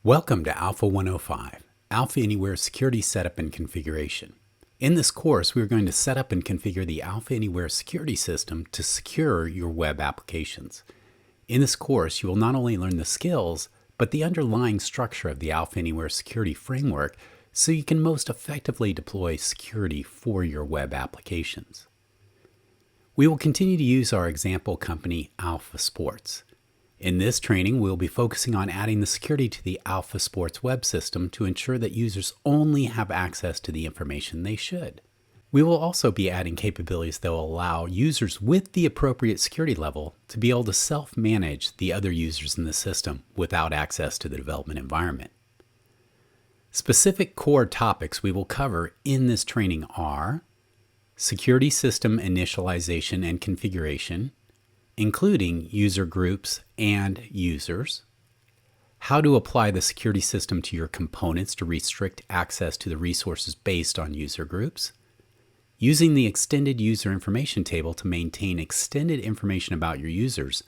Welcome to Alpha 105, Alpha Anywhere Security Setup and Configuration. In this course, we are going to set up and configure the Alpha Anywhere security system to secure your web applications. In this course, you will not only learn the skills, but the underlying structure of the Alpha Anywhere security framework so you can most effectively deploy security for your web applications. We will continue to use our example company, Alpha Sports. In this training, we'll be focusing on adding the security to the Alpha Sports web system to ensure that users only have access to the information they should. We will also be adding capabilities that will allow users with the appropriate security level to be able to self-manage the other users in the system without access to the development environment. Specific core topics we will cover in this training are security system initialization and configuration, including user groups and users, how to apply the security system to your components to restrict access to the resources based on user groups, using the extended user information table to maintain extended information about your users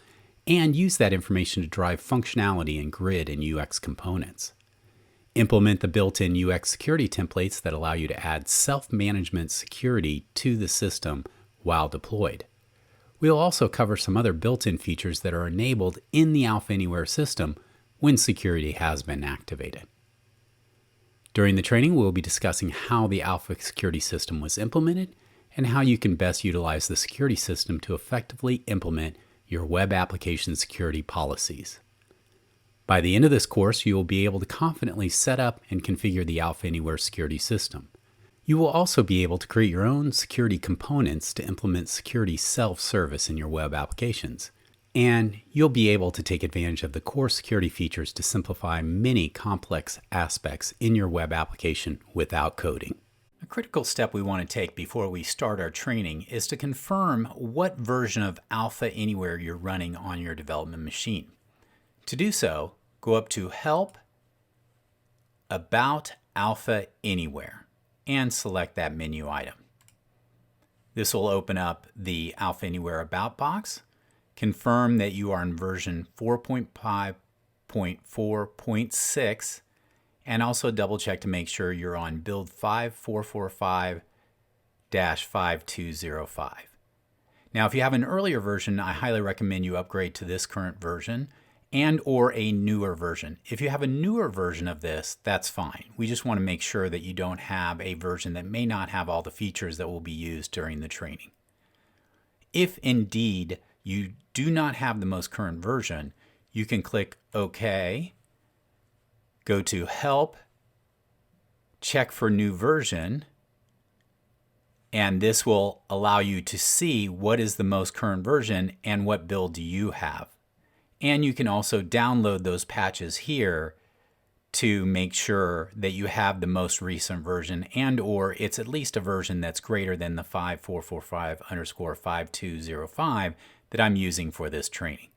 and use that information to drive functionality in grid and UX components. Implement the built-in UX security templates that allow you to add self-management security to the system while deployed. We'll also cover some other built-in features that are enabled in the Alpha Anywhere system when security has been activated. During the training, we'll be discussing how the Alpha security system was implemented and how you can best utilize the security system to effectively implement your web application security policies. By the end of this course, you will be able to confidently set up and configure the Alpha Anywhere security system. You will also be able to create your own security components to implement security self-service in your web applications. And you'll be able to take advantage of the core security features to simplify many complex aspects in your web application without coding. A critical step we want to take before we start our training is to confirm what version of Alpha Anywhere you're running on your development machine. To do so, go up to Help, About Alpha Anywhere, and select that menu item. This will open up the Alpha Anywhere About box. Confirm that you are in version 4.5.4.6 and also double check to make sure you're on build 5445-5205. Now, if you have an earlier version, I highly recommend you upgrade to this current version and or a newer version. If you have a newer version of this, that's fine. We just want to make sure that you don't have a version that may not have all the features that will be used during the training. If indeed you do not have the most current version, you can click OK, go to Help, check for new version, and this will allow you to see what is the most current version and what build do you have. And you can also download those patches here to make sure that you have the most recent version and or it's at least a version that's greater than the 5445_5205 that I'm using for this training.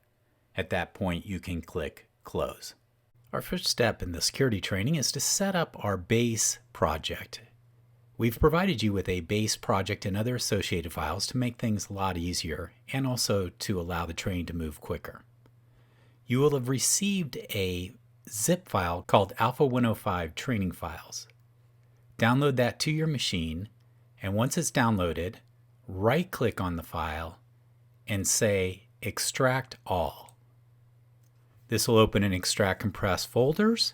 At that point, you can click Close. Our first step in the security training is to set up our base project. We've provided you with a base project and other associated files to make things a lot easier and also to allow the training to move quicker. You will have received a zip file called Alpha105 training files. Download that to your machine, and once it's downloaded, right-click on the file and say Extract All. This will open and extract compressed folders.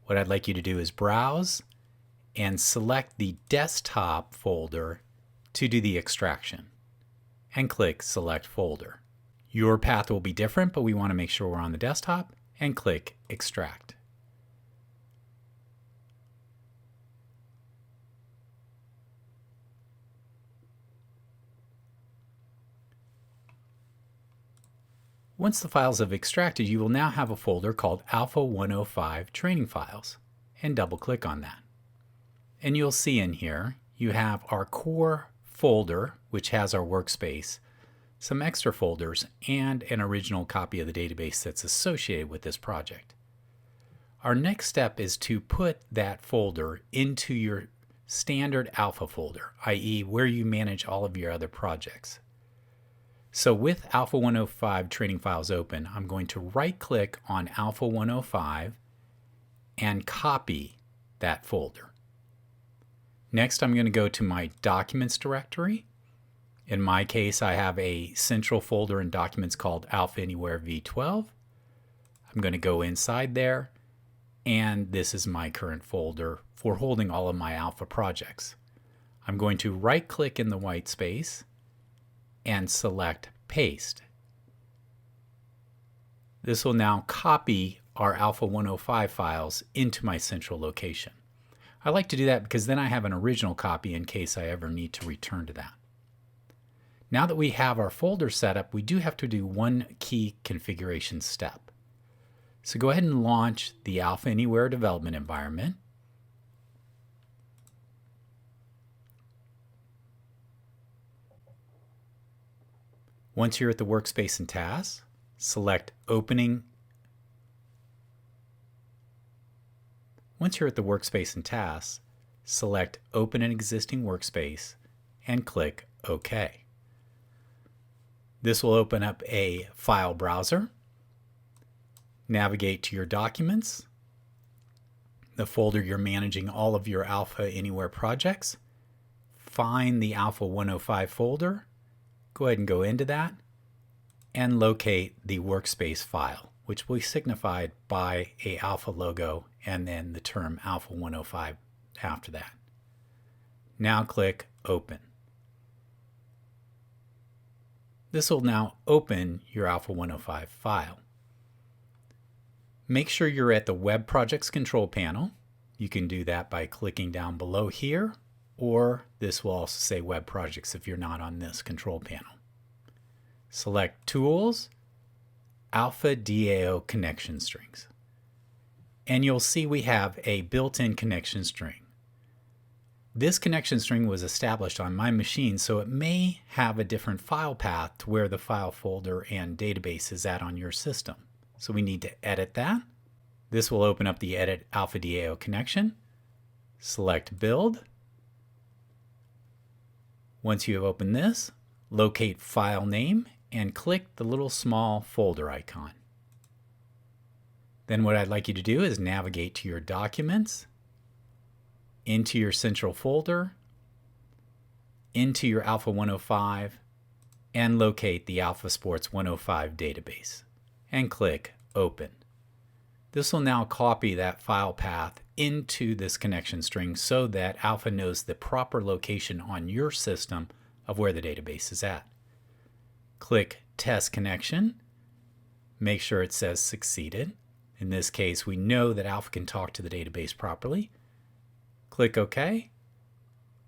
What I'd like you to do is browse and select the desktop folder to do the extraction, and click Select Folder. Your path will be different, but we want to make sure we're on the desktop and click Extract. Once the files have extracted, you will now have a folder called Alpha105 Training Files, and double-click on that. And you'll see in here you have our core folder, which has our workspace, some extra folders, and an original copy of the database that's associated with this project. Our next step is to put that folder into your standard Alpha folder, i.e. where you manage all of your other projects. So with Alpha105 training files open, I'm going to right-click on Alpha105 and copy that folder. Next, I'm going to go to my Documents directory. In my case, I have a central folder in Documents called Alpha Anywhere V12. I'm going to go inside there, and this is my current folder for holding all of my Alpha projects. I'm going to right-click in the white space and select Paste. This will now copy our Alpha105 files into my central location. I like to do that because then I have an original copy in case I ever need to return to that. Now that we have our folder set up, we do have to do one key configuration step. So go ahead and launch the Alpha Anywhere development environment. Once you're at the workspace and tasks, select Opening. Once you're at the workspace and tasks, select Open an existing workspace and click OK. This will open up a file browser. Navigate to your documents, the folder you're managing all of your Alpha Anywhere projects. Find the Alpha105 folder. Go ahead and go into that and locate the workspace file, which will be signified by a Alpha logo and then the term Alpha105 after that. Now click Open. This will now open your Alpha105 file. Make sure you're at the Web Projects control panel. You can do that by clicking down below here, or this will also say Web Projects if you're not on this control panel. Select Tools, Alpha DAO Connection Strings. And you'll see we have a built-in connection string. This connection string was established on my machine, so it may have a different file path to where the file folder and database is at on your system. So we need to edit that. This will open up the Edit Alpha DAO connection. Select Build. Once you have opened this, locate File Name and click the little small folder icon. Then what I'd like you to do is navigate to your Documents, into your central folder, into your Alpha105, and locate the Alpha Sports 105 database, and click Open. This will now copy that file path into this connection string so that Alpha knows the proper location on your system of where the database is at. Click Test Connection. Make sure it says Succeeded. In this case, we know that Alpha can talk to the database properly. Click OK,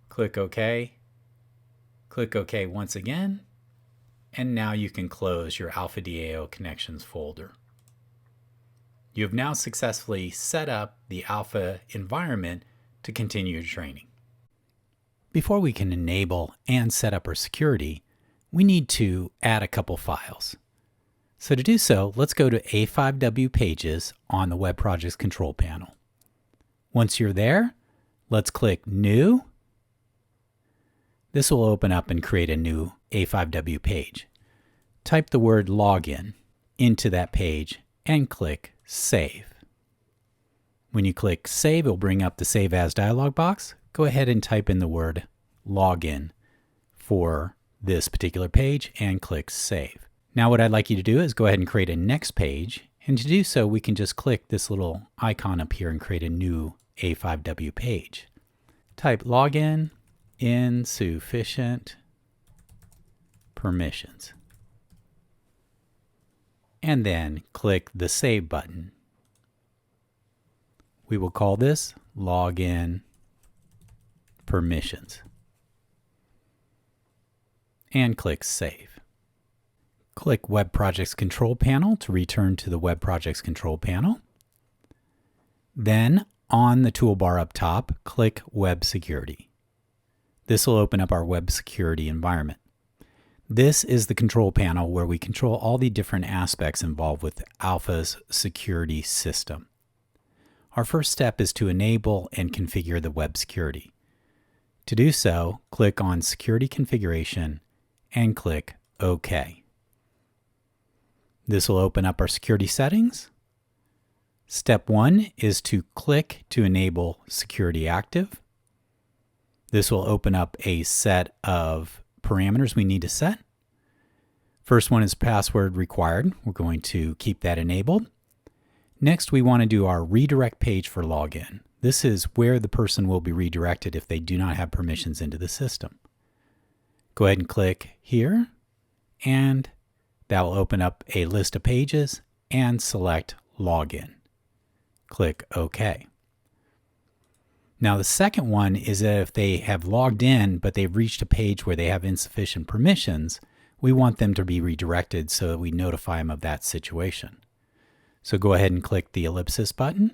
click OK, click OK once again, and now you can close your Alpha DAO Connections folder. You have now successfully set up the Alpha environment to continue your training. Before we can enable and set up our security, we need to add a couple files. So to do so, let's go to A5W Pages on the Web Projects control panel. Once you're there, let's click New. This will open up and create a new A5W page. Type the word Login into that page and click Save. When you click Save, it will bring up the Save As dialog box. Go ahead and type in the word Login for this particular page and click Save. Now what I'd like you to do is go ahead and create a next page, and to do so we can just click this little icon up here and create a new A5W page. Type Login insufficient permissions, and then click the Save button. We will call this Login Permissions, and click Save. Click Web Projects Control Panel to return to the Web Projects Control Panel. Then, on the toolbar up top, click Web Security. This will open up our web security environment. This is the control panel where we control all the different aspects involved with Alpha's security system. Our first step is to enable and configure the web security. To do so, click on Security Configuration and click OK. This will open up our security settings. Step 1 is to click to enable security active. This will open up a set of parameters we need to set. First one is password required. We're going to keep that enabled. Next, we want to do our redirect page for login. This is where the person will be redirected if they do not have permissions into the system. Go ahead and click here, and that will open up a list of pages and select login. Click OK. Now the second one is that if they have logged in but they've reached a page where they have insufficient permissions, we want them to be redirected so that we notify them of that situation. So go ahead and click the ellipsis button,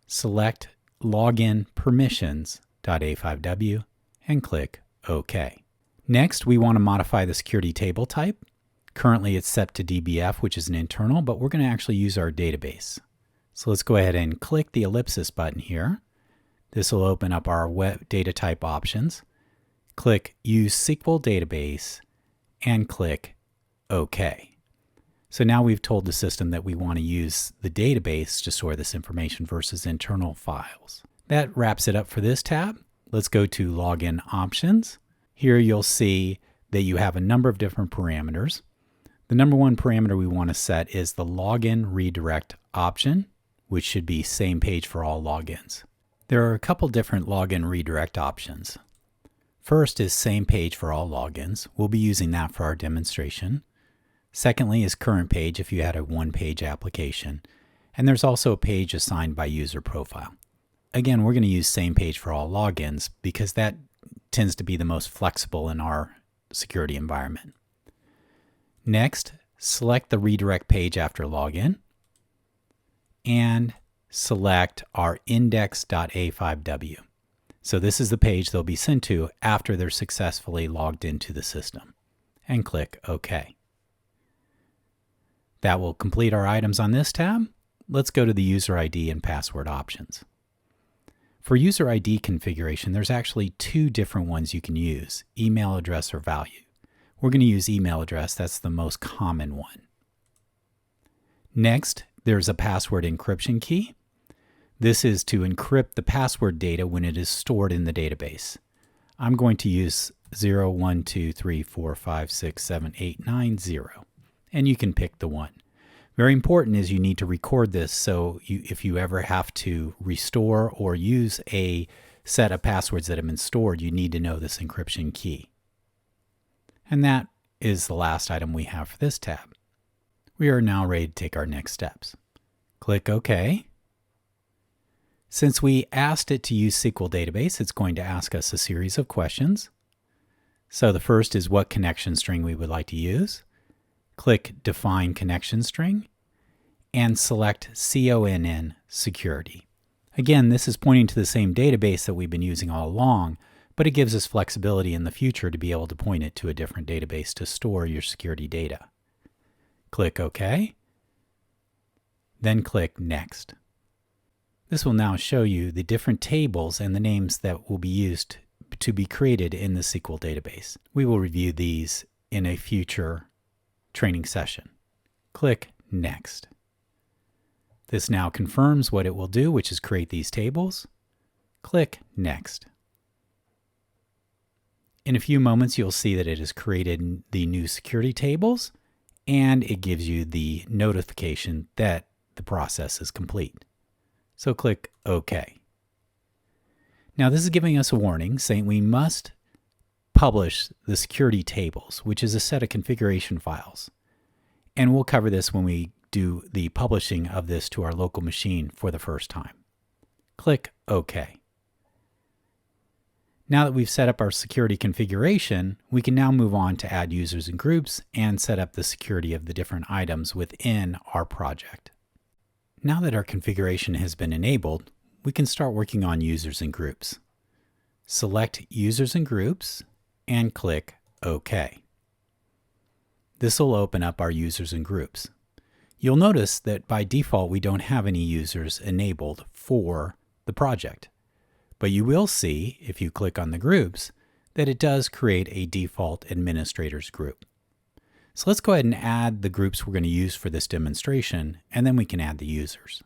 select Login Permissions.a5w, and click OK. Next, we want to modify the security table type. Currently it's set to DBF, which is an internal, but we're going to actually use our database. So let's go ahead and click the ellipsis button here. This will open up our web data type options. Click Use SQL Database and click OK. So now we've told the system that we want to use the database to store this information versus internal files. That wraps it up for this tab. Let's go to Login Options. Here you'll see that you have a number of different parameters. The number one parameter we want to set is the Login Redirect option, which should be same page for all logins. There are a couple different login redirect options. First is same page for all logins. We'll be using that for our demonstration. Secondly is current page if you had a one-page application. And there's also a page assigned by user profile. Again, we're going to use same page for all logins because that tends to be the most flexible in our security environment. Next, select the redirect page after login and select our index.a5w. So this is the page they'll be sent to after they're successfully logged into the system. And click OK. That will complete our items on this tab. Let's go to the user ID and password options. For user ID configuration, there's actually two different ones you can use, email address or value. We're going to use email address. That's the most common one. Next, there's a password encryption key. This is to encrypt the password data when it is stored in the database. I'm going to use 0, 1, 2, 3, 4, 5, 6, 7, 8, 9, 0. And you can pick the one. Very important is you need to record this so if you ever have to restore or use a set of passwords that have been stored, you need to know this encryption key. And that is the last item we have for this tab. We are now ready to take our next steps. Click OK. Since we asked it to use SQL Database, it's going to ask us a series of questions. So the first is what connection string we would like to use. Click Define Connection String and select CONN Security. Again, this is pointing to the same database that we've been using all along, but it gives us flexibility in the future to be able to point it to a different database to store your security data. Click OK. Then click Next. This will now show you the different tables and the names that will be used to be created in the SQL database. We will review these in a future training session. Click Next. This now confirms what it will do, which is create these tables. Click Next. In a few moments, you'll see that it has created the new security tables, and it gives you the notification that the process is complete. So click OK. Now this is giving us a warning saying we must publish the security tables, which is a set of configuration files. And we'll cover this when we do the publishing of this to our local machine for the first time. Click OK. Now that we've set up our security configuration, we can now move on to add users and groups and set up the security of the different items within our project. Now that our configuration has been enabled, we can start working on users and groups. Select Users and Groups and click OK. This will open up our users and groups. You'll notice that by default we don't have any users enabled for the project. But you will see, if you click on the groups, that it does create a default administrators group. So let's go ahead and add the groups we're going to use for this demonstration, and then we can add the users.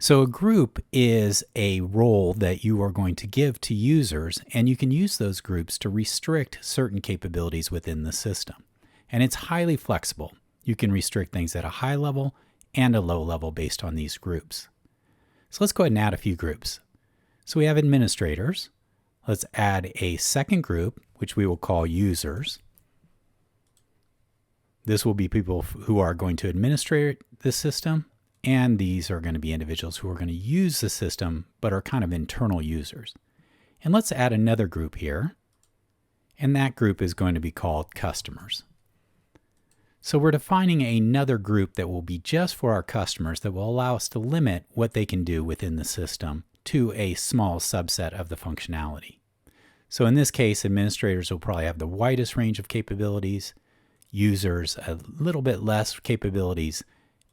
So a group is a role that you are going to give to users, and you can use those groups to restrict certain capabilities within the system. And it's highly flexible. You can restrict things at a high level and a low level based on these groups. So let's go ahead and add a few groups. So we have administrators. Let's add a second group, which we will call users. This will be people who are going to administrate the system, and these are going to be individuals who are going to use the system but are kind of internal users. And let's add another group here, and that group is going to be called customers. So we're defining another group that will be just for our customers that will allow us to limit what they can do within the system to a small subset of the functionality. So in this case, administrators will probably have the widest range of capabilities, users a little bit less capabilities,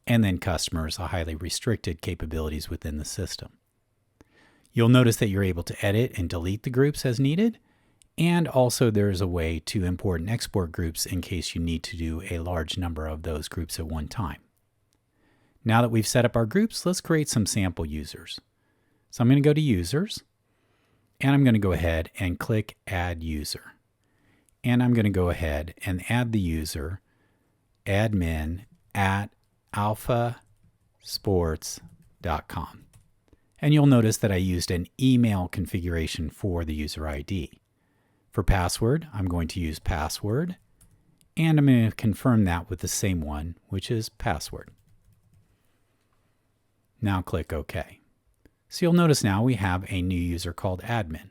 and then customers a highly restricted capabilities within the system. You'll notice that you're able to edit and delete the groups as needed, and also there's a way to import and export groups in case you need to do a large number of those groups at one time. Now that we've set up our groups, let's create some sample users. So I'm going to go to Users, and I'm going to go ahead and click Add User. And I'm going to go ahead and add the user admin at alphasports.com. And you'll notice that I used an email configuration for the user ID. For password, I'm going to use password, and I'm going to confirm that with the same one, which is password. Now click OK. So you'll notice now we have a new user called admin.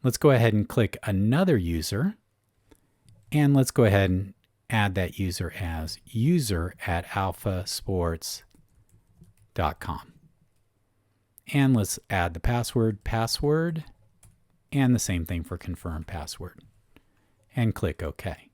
Let's go ahead and click another user, and let's go ahead and add that user as user at alphasports.com. And let's add the password, and the same thing for confirm password, and click OK.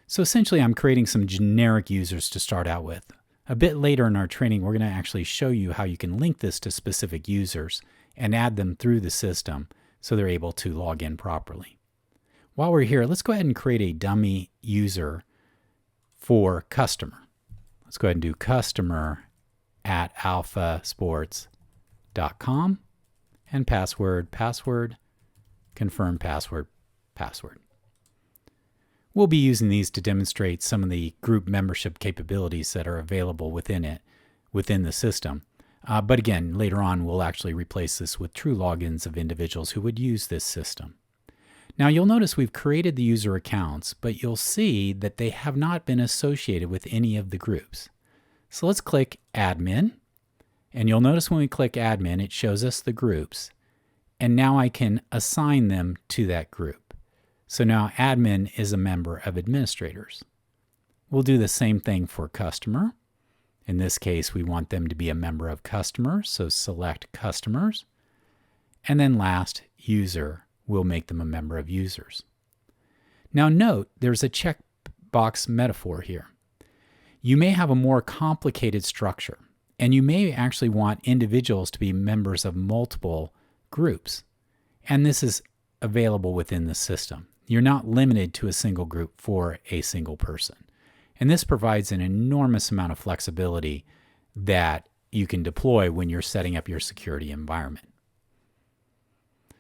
So essentially I'm creating some generic users to start out with. A bit later in our training, we're going to actually show you how you can link this to specific users and add them through the system so they're able to log in properly. While we're here, let's go ahead and create a dummy user for customer. Let's go ahead and do customer at alphasports.com, and password, confirm password. We'll be using these to demonstrate some of the group membership capabilities that are available within the system. But again, later on, we'll actually replace this with true logins of individuals who would use this system. Now you'll notice we've created the user accounts, but you'll see that they have not been associated with any of the groups. So let's click admin, and you'll notice when we click admin, it shows us the groups, and now I can assign them to that group. So now admin is a member of administrators. We'll do the same thing for customer. In this case, we want them to be a member of customers, so select customers. And then last, user, we'll make them a member of users. Now note, there's a checkbox metaphor here. You may have a more complicated structure, and you may actually want individuals to be members of multiple groups. And this is available within the system. You're not limited to a single group for a single person. And this provides an enormous amount of flexibility that you can deploy when you're setting up your security environment.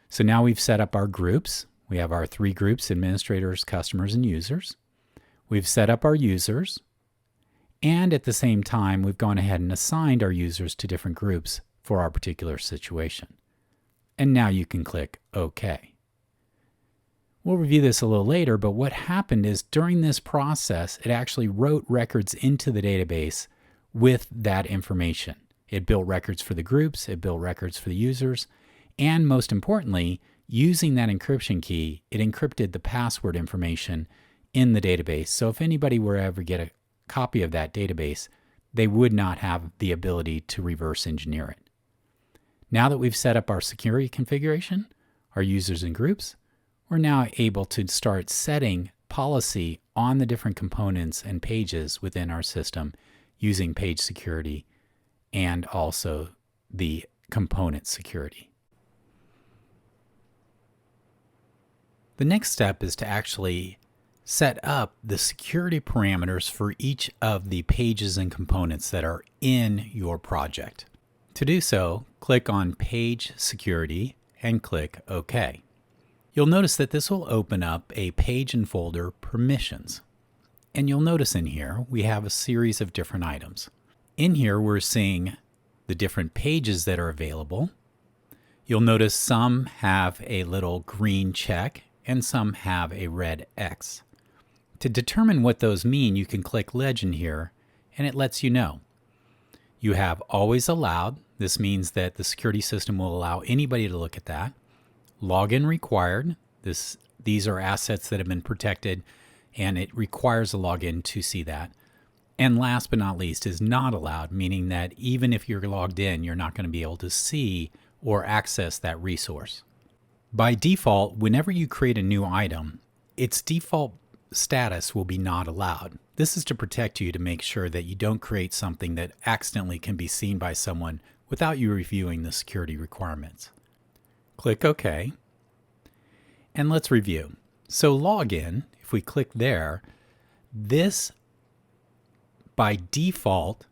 So now we've set up our groups. We have our 3 groups: administrators, customers, and users. We've set up our users. And at the same time, we've gone ahead and assigned our users to different groups for our particular situation. And now you can click OK. We'll review this a little later, but what happened is during this process, it actually wrote records into the database with that information. It built records for the groups, it built records for the users, and most importantly, using that encryption key, it encrypted the password information in the database. So if anybody were to ever get a copy of that database, they would not have the ability to reverse engineer it. Now that we've set up our security configuration, our users and groups, we're now able to start setting policy on the different components and pages within our system using page security and also the component security. The next step is to actually set up the security parameters for each of the pages and components that are in your project. To do so, click on Page Security and click OK. You'll notice that this will open up a page and folder permissions. And you'll notice in here we have a series of different items. In here we're seeing the different pages that are available. You'll notice some have a little green check and some have a red X. To determine what those mean, you can click Legend here and it lets you know. You have Always Allowed. This means that the security system will allow anybody to look at that. Login Required. These are assets that have been protected and it requires a login to see that. And last but not least is Not Allowed, meaning that even if you're logged in, you're not going to be able to see or access that resource. By default, whenever you create a new item, its default status will be Not Allowed. This is to protect you to make sure that you don't create something that accidentally can be seen by someone without you reviewing the security requirements. Click OK. And let's review. So Login, if we click there, this by default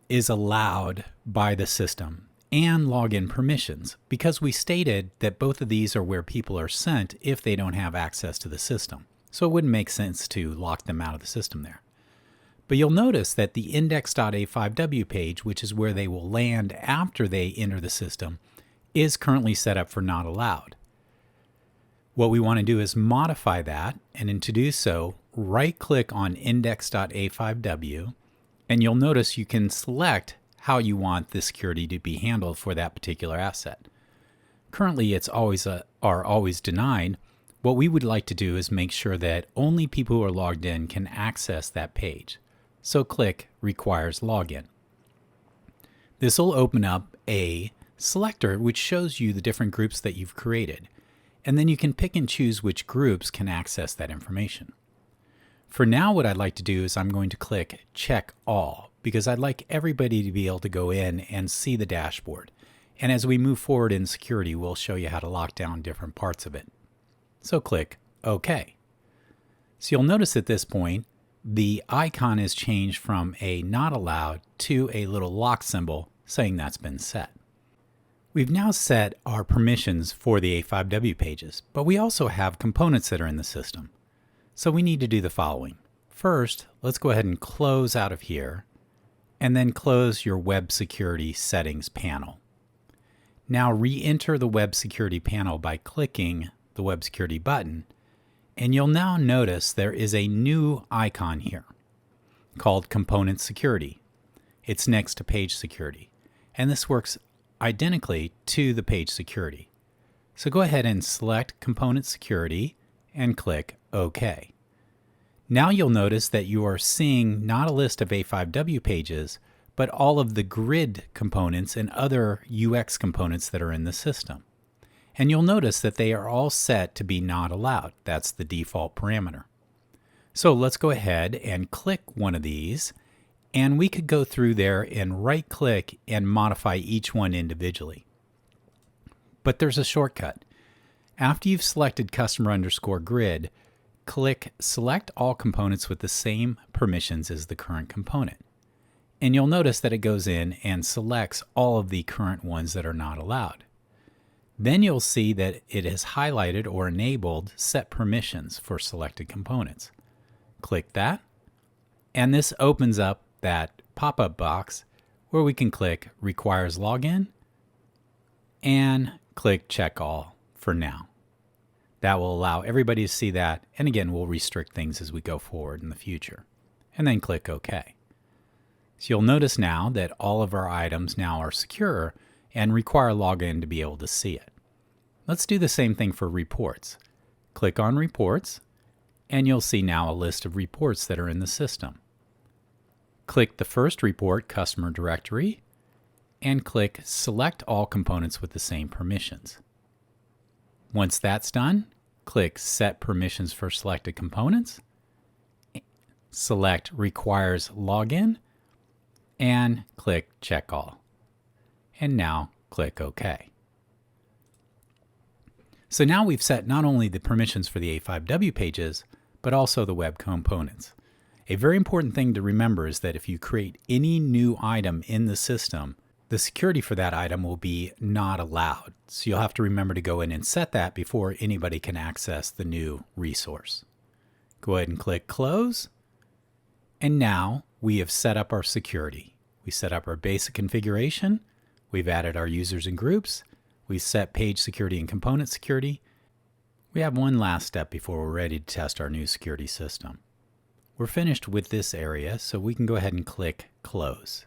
is allowed by the system, and login permissions, because we stated that both of these are where people are sent if they don't have access to the system. So it wouldn't make sense to lock them out of the system there. But you'll notice that the index.a5w page, which is where they will land after they enter the system, is currently set up for Not Allowed. What we want to do is modify that, and to do so, right-click on index.a5w, and you'll notice you can select how you want the security to be handled for that particular asset. Currently, it's always denied. What we would like to do is make sure that only people who are logged in can access that page. So click Requires Login. This will open up a selector which shows you the different groups that you've created. And then you can pick and choose which groups can access that information. For now, what I'd like to do is I'm going to click Check All, because I'd like everybody to be able to go in and see the dashboard. And as we move forward in security, we'll show you how to lock down different parts of it. So click OK. So you'll notice at this point, the icon is changed from a Not Allowed to a little lock symbol saying that's been set. We've now set our permissions for the A5W pages, but we also have components that are in the system. So we need to do the following. First, let's go ahead and close out of here, and then close your Web Security Settings panel. Now re-enter the Web Security panel by clicking the Web Security button, and you'll now notice there is a new icon here called Component Security. It's next to Page Security, and this works identically to the page security. So go ahead and select Component Security and click OK. Now you'll notice that you are seeing not a list of A5W pages, but all of the grid components and other UX components that are in the system. And you'll notice that they are all set to be Not Allowed. That's the default parameter. So let's go ahead and click one of these, and we could go through there and right-click and modify each one individually. But there's a shortcut. After you've selected customer_grid, click Select All Components with the same permissions as the current component. And you'll notice that it goes in and selects all of the current ones that are not allowed. Then you'll see that it has highlighted or enabled Set Permissions for selected components. Click that, and this opens up that pop-up box where we can click Requires Login and click Check All for now. That will allow everybody to see that, and again, we'll restrict things as we go forward in the future. And then click OK. So you'll notice now that all of our items now are secure and require login to be able to see it. Let's do the same thing for reports. Click on Reports, and you'll see now a list of reports that are in the system. Click the first report, Customer Directory, and click Select All Components with the same permissions. Once that's done, click Set Permissions for Selected Components, select Requires Login, and click Check All. And now click OK. So now we've set not only the permissions for the A5W pages, but also the web components. A very important thing to remember is that if you create any new item in the system, the security for that item will be not allowed. So you'll have to remember to go in and set that before anybody can access the new resource. Go ahead and click Close. And now we have set up our security. We set up our basic configuration. We've added our users and groups. We've set page security and component security. We have one last step before we're ready to test our new security system. We're finished with this area, so we can go ahead and click Close.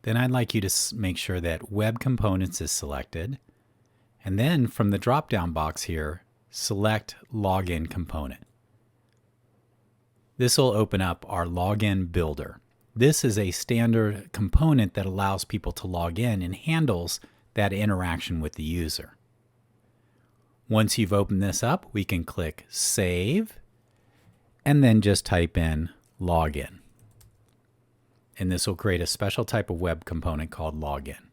Then I'd like you to make sure that Web Components is selected. And then from the drop-down box here, select Login Component. This will open up our Login Builder. This is a standard component that allows people to log in and handles that interaction with the user. Once you've opened this up, we can click Save and then just type in Login. And this will create a special type of web component called Login.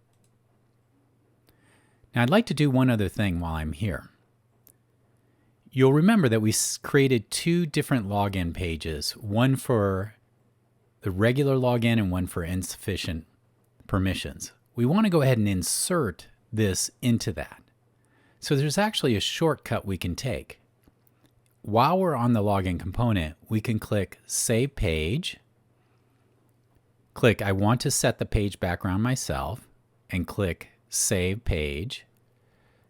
Now I'd like to do one other thing while I'm here. You'll remember that we created two different login pages, one for the regular login and one for insufficient permissions. We want to go ahead and insert this into that. So there's actually a shortcut we can take. While we're on the login component, we can click Save Page, click I want to set the page background myself, and click Save Page.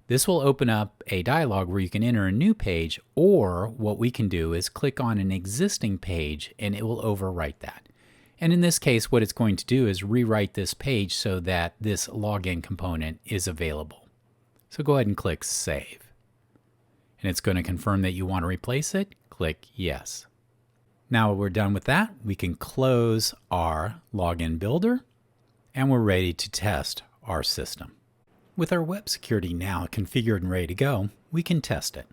This will open up a dialog where you can enter a new page, or what we can do is click on an existing page and it will overwrite that. And in this case, what it's going to do is rewrite this page so that this login component is available. So go ahead and click Save. And it's going to confirm that you want to replace it. Click Yes. Now we're done with that, we can close our login builder and we're ready to test our system. With our web security now configured and ready to go, we can test it.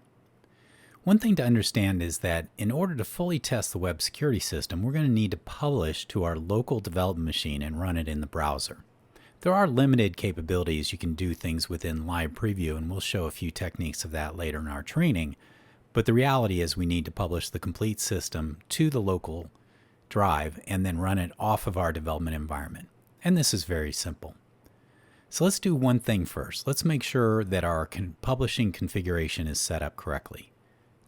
One thing to understand is that in order to fully test the web security system, we're going to need to publish to our local development machine and run it in the browser. There are limited capabilities. You can do things within live preview, and we'll show a few techniques of that later in our training. But the reality is we need to publish the complete system to the local drive and then run it off of our development environment. And this is very simple. So let's do one thing first. Let's make sure that our publishing configuration is set up correctly.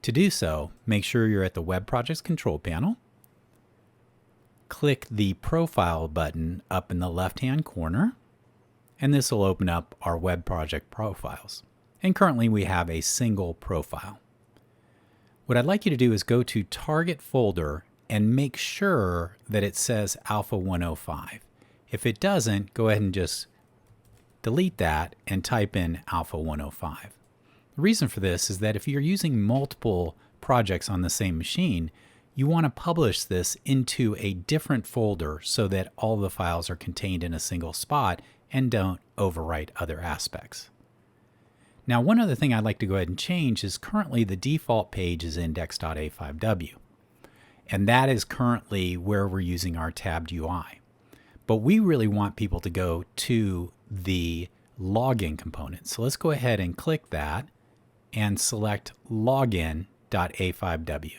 To do so, make sure you're at the Web Projects Control Panel. Click the Profile button up in the left-hand corner, and this will open up our web project profiles. And currently we have a single profile. What I'd like you to do is go to Target Folder and make sure that it says Alpha105. If it doesn't, go ahead and just delete that and type in Alpha105. The reason for this is that if you're using multiple projects on the same machine, you want to publish this into a different folder so that all the files are contained in a single spot and don't overwrite other aspects. Now, one other thing I'd like to go ahead and change is currently the default page is index.a5w, and that is currently where we're using our tabbed UI. But we really want people to go to the login component. So let's go ahead and click that and select login.a5w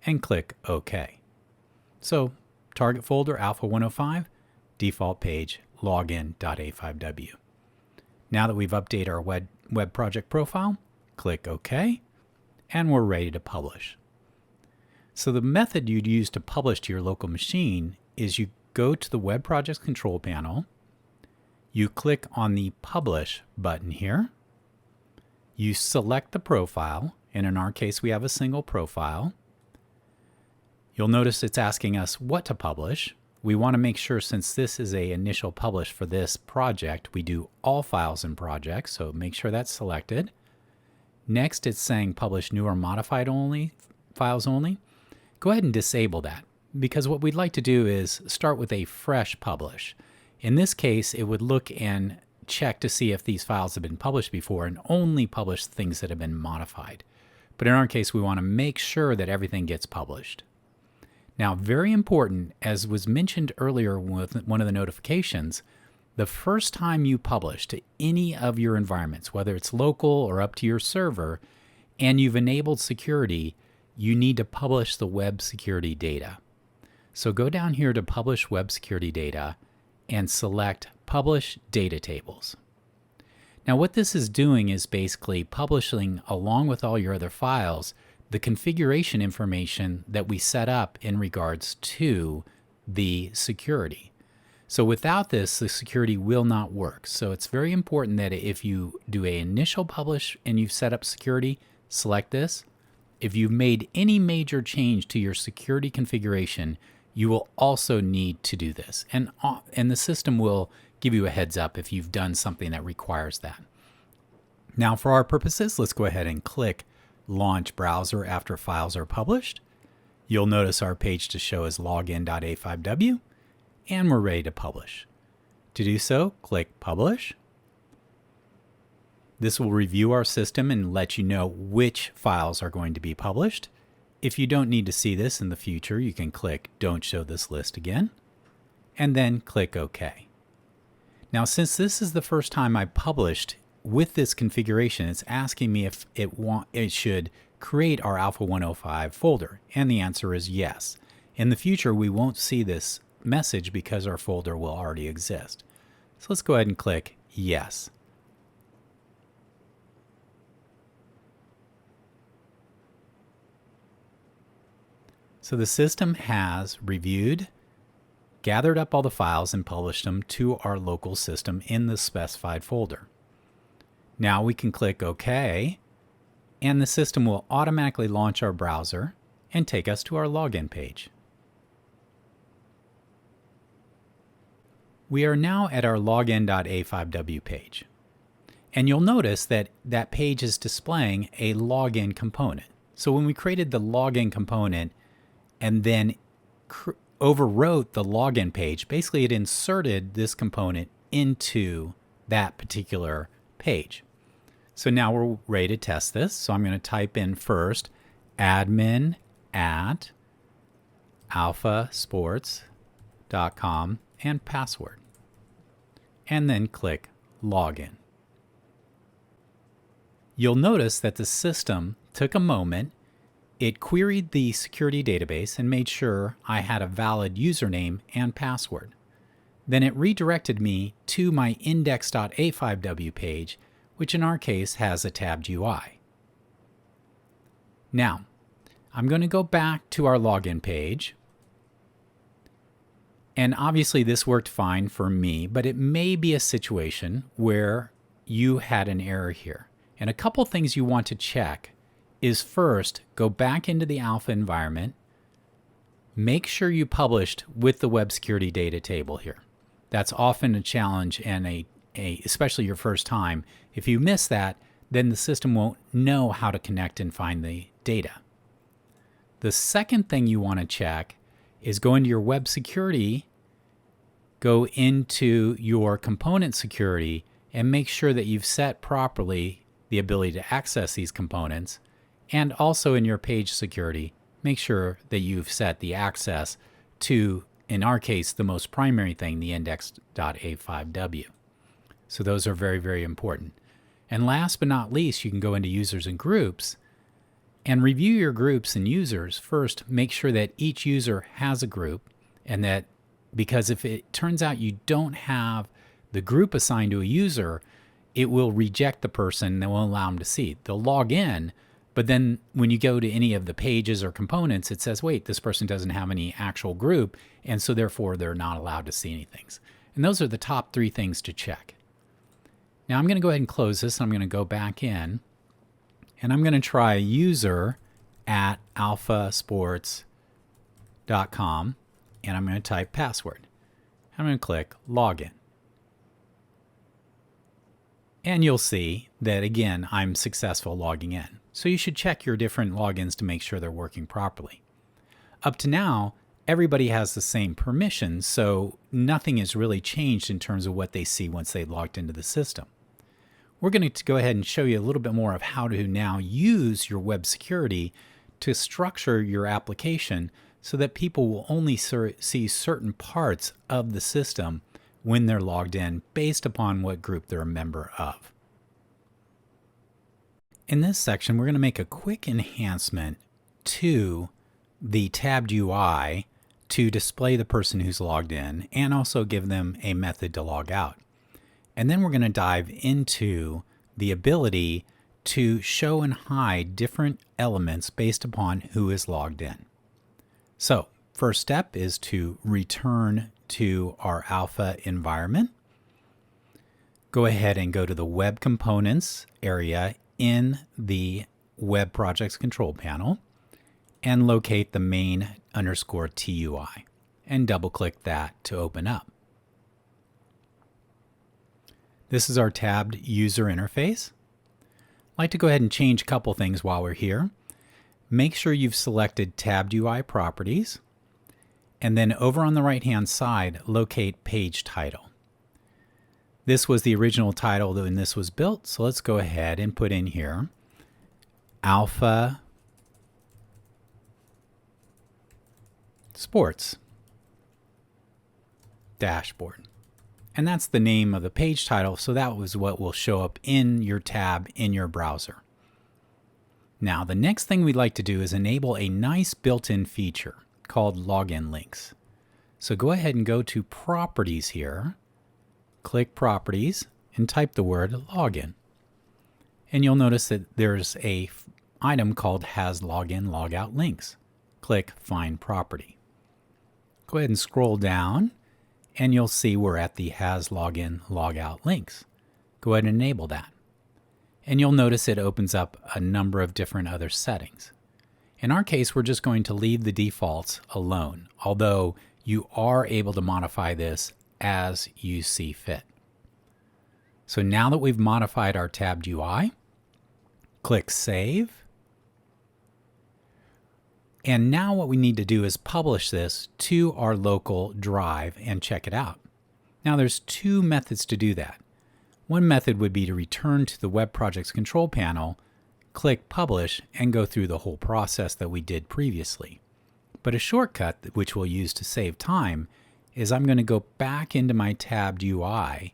and click OK. So target folder Alpha105, default page login.a5w. Now that we've updated our web project profile, click OK, and we're ready to publish. So the method you'd use to publish to your local machine is you go to the Web Projects Control Panel, you click on the Publish button here, you select the profile, and in our case we have a single profile. You'll notice it's asking us what to publish. We want to make sure, since this is an initial publish for this project, we do all files and projects, so make sure that's selected. Next, it's saying publish new or modified only, files only. Go ahead and disable that, because what we'd like to do is start with a fresh publish. In this case, it would look and check to see if these files have been published before and only publish things that have been modified. But in our case, we want to make sure that everything gets published. Now, very important, as was mentioned earlier with one of the notifications, the first time you publish to any of your environments, whether it's local or up to your server, and you've enabled security, you need to publish the web security data. So go down here to Publish Web Security Data and select Publish Data Tables. Now what this is doing is basically publishing, along with all your other files, the configuration information that we set up in regards to the security. So without this, the security will not work. So it's very important that if you do an initial publish and you've set up security, select this. If you've made any major change to your security configuration, you will also need to do this. And the system will give you a heads up if you've done something that requires that. Now for our purposes, let's go ahead and click Launch Browser after files are published. You'll notice our page to show is login.a5w, and we're ready to publish. To do so, click Publish. This will review our system and let you know which files are going to be published. If you don't need to see this in the future, you can click Don't Show This List again, and then click OK. Now, since this is the first time I published with this configuration, it's asking me if it should create our Alpha105 folder, and the answer is yes. In the future, we won't see this message because our folder will already exist. So let's go ahead and click Yes. So the system has reviewed, gathered up all the files, and published them to our local system in the specified folder. Now we can click OK, and the system will automatically launch our browser and take us to our login page. We are now at our login.a5w page. And you'll notice that that page is displaying a login component. So when we created the login component and then overwrote the login page, basically it inserted this component into that particular page. So now we're ready to test this. So I'm going to type in first admin@alphasports.com and password, and then click Login. You'll notice that the system took a moment. It queried the security database and made sure I had a valid username and password. Then it redirected me to my index.a5w page, which in our case has a tabbed UI. Now, I'm going to go back to our login page. And obviously this worked fine for me, but it may be a situation where you had an error here. And a couple things you want to check is first, go back into the Alpha environment, make sure you published with the web security data table here. That's often a challenge, and especially your first time. If you miss that, then the system won't know how to connect and find the data. The second thing you want to check is go into your web security, go into your component security, and make sure that you've set properly the ability to access these components. And also in your page security, make sure that you've set the access to, in our case, the most primary thing, the index.a5w. So those are very, very important. And last but not least, you can go into users and groups and review your groups and users. First, make sure that each user has a group, and that because if it turns out you don't have the group assigned to a user, it will reject the person and won't allow them to see. They'll log in, but then when you go to any of the pages or components, it says, wait, this person doesn't have any actual group, and so therefore they're not allowed to see anything. And those are the top 3 things to check. Now I'm going to go ahead and close this. I'm going to go back in, and I'm going to try user@alphasports.com, and I'm going to type password. I'm going to click Login. And you'll see that, again, I'm successful logging in. So you should check your different logins to make sure they're working properly. Up to now, everybody has the same permissions, so nothing has really changed in terms of what they see once they've logged into the system. We're going to go ahead and show you a little bit more of how to now use your web security to structure your application so that people will only see certain parts of the system when they're logged in based upon what group they're a member of. In this section, we're going to make a quick enhancement to the tabbed UI to display the person who's logged in and also give them a method to log out. And then we're going to dive into the ability to show and hide different elements based upon who is logged in. So, first step is to return to our Alpha environment. Go ahead and go to the Web Components area in the Web Projects Control Panel and locate the main_TUI and double-click that to open up. This is our tabbed user interface. I'd like to go ahead and change a couple things while we're here. Make sure you've selected tabbed UI properties, and then over on the right-hand side, locate page title. This was the original title when this was built, so let's go ahead and put in here Alpha Sports Dashboard. And that's the name of the page title, so that was what will show up in your tab in your browser. Now, the next thing we'd like to do is enable a nice built-in feature called login links. So go ahead and go to Properties here, click Properties, and type the word login. And you'll notice that there's a item called Has Login Logout Links. Click Find Property. Go ahead and scroll down, and you'll see we're at the Has Login Logout Links. Go ahead and enable that. And you'll notice it opens up a number of different other settings. In our case, we're just going to leave the defaults alone, although you are able to modify this as you see fit. So now that we've modified our tabbed UI, click Save. And now what we need to do is publish this to our local drive and check it out. Now there's two methods to do that. One method would be to return to the Web Projects Control Panel, click Publish, and go through the whole process that we did previously. But a shortcut, which we'll use to save time, is I'm going to go back into my tabbed UI,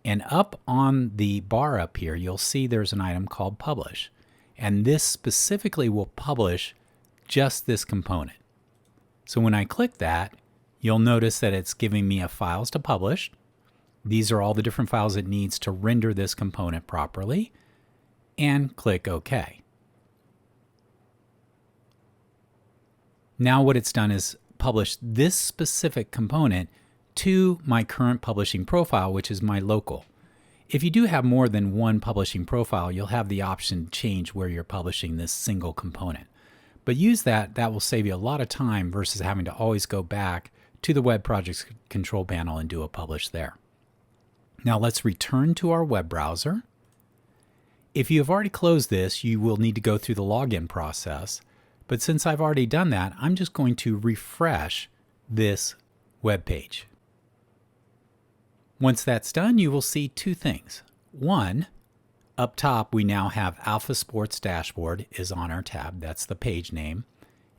and up on the bar up here, you'll see there's an item called Publish. And this specifically will publish just this component. So when I click that, you'll notice that it's giving me a files to publish. These are all the different files it needs to render this component properly, and click OK. Now what it's done is publish this specific component to my current publishing profile, which is my local. If you do have more than one publishing profile, you'll have the option to change where you're publishing this single component. But use that, that will save you a lot of time versus having to always go back to the Web Projects Control Panel and do a publish there. Now let's return to our web browser. If you have already closed this, you will need to go through the login process. But since I've already done that, I'm just going to refresh this web page. Once that's done, you will see two things. One, up top, we now have Alpha Sports Dashboard is on our tab. That's the page name.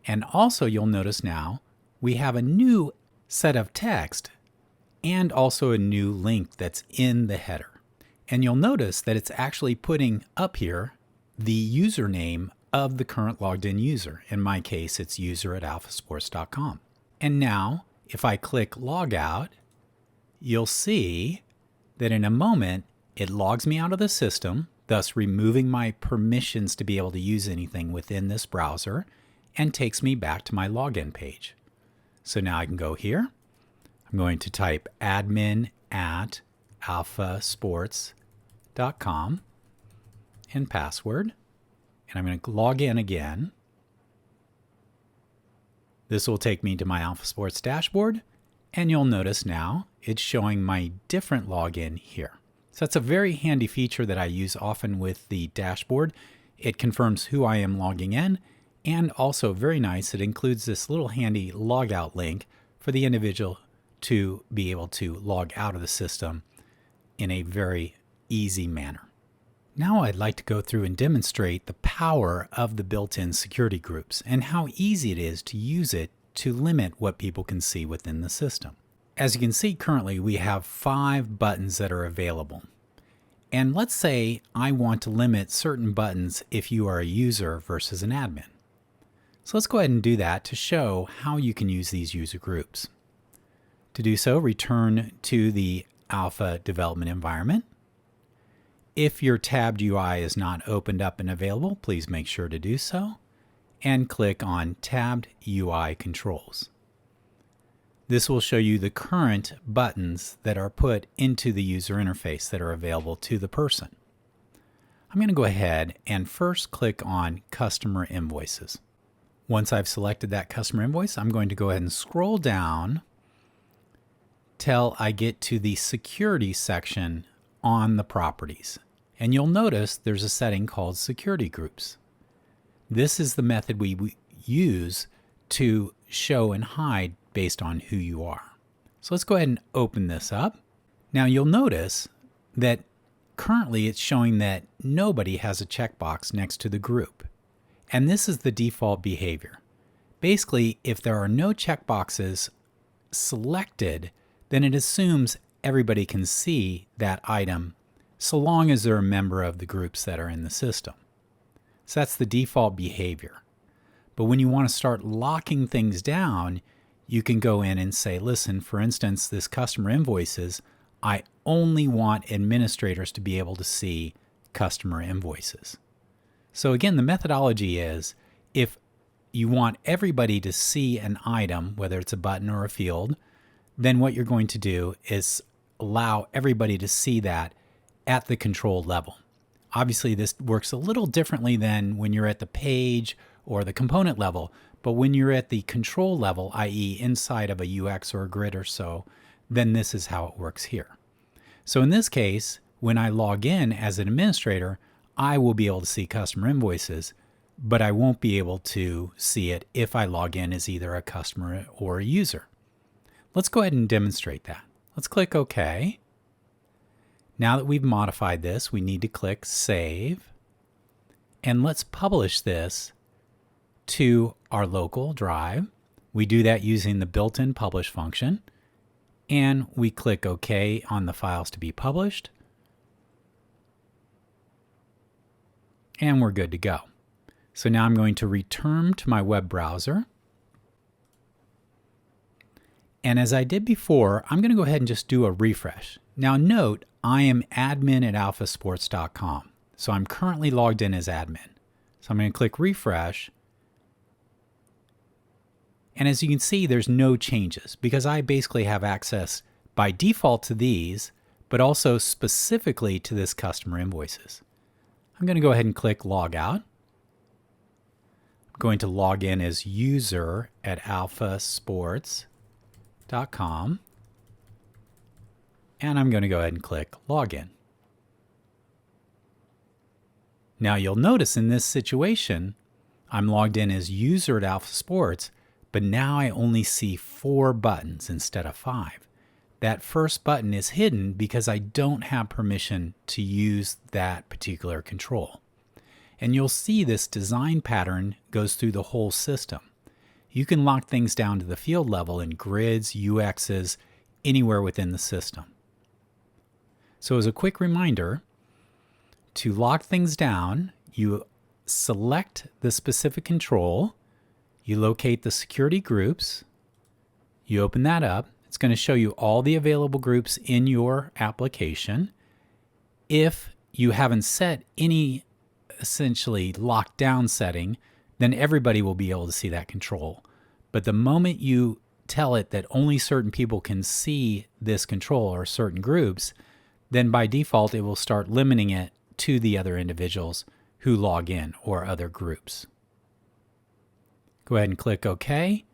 And also you'll notice now we have a new set of text and also a new link that's in the header. And you'll notice that it's actually putting up here the username of the current logged in user. In my case, it's user@alphasports.com. And now if I click log out, you'll see that in a moment, it logs me out of the system, thus removing my permissions to be able to use anything within this browser, and takes me back to my login page. So now I can go here. I'm going to type admin@alphasports.com and password. And I'm going to log in again. This will take me to my Alpha Sports dashboard. And you'll notice now it's showing my different login here. So that's a very handy feature that I use often with the dashboard. It confirms who I am logging in, and also very nice, it includes this little handy logout link for the individual to be able to log out of the system in a very easy manner. Now I'd like to go through and demonstrate the power of the built-in security groups and how easy it is to use it to limit what people can see within the system. As you can see currently, we have 5 buttons that are available. And let's say I want to limit certain buttons if you are a user versus an admin. So let's go ahead and do that to show how you can use these user groups. To do so, return to the Alpha development environment. If your tabbed UI is not opened up and available, please make sure to do so, and click on Tabbed UI Controls. This will show you the current buttons that are put into the user interface that are available to the person. I'm going to go ahead and first click on Customer Invoices. Once I've selected that customer invoice, I'm going to go ahead and scroll down till I get to the Security section on the properties. And you'll notice there's a setting called Security Groups. This is the method we use to show and hide based on who you are. So let's go ahead and open this up. Now you'll notice that currently it's showing that nobody has a checkbox next to the group. And this is the default behavior. Basically, if there are no checkboxes selected, then it assumes everybody can see that item so long as they're a member of the groups that are in the system. So that's the default behavior. But when you want to start locking things down, you can go in and say, listen, for instance, this customer invoices, I only want administrators to be able to see customer invoices. So again, the methodology is if you want everybody to see an item, whether it's a button or a field, then what you're going to do is allow everybody to see that at the control level. Obviously, this works a little differently than when you're at the page or the component level, but when you're at the control level, i.e. inside of a UX or a grid or so, then this is how it works here. So in this case, when I log in as an administrator, I will be able to see customer invoices, but I won't be able to see it if I log in as either a customer or a user. Let's go ahead and demonstrate that. Let's click OK. Now that we've modified this, we need to click Save. And let's publish this to our local drive. We do that using the built-in publish function. And we click OK on the files to be published. And we're good to go. So now I'm going to return to my web browser. And as I did before, I'm going to go ahead and just do a refresh. Now note, I am admin at alphasports.com. So I'm currently logged in as admin. So I'm going to click refresh. And as you can see, there's no changes because I basically have access by default to these, but also specifically to this customer invoices. I'm going to go ahead and click log out. I'm going to log in as user at alphasports.com. And I'm going to go ahead and click login. Now you'll notice in this situation, I'm logged in as user at Alpha Sports, but now I only see 4 buttons instead of 5. That first button is hidden because I don't have permission to use that particular control. And you'll see this design pattern goes through the whole system. You can lock things down to the field level in grids, UXs, anywhere within the system. So as a quick reminder, to lock things down, you select the specific control, you locate the security groups, you open that up. It's going to show you all the available groups in your application. If you haven't set any essentially locked down setting, then everybody will be able to see that control. But the moment you tell it that only certain people can see this control or certain groups, then by default it will start limiting it to the other individuals who log in or other groups. Go ahead and click OK.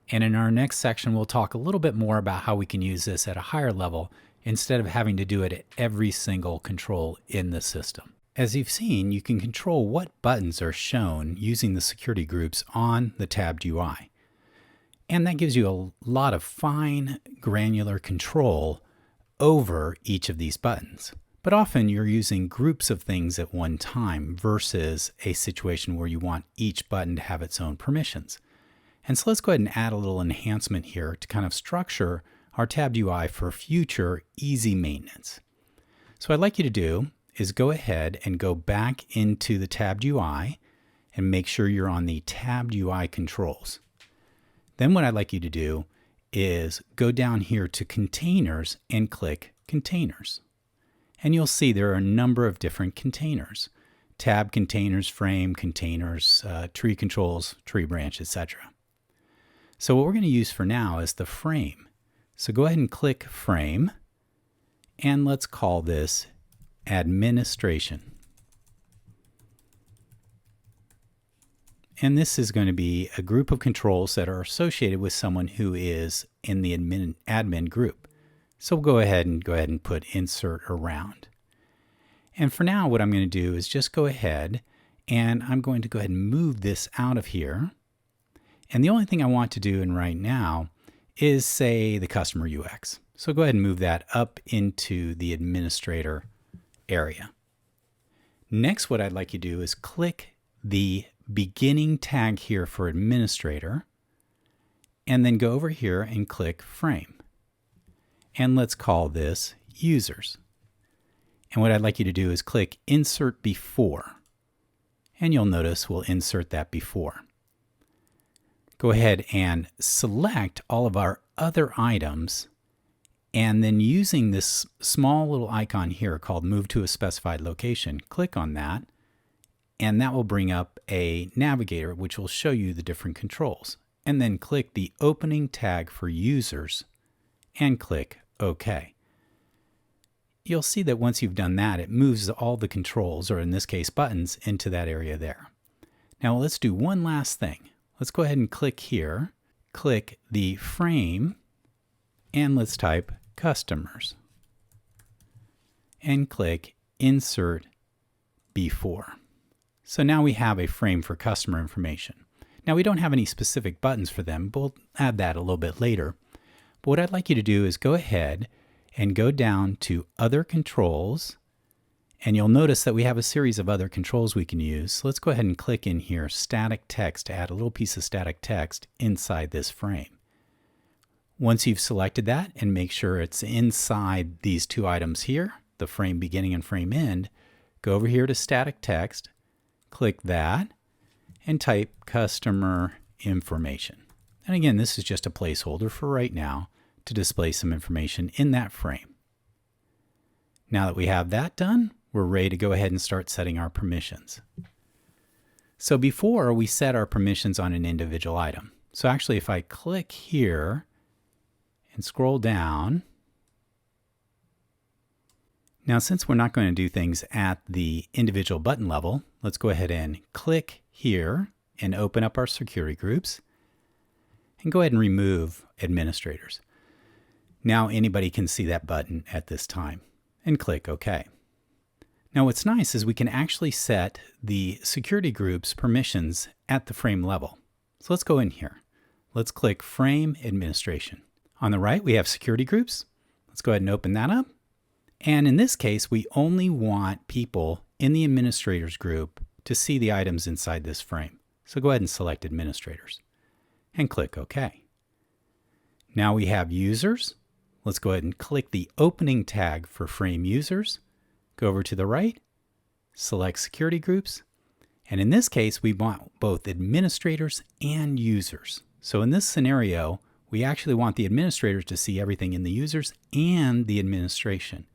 And in our next section, we'll talk a little bit more about how we can use this at a higher level instead of having to do it at every single control in the system. As you've seen, you can control what buttons are shown using the security groups on the tabbed UI. And that gives you a lot of fine, granular control over each of these buttons. But often you're using groups of things at one time versus a situation where you want each button to have its own permissions. And so let's go ahead and add a little enhancement here to kind of structure our tabbed UI for future easy maintenance. So what I'd like you to do is go ahead and go back into the tabbed UI and make sure you're on the tabbed UI controls. Then what I'd like you to do is go down here to Containers and click Containers. And you'll see there are a number of different containers. Tab containers, frame containers, tree controls, tree branch, etc. So what we're going to use for now is the frame. So go ahead and click Frame, and let's call this Administration. And this is going to be a group of controls that are associated with someone who is in the admin group. So we'll go ahead and put Insert Around. And for now, what I'm going to do is just go ahead and I'm going to go ahead and move this out of here. And the only thing I want to do right now is say the customer UX. So go ahead and move that up into the administrator area. Next, what I'd like you to do is click the beginning tag here for administrator, and then go over here and click Frame. And let's call this Users. And what I'd like you to do is click Insert Before. And you'll notice we'll insert that before. Go ahead and select all of our other items, and then using this small little icon here called Move to a Specified Location, click on that, and that will bring up a navigator which will show you the different controls. And then click the opening tag for Users and click OK. You'll see that once you've done that, it moves all the controls, or in this case buttons, into that area there. Now let's do one last thing. Let's go ahead and click here, click the frame, and let's type Customers. And click Insert Before. So now we have a frame for customer information. Now we don't have any specific buttons for them, but we'll add that a little bit later. But what I'd like you to do is go ahead and go down to Other Controls, and you'll notice that we have a series of other controls we can use. So let's go ahead and click in here, Static Text, to add a little piece of static text inside this frame. Once you've selected that, and make sure it's inside these two items here, the frame beginning and frame end, go over here to Static Text, click that, and type Customer Information. And again, this is just a placeholder for right now to display some information in that frame. Now that we have that done, we're ready to go ahead and start setting our permissions. So before, we set our permissions on an individual item. So actually, if I click here and scroll down, now since we're not going to do things at the individual button level, let's go ahead and click here and open up our security groups and go ahead and remove administrators. Now anybody can see that button at this time, and click OK. Now what's nice is we can actually set the security group's permissions at the frame level. So let's go in here. Let's click Frame Administration. On the right we have security groups. Let's go ahead and open that up. And in this case we only want people in the administrators group to see the items inside this frame. So go ahead and select administrators and click OK. Now we have users. Let's go ahead and click the opening tag for frame users. Go over to the right, select security groups. And in this case, we want both administrators and users. So in this scenario, we actually want the administrators to see everything in the users and the administration.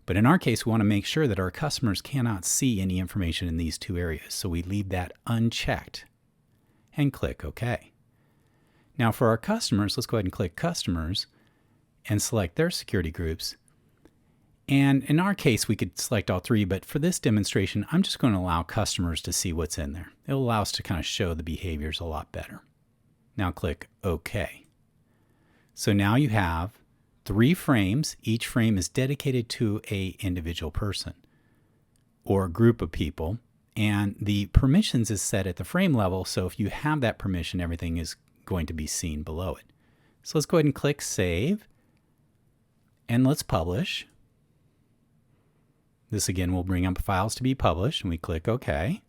But in our case, we want to make sure that our customers cannot see any information in these two areas. So we leave that unchecked and click OK. Now for our customers, let's go ahead and click Customers and select their security groups. And in our case, we could select all three, but for this demonstration, I'm just going to allow customers to see what's in there. It'll allow us to kind of show the behaviors a lot better. Now click OK. So now you have 3 frames. Each frame is dedicated to an individual person or a group of people. And the permissions is set at the frame level. So if you have that permission, everything is going to be seen below it. So let's go ahead and click Save. And let's publish. This again will bring up files to be published, and we click OK.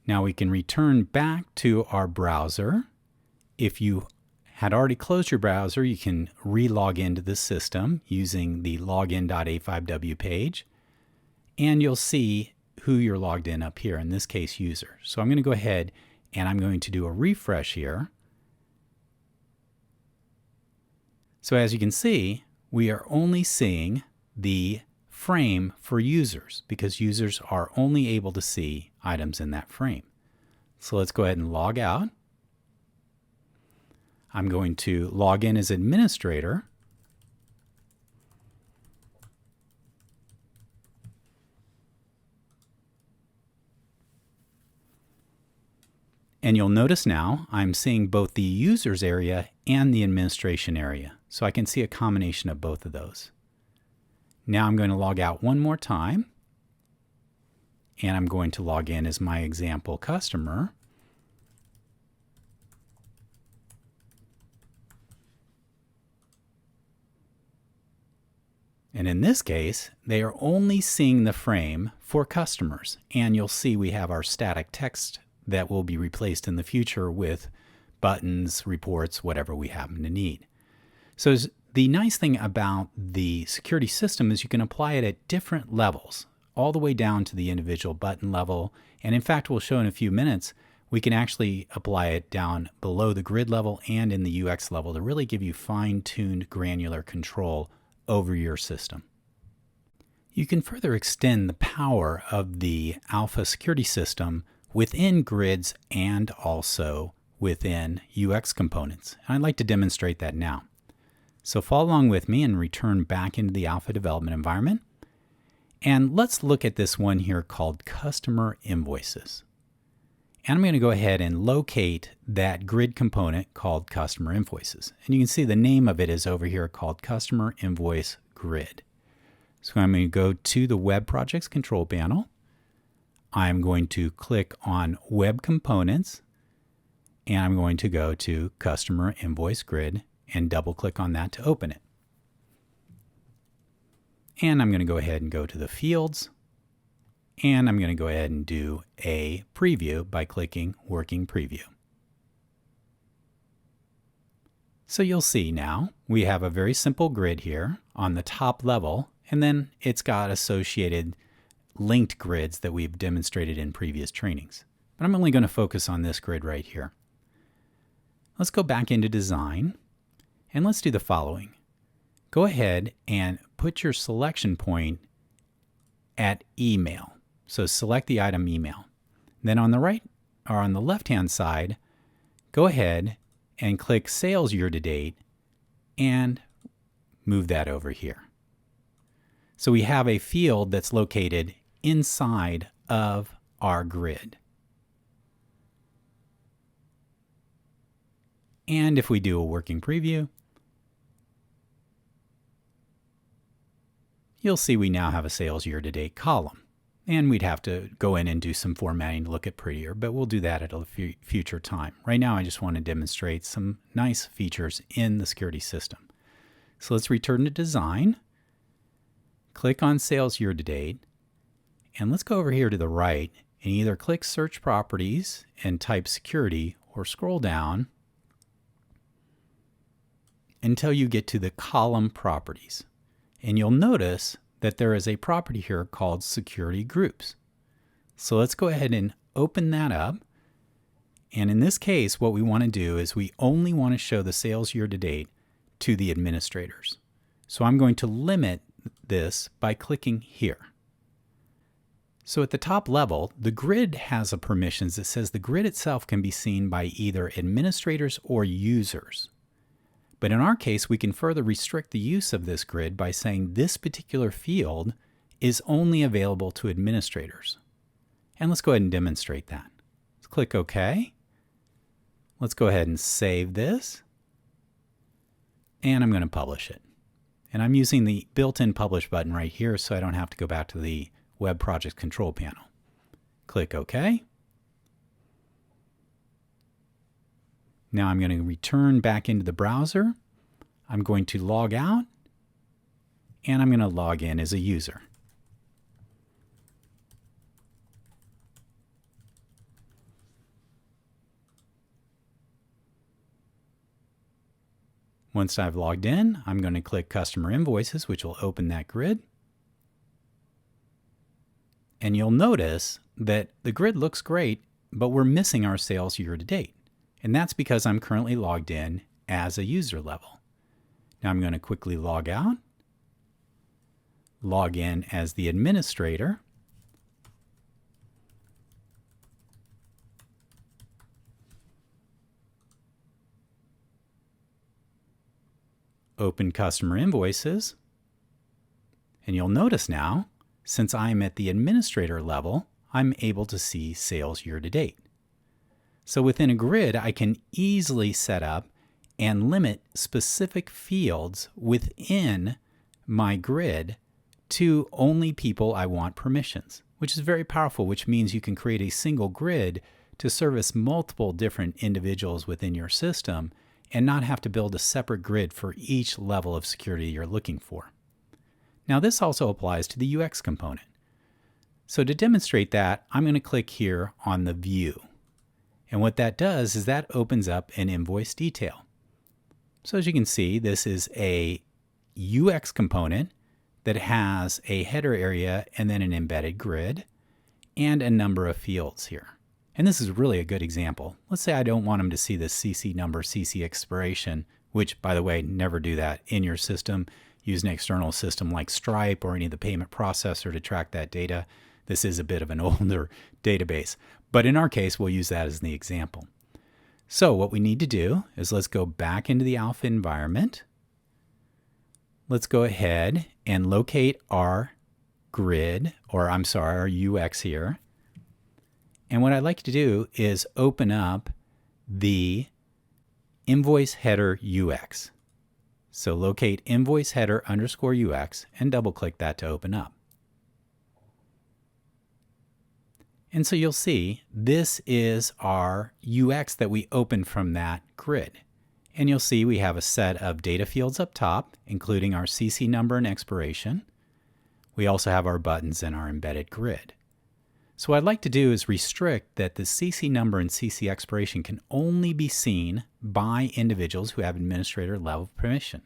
Now we can return back to our browser. If you had already closed your browser, you can re-log into the system using the login.a5w page, and you'll see who you're logged in up here, in this case user. So I'm going to go ahead And I'm going to do a refresh here. So as you can see, we are only seeing the frame for users because users are only able to see items in that frame. So let's go ahead and log out. I'm going to log in as administrator. And you'll notice now I'm seeing both the users area and the administration area. So I can see a combination of both of those. Now I'm going to log out one more time. And I'm going to log in as my example customer. And in this case, they are only seeing the frame for customers. And you'll see we have our static text that will be replaced in the future with buttons, reports, whatever we happen to need. So the nice thing about the security system is you can apply it at different levels, all the way down to the individual button level. And in fact, we'll show in a few minutes, we can actually apply it down below the grid level and in the UX level to really give you fine-tuned granular control over your system. You can further extend the power of the Alpha security system within grids and also within UX components. And I'd like to demonstrate that now. So follow along with me and return back into the Alpha development environment. And let's look at this one here called Customer Invoices. And I'm going to go ahead and locate that grid component called Customer Invoices. And you can see the name of it is over here called Customer Invoice Grid. So I'm going to go to the Web Projects control panel. I'm going to click on Web Components, and I'm going to go to Customer Invoice Grid and double click on that to open it. And I'm going to go ahead and go to the fields, and I'm going to go ahead and do a preview by clicking Working Preview. So you'll see now we have a very simple grid here on the top level, and then it's got associated linked grids that we've demonstrated in previous trainings. But I'm only going to focus on this grid right here. Let's go back into design and let's do the following. Go ahead and put your selection point at email. So select the item email. Then on the right or on the left-hand side, go ahead and click sales year to date and move that over here. So we have a field that's located inside of our grid. And if we do a working preview, you'll see we now have a sales year-to-date column. And we'd have to go in and do some formatting to look at prettier, but we'll do that at a future time. Right now, I just want to demonstrate some nice features in the security system. So let's return to design, click on sales year-to-date, and let's go over here to the right and either click Search Properties and type Security or scroll down until you get to the column properties. And you'll notice that there is a property here called Security Groups. So let's go ahead and open that up. And in this case, what we want to do is we only want to show the sales year to date to the administrators. So I'm going to limit this by clicking here. So at the top level, the grid has a permissions that says the grid itself can be seen by either administrators or users. But in our case, we can further restrict the use of this grid by saying this particular field is only available to administrators. And let's go ahead and demonstrate that. Let's click OK. Let's go ahead and save this. And I'm going to publish it. And I'm using the built-in publish button right here so I don't have to go back to the Web Project control panel. Click OK. Now I'm going to return back into the browser. I'm going to log out, and I'm going to log in as a user. Once I've logged in, I'm going to click Customer Invoices, which will open that grid. And you'll notice that the grid looks great but we're missing our sales year to date. And that's because I'm currently logged in as a user level. Now I'm going to quickly log out, log in as the administrator, open customer invoices, and you'll notice now, since I'm at the administrator level, I'm able to see sales year to date. So within a grid, I can easily set up and limit specific fields within my grid to only people I want permissions, which is very powerful, which means you can create a single grid to service multiple different individuals within your system and not have to build a separate grid for each level of security you're looking for. Now this also applies to the UX component. So to demonstrate that, I'm going to click here on the view. And what that does is that opens up an invoice detail. So as you can see, this is a UX component that has a header area and then an embedded grid and a number of fields here. And this is really a good example. Let's say I don't want them to see the CC number, CC expiration, which, by the way, never do that in your system. Use an external system like Stripe or any of the payment processor to track that data. This is a bit of an older database, but in our case, we'll use that as the example. So what we need to do is let's go back into the Alpha environment. Let's go ahead and locate our grid, or I'm sorry, our UX here. And what I'd like to do is open up the invoice header UX. So locate invoice header underscore UX and double click that to open up. And so you'll see this is our UX that we opened from that grid. And you'll see we have a set of data fields up top, including our CC number and expiration. We also have our buttons and our embedded grid. So what I'd like to do is restrict that the CC number and CC expiration can only be seen by individuals who have administrator level permission.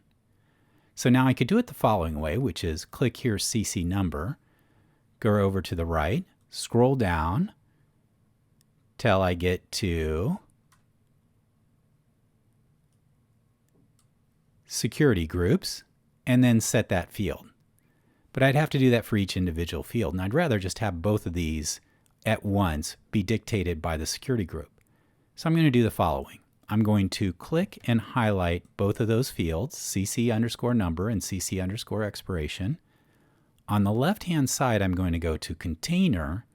So now I could do it the following way, which is click here CC number, go over to the right, scroll down till I get to security groups and then set that field. But I'd have to do that for each individual field, and I'd rather just have both of these at once be dictated by the security group. So I'm going to do the following. I'm going to click and highlight both of those fields, CC underscore number and CC underscore expiration. On the left-hand side, I'm going to go to container,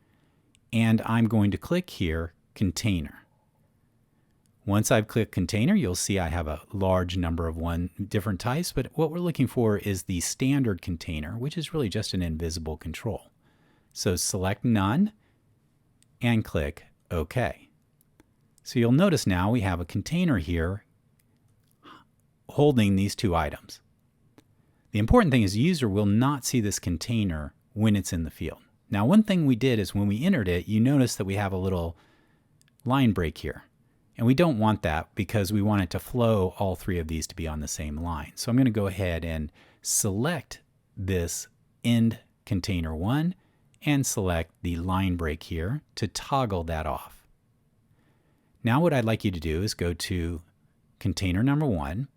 and I'm going to click here, container. Once I've clicked container, you'll see I have a large number of different types, but what we're looking for is the standard container, which is really just an invisible control. So select none and click OK. So you'll notice now we have a container here holding these two items. The important thing is the user will not see this container when it's in the field. Now, one thing we did is when we entered it, you notice that we have a little line break here. And we don't want that because we want it to flow all three of these to be on the same line. So I'm going to go ahead and select this end container 1 and select the line break here to toggle that off. Now what I'd like you to do is go to container number 1,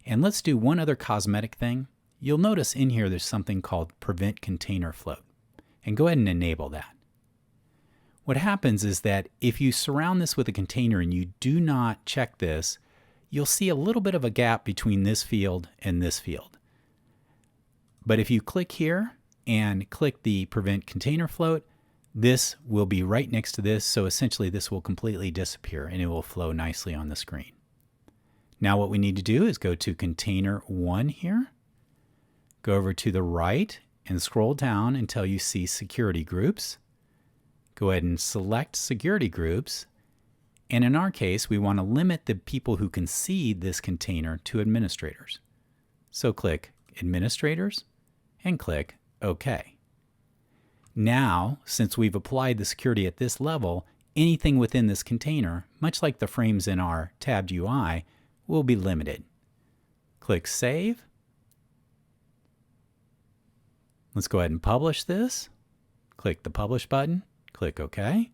and let's do one other cosmetic thing. You'll notice in here there's something called prevent container float, and go ahead and enable that. What happens is that if you surround this with a container and you do not check this, you'll see a little bit of a gap between this field and this field. But if you click here and click the prevent container float, this will be right next to this, so essentially this will completely disappear and it will flow nicely on the screen. Now what we need to do is go to container 1 here, go over to the right and scroll down until you see security groups. Go ahead and select security groups, and in our case we want to limit the people who can see this container to administrators. So click administrators and click OK. Now, since we've applied the security at this level, anything within this container, much like the frames in our tabbed UI, will be limited. Click Save. Let's go ahead and publish this. Click the Publish button. Click OK.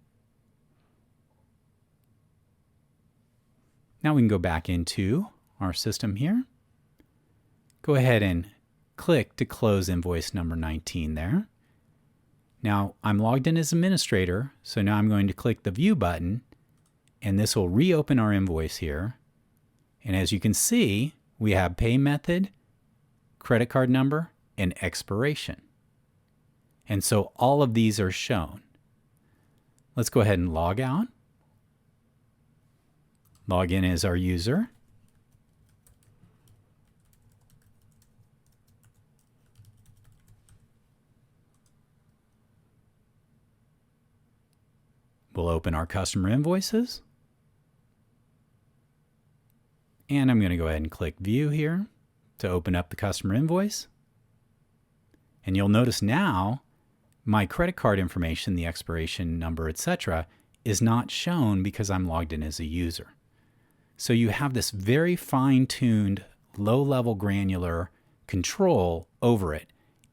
Now we can go back into our system here. Go ahead and click to close invoice number 19 there. Now I'm logged in as administrator, so now I'm going to click the View button, and this will reopen our invoice here. And as you can see, we have pay method, credit card number, and expiration. And so all of these are shown. Let's go ahead and log out. Log in as our user. We'll open our customer invoices. And I'm going to go ahead and click View here to open up the customer invoice. And you'll notice now my credit card information, the expiration number, etc., is not shown because I'm logged in as a user. So you have this very fine-tuned, low-level granular control over it.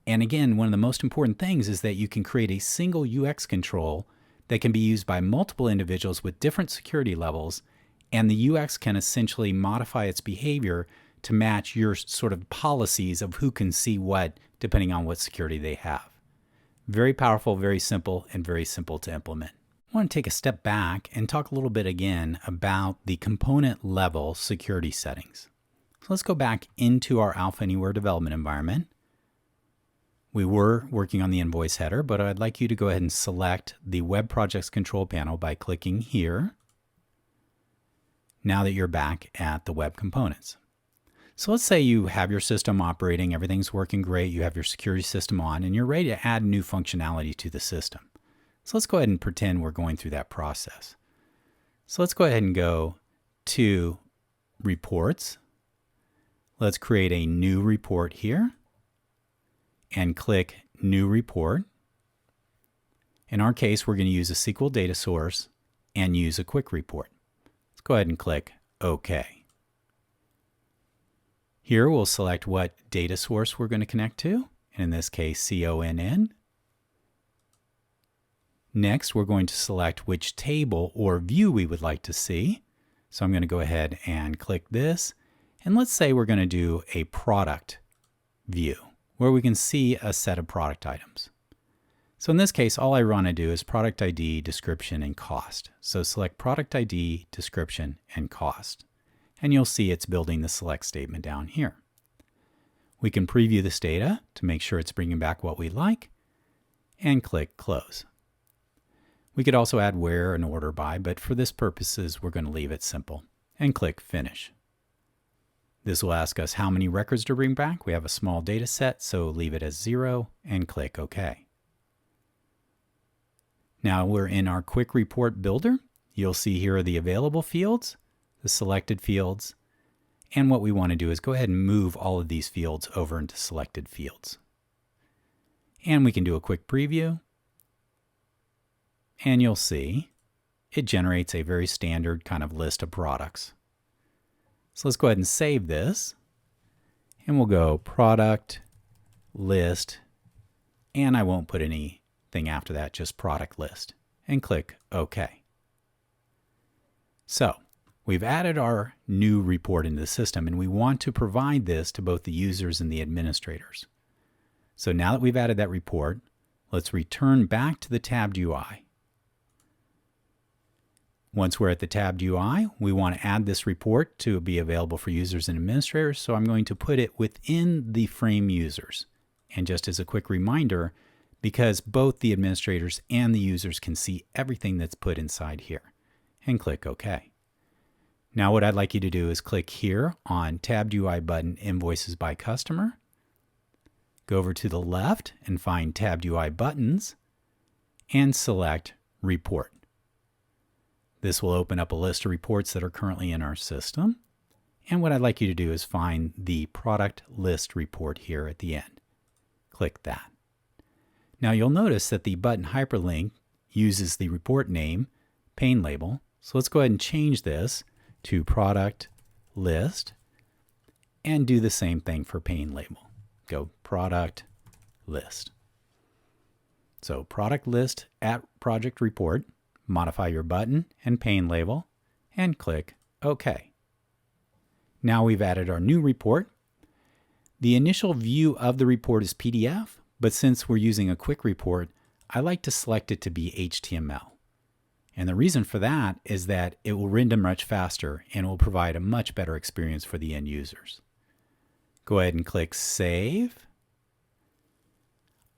And again, one of the most important things is that you can create a single UX control that can be used by multiple individuals with different security levels, and the UX can essentially modify its behavior to match your sort of policies of who can see what, depending on what security they have. Very powerful, very simple, and very simple to implement. I want to take a step back and talk a little bit again about the component level security settings. So let's go back into our Alpha Anywhere development environment. We were working on the invoice header, but I'd like you to go ahead and select the Web Projects Control Panel by clicking here, now that you're back at the web components. So let's say you have your system operating, everything's working great, you have your security system on, and you're ready to add new functionality to the system. So let's go ahead and pretend we're going through that process. So let's go ahead and go to Reports. Let's create a new report here and click New Report. In our case, we're going to use a SQL data source and use a quick report. Let's go ahead and click OK. Here we'll select what data source we're going to connect to, in this case CONN. Next, we're going to select which table or view we would like to see. So I'm going to go ahead and click this, and let's say we're going to do a product view where we can see a set of product items. So in this case, all I want to do is product ID, description, and cost. So select product ID, description, and cost. And you'll see it's building the select statement down here. We can preview this data to make sure it's bringing back what we like, and click Close. We could also add where and order by, but for this purposes, we're going to leave it simple, and click Finish. This will ask us how many records to bring back. We have a small data set, so leave it as 0 and click OK. Now we're in our quick report builder. You'll see here are the available fields, the selected fields, and what we want to do is go ahead and move all of these fields over into selected fields. And we can do a quick preview, and you'll see it generates a very standard kind of list of products. So let's go ahead and save this, and we'll go product list, and I won't put anything after that, just product list, and click OK. So we've added our new report into the system, and we want to provide this to both the users and the administrators. So now that we've added that report, let's return back to the tabbed UI. Once we're at the tabbed UI, we want to add this report to be available for users and administrators, so I'm going to put it within the frame users. And just as a quick reminder, because both the administrators and the users can see everything that's put inside here, and click OK. Now what I'd like you to do is click here on tabbed UI button Invoices by Customer, go over to the left and find tabbed UI buttons, and select Report. This will open up a list of reports that are currently in our system. And what I'd like you to do is find the product list report here at the end. Click that. Now you'll notice that the button hyperlink uses the report name, pane label. So let's go ahead and change this to product list and do the same thing for pane label. Go product list. So product list at project report. Modify your button and pane label, and click OK. Now we've added our new report. The initial view of the report is PDF, but since we're using a quick report, I like to select it to be HTML. And the reason for that is that it will render much faster and will provide a much better experience for the end users. Go ahead and click Save.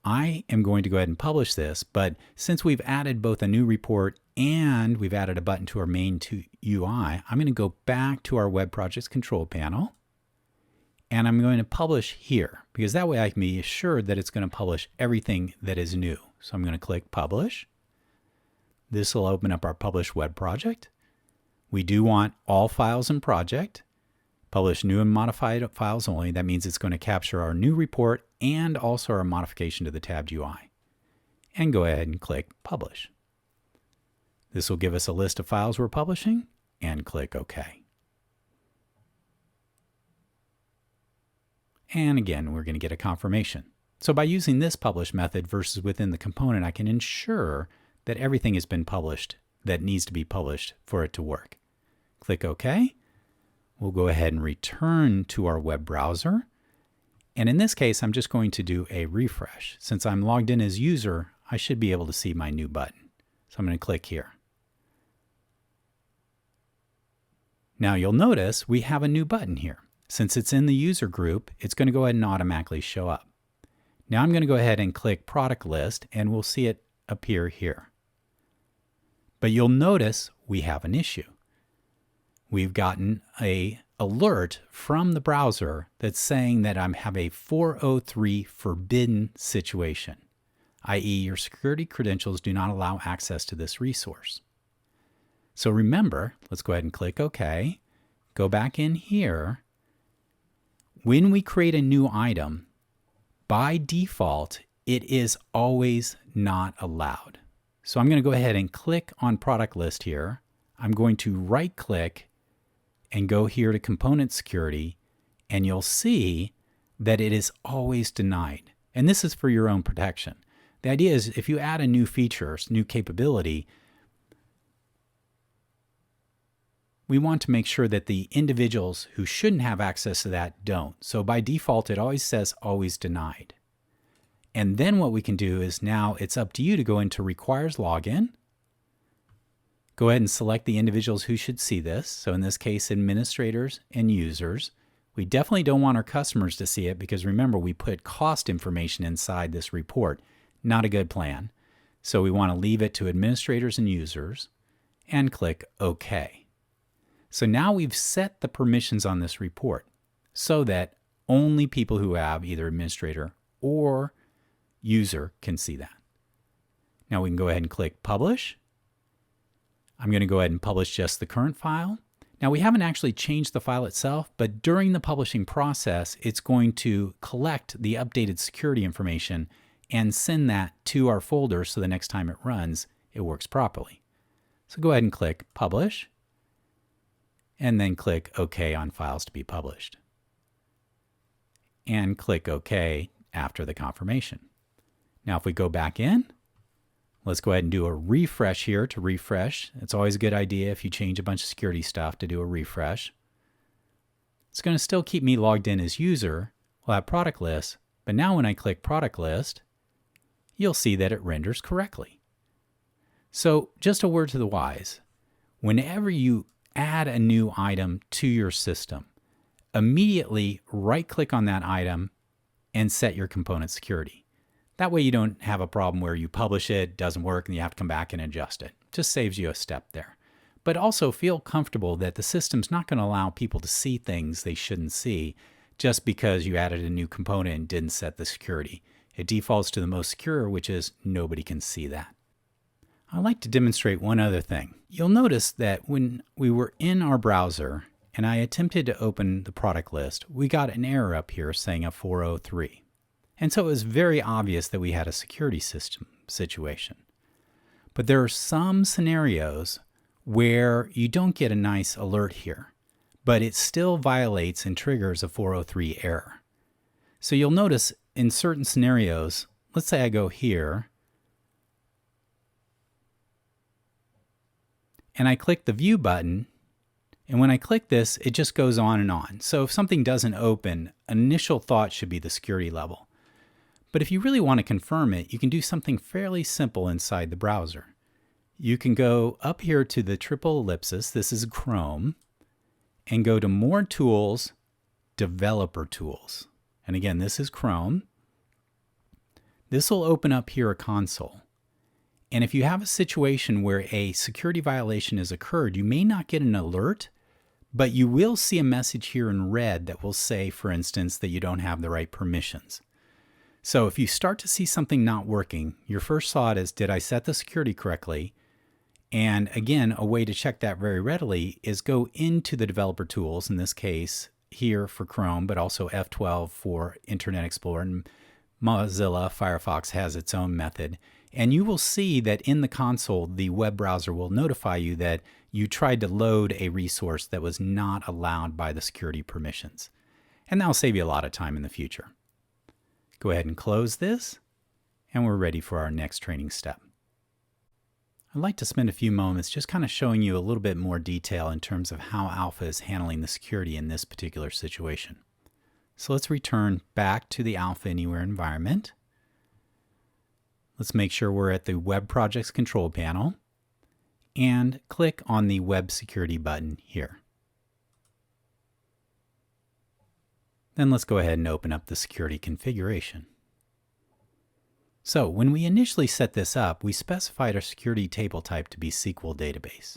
I am going to go ahead and publish this, but since we've added both a new report and we've added a button to our main UI, I'm going to go back to our Web Projects control panel, and I'm going to publish here, because that way I can be assured that it's going to publish everything that is new. So I'm going to click Publish. This will open up our Publish Web Project. We do want all files in project. Publish new and modified files only. That means it's going to capture our new report and also our modification to the tabbed UI. And go ahead and click Publish. This will give us a list of files we're publishing, and click OK. And again, we're going to get a confirmation. So by using this publish method versus within the component, I can ensure that everything has been published that needs to be published for it to work. Click OK. We'll go ahead and return to our web browser. And in this case, I'm just going to do a refresh. Since I'm logged in as user, I should be able to see my new button. So I'm going to click here. Now you'll notice we have a new button here. Since it's in the user group, it's going to go ahead and automatically show up. Now I'm going to go ahead and click Product List, and we'll see it appear here. But you'll notice we have an issue. We've gotten an alert from the browser that's saying that I have a 403 forbidden situation, i.e. your security credentials do not allow access to this resource. So remember, let's go ahead and click OK. Go back in here. When we create a new item, by default, it is always not allowed. So I'm going to go ahead and click on Product List here. I'm going to right-click and go here to Component Security, and you'll see that it is always denied. And this is for your own protection. The idea is if you add a new feature, new capability, we want to make sure that the individuals who shouldn't have access to that don't. So by default, it always says always denied. And then what we can do is now it's up to you to go into Requires Login. Go ahead and select the individuals who should see this. So in this case, administrators and users. We definitely don't want our customers to see it because remember, we put cost information inside this report. Not a good plan. So we want to leave it to administrators and users and click OK. So now we've set the permissions on this report so that only people who have either administrator or user can see that. Now we can go ahead and click Publish. I'm going to go ahead and publish just the current file. Now we haven't actually changed the file itself, but during the publishing process, it's going to collect the updated security information and send that to our folder so the next time it runs, it works properly. So go ahead and click Publish, and then click OK on Files to be published. And click OK after the confirmation. Now if we go back in, let's go ahead and do a refresh here to refresh. It's always a good idea if you change a bunch of security stuff to do a refresh. It's going to still keep me logged in as user. We'll have product list, but now when I click product list, you'll see that it renders correctly. So just a word to the wise, whenever you add a new item to your system, immediately right-click on that item and set your component security. That way you don't have a problem where you publish it, doesn't work, and you have to come back and adjust it. Just saves you a step there. But also feel comfortable that the system's not going to allow people to see things they shouldn't see just because you added a new component and didn't set the security. It defaults to the most secure, which is nobody can see that. I'd like to demonstrate one other thing. You'll notice that when we were in our browser and I attempted to open the product list, we got an error up here saying a 403. And so it was very obvious that we had a security system situation. But there are some scenarios where you don't get a nice alert here, but it still violates and triggers a 403 error. So you'll notice in certain scenarios, let's say I go here, and I click the View button, And when I click this, it just goes on and on. So if something doesn't open, initial thought should be the security level. But if you really want to confirm it, you can do something fairly simple inside the browser. You can go up here to the triple ellipsis, this is Chrome, and go to More Tools, Developer Tools. And again, this is Chrome. This will open up here a console. And if you have a situation where a security violation has occurred, you may not get an alert, but you will see a message here in red that will say, for instance, that you don't have the right permissions. So if you start to see something not working, your first thought is, did I set the security correctly? And again, a way to check that very readily is go into the developer tools, in this case here for Chrome, but also F12 for Internet Explorer, and Mozilla Firefox has its own method. And you will see that in the console, the web browser will notify you that you tried to load a resource that was not allowed by the security permissions. And that will save you a lot of time in the future. Go ahead and close this, and we're ready for our next training step. I'd like to spend a few moments just kind of showing you a little bit more detail in terms of how Alpha is handling the security in this particular situation. So let's return back to the Alpha Anywhere environment. Let's make sure we're at the Web Projects Control Panel and click on the Web Security button here. Then let's go ahead and open up the security configuration. So when we initially set this up, we specified our security table type to be SQL database.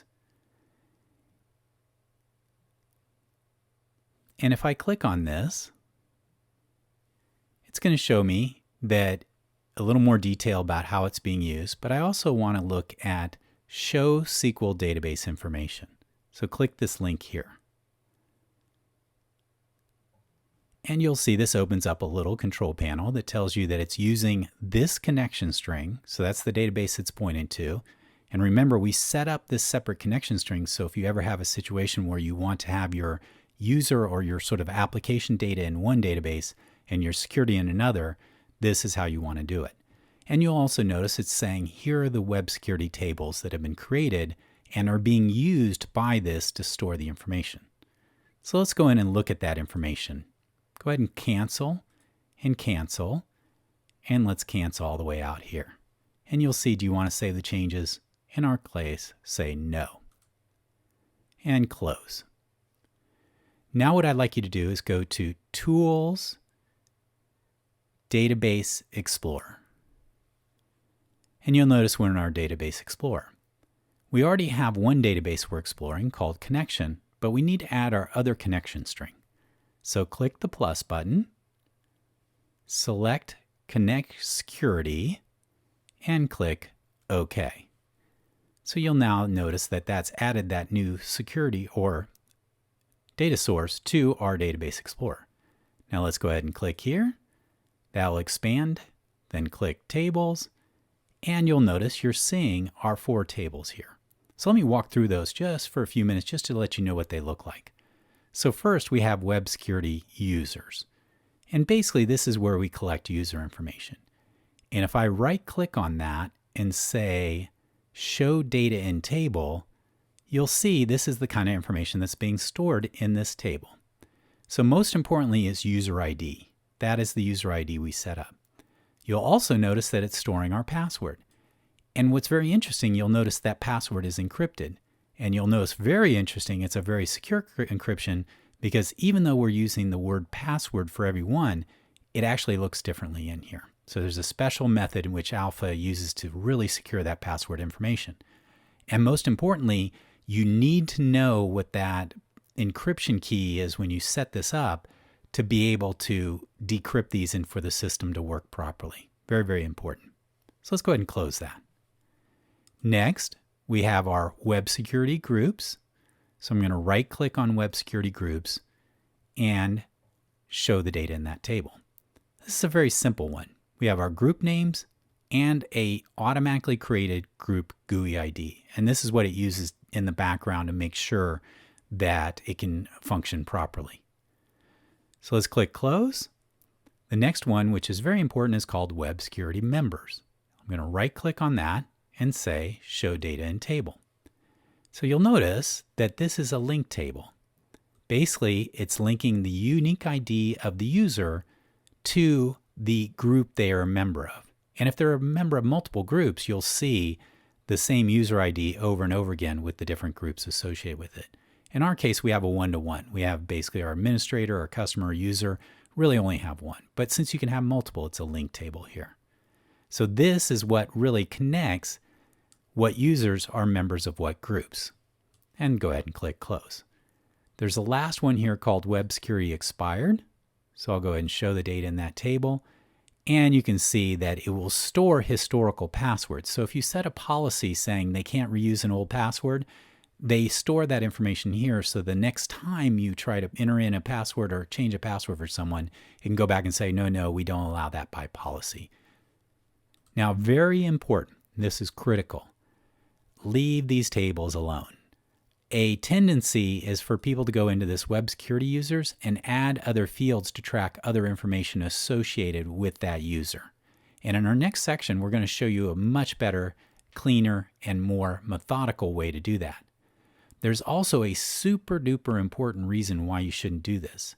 And if I click on this, it's going to show me that a little more detail about how it's being used, but I also want to look at Show SQL Database Information. So click this link here. And you'll see this opens up a little control panel that tells you that it's using this connection string. So that's the database it's pointing to. And remember, we set up this separate connection string. So if you ever have a situation where you want to have your user or your sort of application data in one database and your security in another, this is how you want to do it. And you'll also notice it's saying here are the web security tables that have been created and are being used by this to store the information. So let's go in and look at that information. Go ahead and cancel, and let's cancel all the way out here. And you'll see, do you want to save the changes? In our case, say no. And close. Now what I'd like you to do is go to Tools, Database Explorer. And you'll notice we're in our Database Explorer. We already have one database we're exploring called Connection, but we need to add our other connection string. So click the plus button, select Connect Security, and click OK. So you'll now notice that that's added that new security or data source to our Database Explorer. Now let's go ahead and click here. That'll expand, then click Tables, and you'll notice you're seeing our 4 tables here. So let me walk through those just for a few minutes just to let you know what they look like. So first we have web security users. And basically this is where we collect user information. And if I right click on that and say show data in table, you'll see this is the kind of information that's being stored in this table. So most importantly is user ID. That is the user ID we set up. You'll also notice that it's storing our password. And what's very interesting, you'll notice that password is encrypted. And you'll notice very interesting, it's a very secure encryption because even though we're using the word password for every one, it actually looks differently in here. So there's a special method in which Alpha uses to really secure that password information. And most importantly, you need to know what that encryption key is when you set this up to be able to decrypt these and for the system to work properly. Very, very important. So let's go ahead and close that. Next, we have our web security groups. So I'm going to right click on web security groups and show the data in that table. This is a very simple one. We have our group names and a automatically created group GUI ID. And this is what it uses in the background to make sure that it can function properly. So let's click close. The next one, which is very important, is called web security members. I'm going to right click on that and say show data in table. So you'll notice that this is a link table. Basically, it's linking the unique ID of the user to the group they are a member of. And if they're a member of multiple groups, you'll see the same user ID over and over again with the different groups associated with it. In our case, we have a one-to-one. We have basically our administrator, our customer, user, really only have one. But since you can have multiple, it's a link table here. So this is what really connects what users are members of what groups. And go ahead and click close. There's a last one here called Web Security Expired. So I'll go ahead and show the data in that table. And you can see that it will store historical passwords. So if you set a policy saying they can't reuse an old password, they store that information here so the next time you try to enter in a password or change a password for someone, you can go back and say, no, we don't allow that by policy. Now, very important, this is critical, leave these tables alone. A tendency is for people to go into this web security users and add other fields to track other information associated with that user. And in our next section, we're going to show you a much better, cleaner, and more methodical way to do that. There's also a super duper important reason why you shouldn't do this.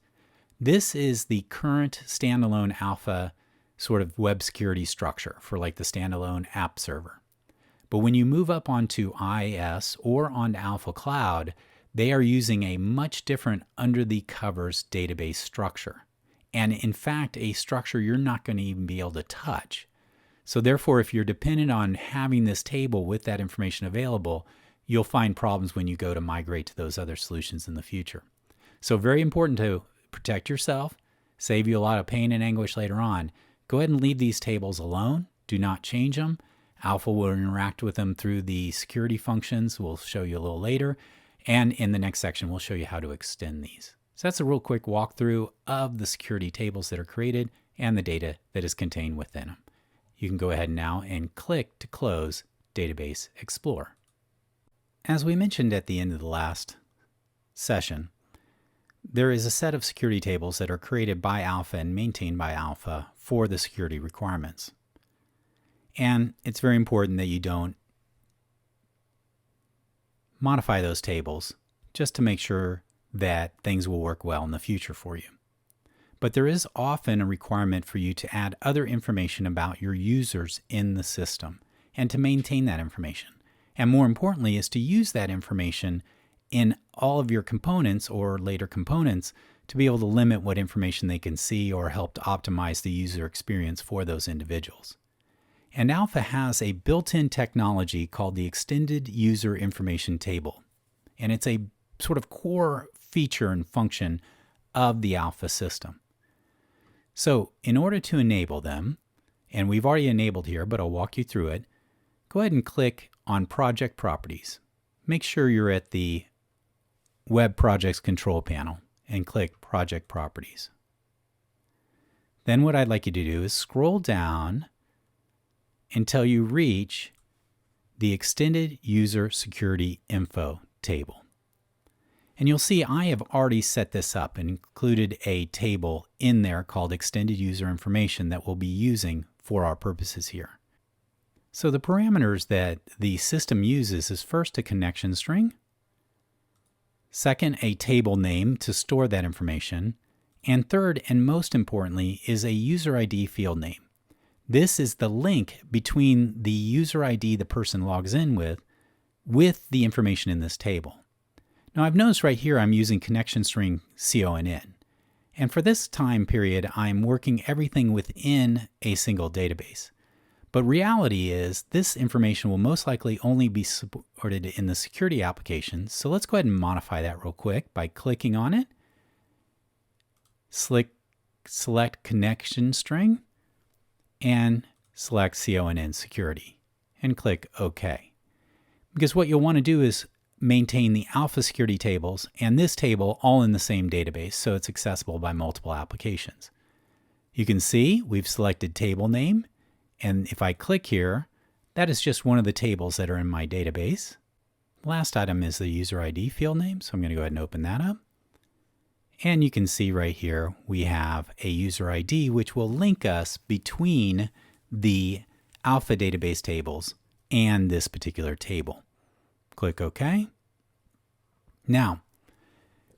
This is the current standalone alpha sort of web security structure for like the standalone app server. But when you move up onto IIS or onto Alpha Cloud, they are using a much different under the covers database structure. And in fact, a structure you're not going to even be able to touch. So therefore, if you're dependent on having this table with that information available, you'll find problems when you go to migrate to those other solutions in the future. So very important to protect yourself, save you a lot of pain and anguish later on. Go ahead and leave these tables alone. Do not change them. Alpha will interact with them through the security functions. We'll show you a little later. And in the next section, we'll show you how to extend these. So that's a real quick walkthrough of the security tables that are created and the data that is contained within them. You can go ahead now and click to close Database Explorer. As we mentioned at the end of the last session, there is a set of security tables that are created by Alpha and maintained by Alpha for the security requirements. And it's very important that you don't modify those tables just to make sure that things will work well in the future for you. But there is often a requirement for you to add other information about your users in the system and to maintain that information. And more importantly is to use that information in all of your components or later components to be able to limit what information they can see or help to optimize the user experience for those individuals. And Alpha has a built-in technology called the Extended User Information Table. And it's a sort of core feature and function of the Alpha system. So in order to enable them, and we've already enabled here, but I'll walk you through it, go ahead and click on Project Properties. Make sure you're at the Web Projects Control panel and click Project Properties. Then what I'd like you to do is scroll down until you reach the Extended User Security Info table. And you'll see I have already set this up and included a table in there called Extended User Information that we'll be using for our purposes here. So the parameters that the system uses is first a connection string, second a table name to store that information, and third and most importantly is a user ID field name. This is the link between the user ID the person logs in with the information in this table. Now I've noticed right here I'm using connection string CONN. And for this time period, I'm working everything within a single database. But reality is this information will most likely only be supported in the security application. So let's go ahead and modify that real quick by clicking on it. Select connection string and select CONN security and click OK. Because what you'll want to do is maintain the Alpha security tables and this table all in the same database so it's accessible by multiple applications. You can see we've selected table name, and if I click here, that is just one of the tables that are in my database. Last item is the user ID field name, so I'm going to go ahead and open that up. And you can see right here we have a user ID which will link us between the Alpha database tables and this particular table. Click OK, Now,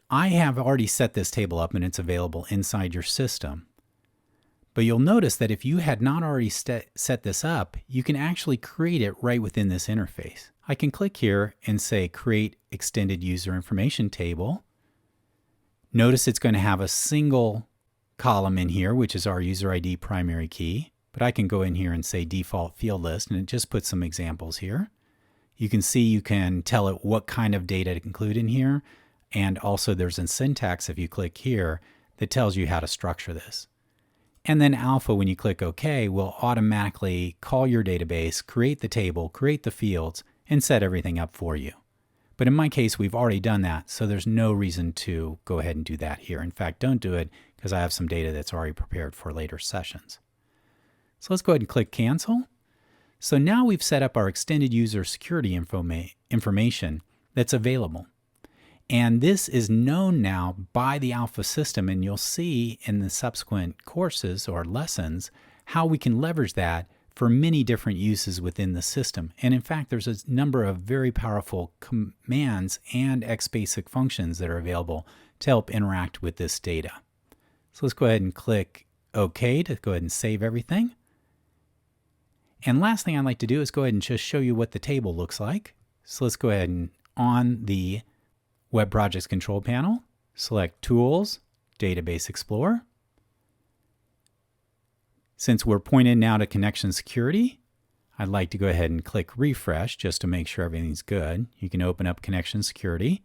I have already set this table up and it's available inside your system. But you'll notice that if you had not already set this up, you can actually create it right within this interface. I can click here and say Create Extended User Information Table. Notice it's going to have a single column in here, which is our user ID primary key. But I can go in here and say Default Field List, and it just puts some examples here. You can see you can tell it what kind of data to include in here. And also there's a syntax, if you click here, that tells you how to structure this. And then Alpha, when you click OK, will automatically call your database, create the table, create the fields, and set everything up for you. But in my case, we've already done that, so there's no reason to go ahead and do that here. In fact, don't do it because I have some data that's already prepared for later sessions. So let's go ahead and click Cancel. So now we've set up our extended user security information that's available. And this is known now by the Alpha system, and you'll see in the subsequent courses or lessons how we can leverage that for many different uses within the system. And in fact, there's a number of very powerful commands and XBasic functions that are available to help interact with this data. So let's go ahead and click OK to go ahead and save everything. And last thing I'd like to do is go ahead and just show you what the table looks like. So let's go ahead and on the Web Projects Control Panel, select Tools, Database Explorer. Since we're pointed now to connection security, I'd like to go ahead and click Refresh just to make sure everything's good. You can open up Connection Security,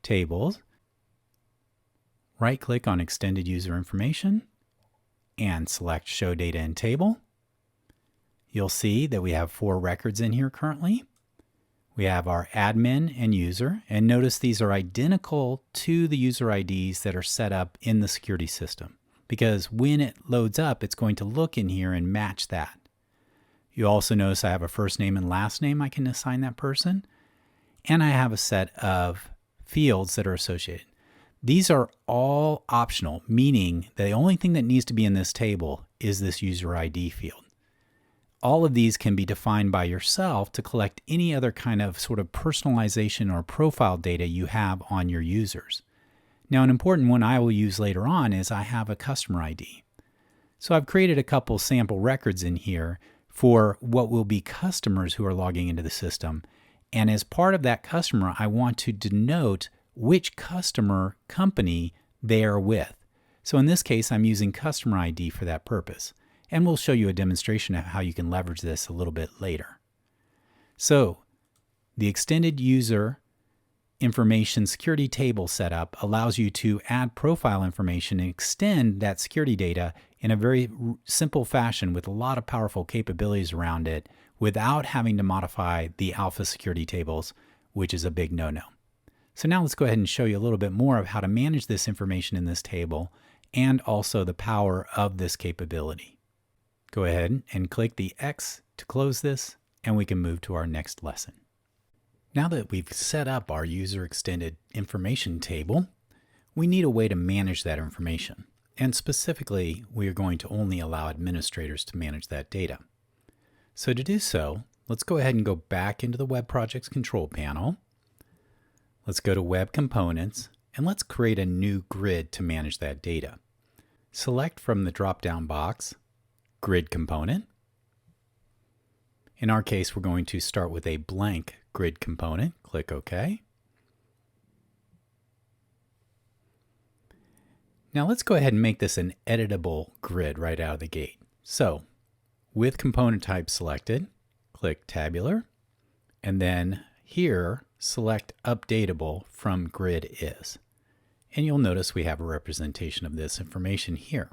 Tables, right-click on Extended User Information, and select Show Data in Table. You'll see that we have 4 records in here currently. We have our admin and user, and notice these are identical to the user IDs that are set up in the security system, because when it loads up, it's going to look in here and match that. You also notice I have a first name and last name I can assign that person, and I have a set of fields that are associated. These are all optional, meaning the only thing that needs to be in this table is this user ID field. All of these can be defined by yourself to collect any other kind of sort of personalization or profile data you have on your users. Now, an important one I will use later on is I have a customer ID. So I've created a couple sample records in here for what will be customers who are logging into the system. And as part of that customer, I want to denote which customer company they are with. So in this case, I'm using customer ID for that purpose. And we'll show you a demonstration of how you can leverage this a little bit later. So the extended user information security table setup allows you to add profile information and extend that security data in a very simple fashion with a lot of powerful capabilities around it without having to modify the Alpha security tables, which is a big no-no. So now let's go ahead and show you a little bit more of how to manage this information in this table and also the power of this capability. Go ahead and click the X to close this, and we can move to our next lesson. Now that we've set up our user extended information table, we need a way to manage that information. And specifically, we are going to only allow administrators to manage that data. So to do so, let's go ahead and go back into the Web Projects Control Panel. Let's go to Web Components, and let's create a new grid to manage that data. Select from the drop-down box, Grid Component. In our case, we're going to start with a blank grid component. Click OK. Now let's go ahead and make this an editable grid right out of the gate. So, with component type selected, click Tabular, and then here, select Updatable from Grid Is. And you'll notice we have a representation of this information here.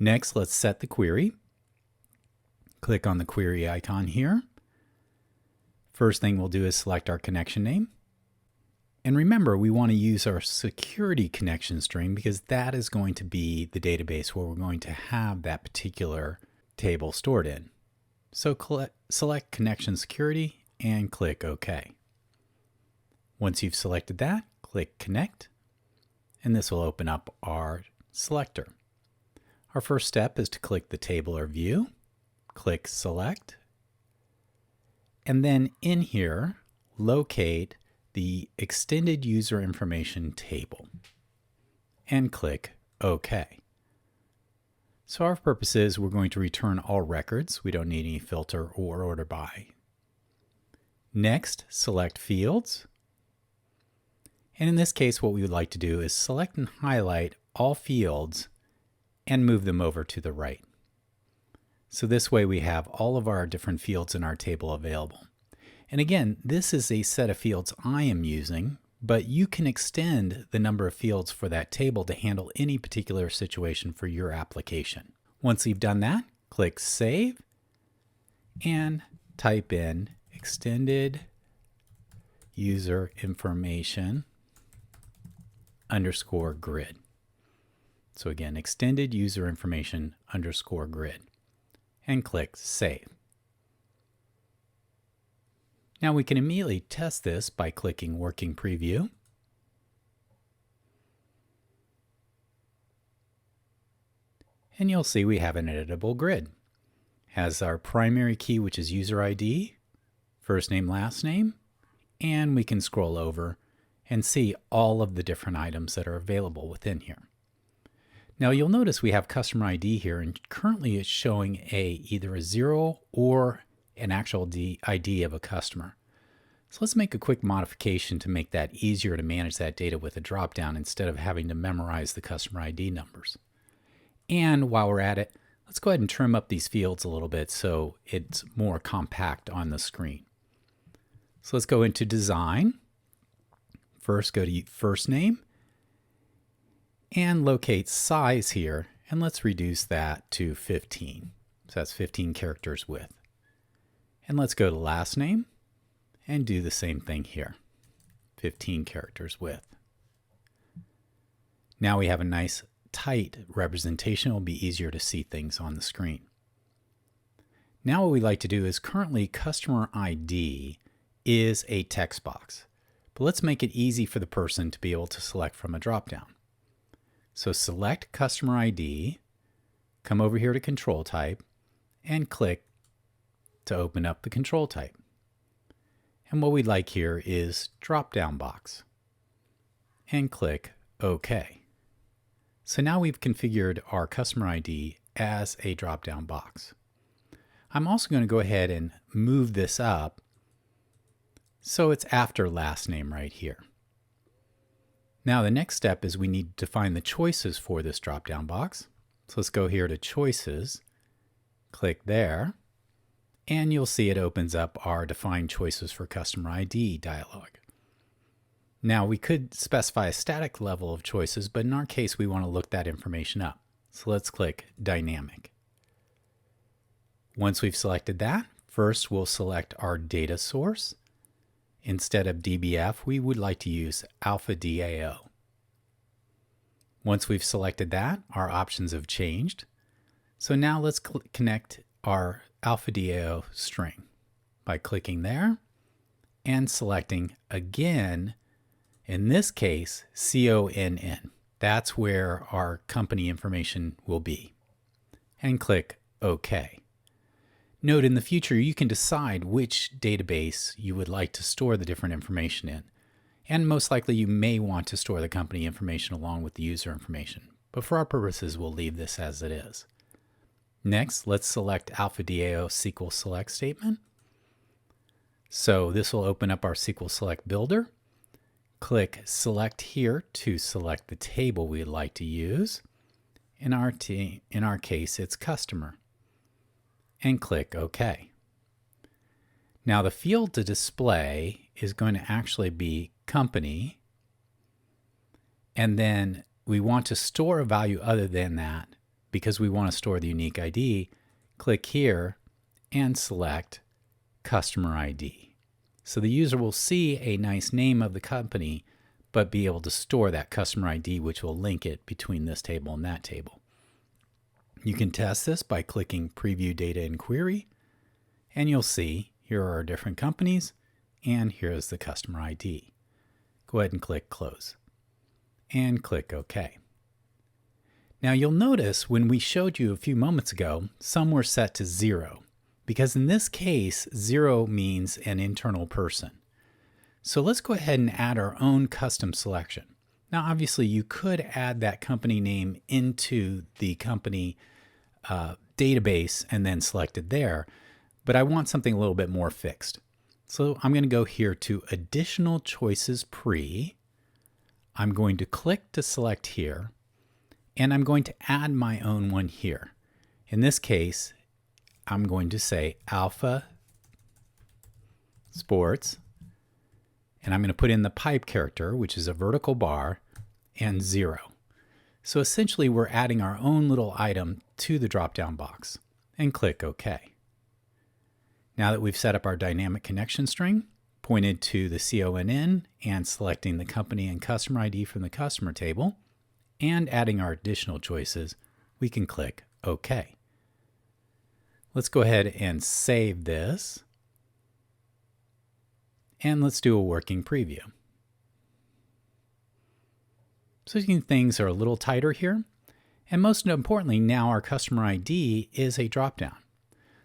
Next, let's set the query. Click on the query icon here. First thing we'll do is select our connection name. And remember, we want to use our security connection string because that is going to be the database where we're going to have that particular table stored in. So select Connection Security and click OK. Once you've selected that, click Connect, and this will open up our selector. Our first step is to click the table or view, click Select, and then in here, locate the extended user information table and click OK. So our purpose is we're going to return all records. We don't need any filter or order by. Next, select fields. And in this case, what we would like to do is select and highlight all fields and move them over to the right. So this way we have all of our different fields in our table available. And again, this is a set of fields I am using, but you can extend the number of fields for that table to handle any particular situation for your application. Once you've done that, click Save and type in extended user information underscore grid. So again, extended user information underscore grid, and click Save. Now we can immediately test this by clicking Working Preview. And you'll see we have an editable grid. Has our primary key, which is user ID, first name, last name, and we can scroll over and see all of the different items that are available within here. Now you'll notice we have customer ID here, and currently it's showing either a 0 or an actual ID of a customer. So let's make a quick modification to make that easier to manage that data with a dropdown instead of having to memorize the customer ID numbers. And while we're at it, let's go ahead and trim up these fields a little bit so it's more compact on the screen. So let's go into Design. First, go to First Name and locate Size here, and let's reduce that to 15. So that's 15 characters width. And let's go to Last Name and do the same thing here, 15 characters width. Now we have a nice tight representation. It will be easier to see things on the screen. Now what we like to do is currently customer ID is a text box, but let's make it easy for the person to be able to select from a dropdown. So select customer ID, come over here to control type, and click to open up the control type. And what we'd like here is drop-down box, and click OK. So now we've configured our customer ID as a drop-down box. I'm also going to go ahead and move this up so it's after last name right here. Now the next step is we need to define the choices for this drop-down box. So let's go here to Choices, click there, and you'll see it opens up our Define Choices for Customer ID dialog. Now we could specify a static level of choices, but in our case we want to look that information up. So let's click Dynamic. Once we've selected that, first we'll select our data source. Instead of DBF, we would like to use Alpha105. Once we've selected that, our options have changed. So now let's connect our Alpha105 string by clicking there and selecting again, in this case, CONN. That's where our company information will be. And click OK. Note in the future you can decide which database you would like to store the different information in. And most likely you may want to store the company information along with the user information. But for our purposes, we'll leave this as it is. Next, let's select Alpha105 SQL Select statement. So this will open up our SQL Select builder. Click Select here to select the table we'd like to use. In our case, it's Customer. And click OK. Now the field to display is going to actually be Company, and then we want to store a value other than that because we want to store the unique ID. Click here and select Customer ID. So the user will see a nice name of the company, but be able to store that customer ID, which will link it between this table and that table. You can test this by clicking Preview Data and Query, and you'll see here are our different companies, and here's the customer ID. Go ahead and click Close, and click OK. Now you'll notice when we showed you a few moments ago, some were set to 0, because in this case, 0 means an internal person. So let's go ahead and add our own custom selection. Now, obviously, you could add that company name into the company database and then select it there, but I want something a little bit more fixed. So I'm going to go here to Additional Choices Pre. I'm going to click to select here, and I'm going to add my own one here. In this case, I'm going to say Alpha Sports, and I'm going to put in the pipe character, which is a vertical bar, and 0. So essentially, we're adding our own little item to the drop-down box, and click OK. Now that we've set up our dynamic connection string, pointed to the CONN, and selecting the company and customer ID from the customer table, and adding our additional choices, we can click OK. Let's go ahead and save this. And let's do a working preview. So you can see things are a little tighter here. And most importantly, now our customer ID is a dropdown.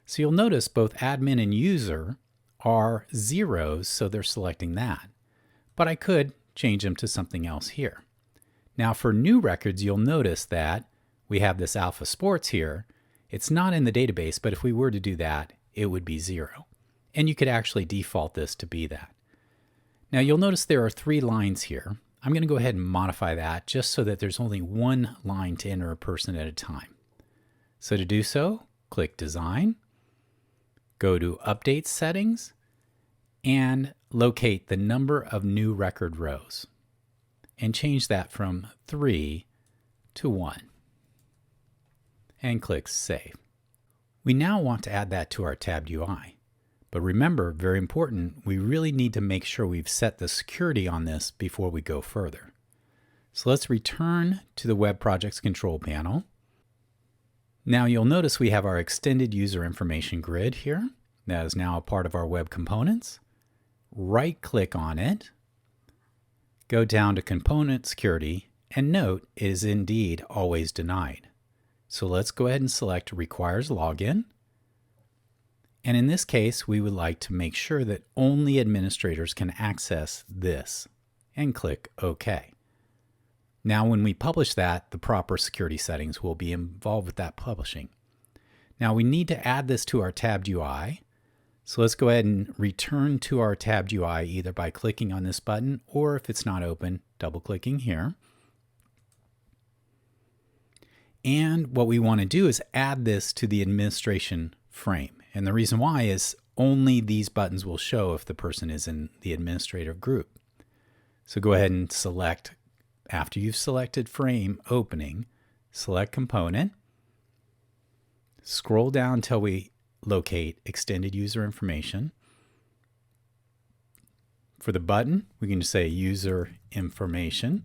So you'll notice both admin and user are zeros, so they're selecting that. But I could change them to something else here. Now for new records, you'll notice that we have this Alpha Sports here. It's not in the database, but if we were to do that, it would be 0. And you could actually default this to be that. Now you'll notice there are 3 lines here. I'm going to go ahead and modify that just so that there's only one line to enter a person at a time. So to do so, click Design, go to Update Settings, and locate the number of new record rows. And change that from 3 to 1. And click Save. We now want to add that to our tabbed UI. But remember, very important, we really need to make sure we've set the security on this before we go further. So let's return to the Web Projects Control Panel. Now you'll notice we have our extended user information grid here. That is now a part of our web components. Right-click on it, go down to Component Security, and note it is indeed always denied. So let's go ahead and select Requires Login. And in this case, we would like to make sure that only administrators can access this, and click OK. Now when we publish that, the proper security settings will be involved with that publishing. Now we need to add this to our tabbed UI. So let's go ahead and return to our tabbed UI either by clicking on this button, or if it's not open, double-clicking here. And what we want to do is add this to the administration frame. And the reason why is only these buttons will show if the person is in the administrative group. So go ahead and select, after you've selected Frame Opening, select Component, scroll down until we locate Extended User Information. For the button, we can just say User Information.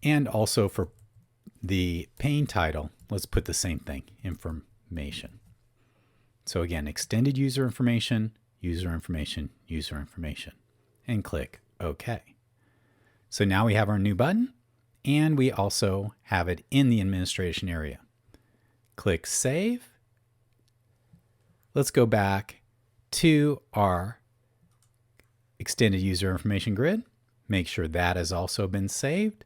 And also for the pane title, let's put the same thing, Information. So again, Extended User Information, User Information, User Information, and click OK. So now we have our new button, and we also have it in the administration area. Click Save. Let's go back to our Extended User Information grid. Make sure that has also been saved.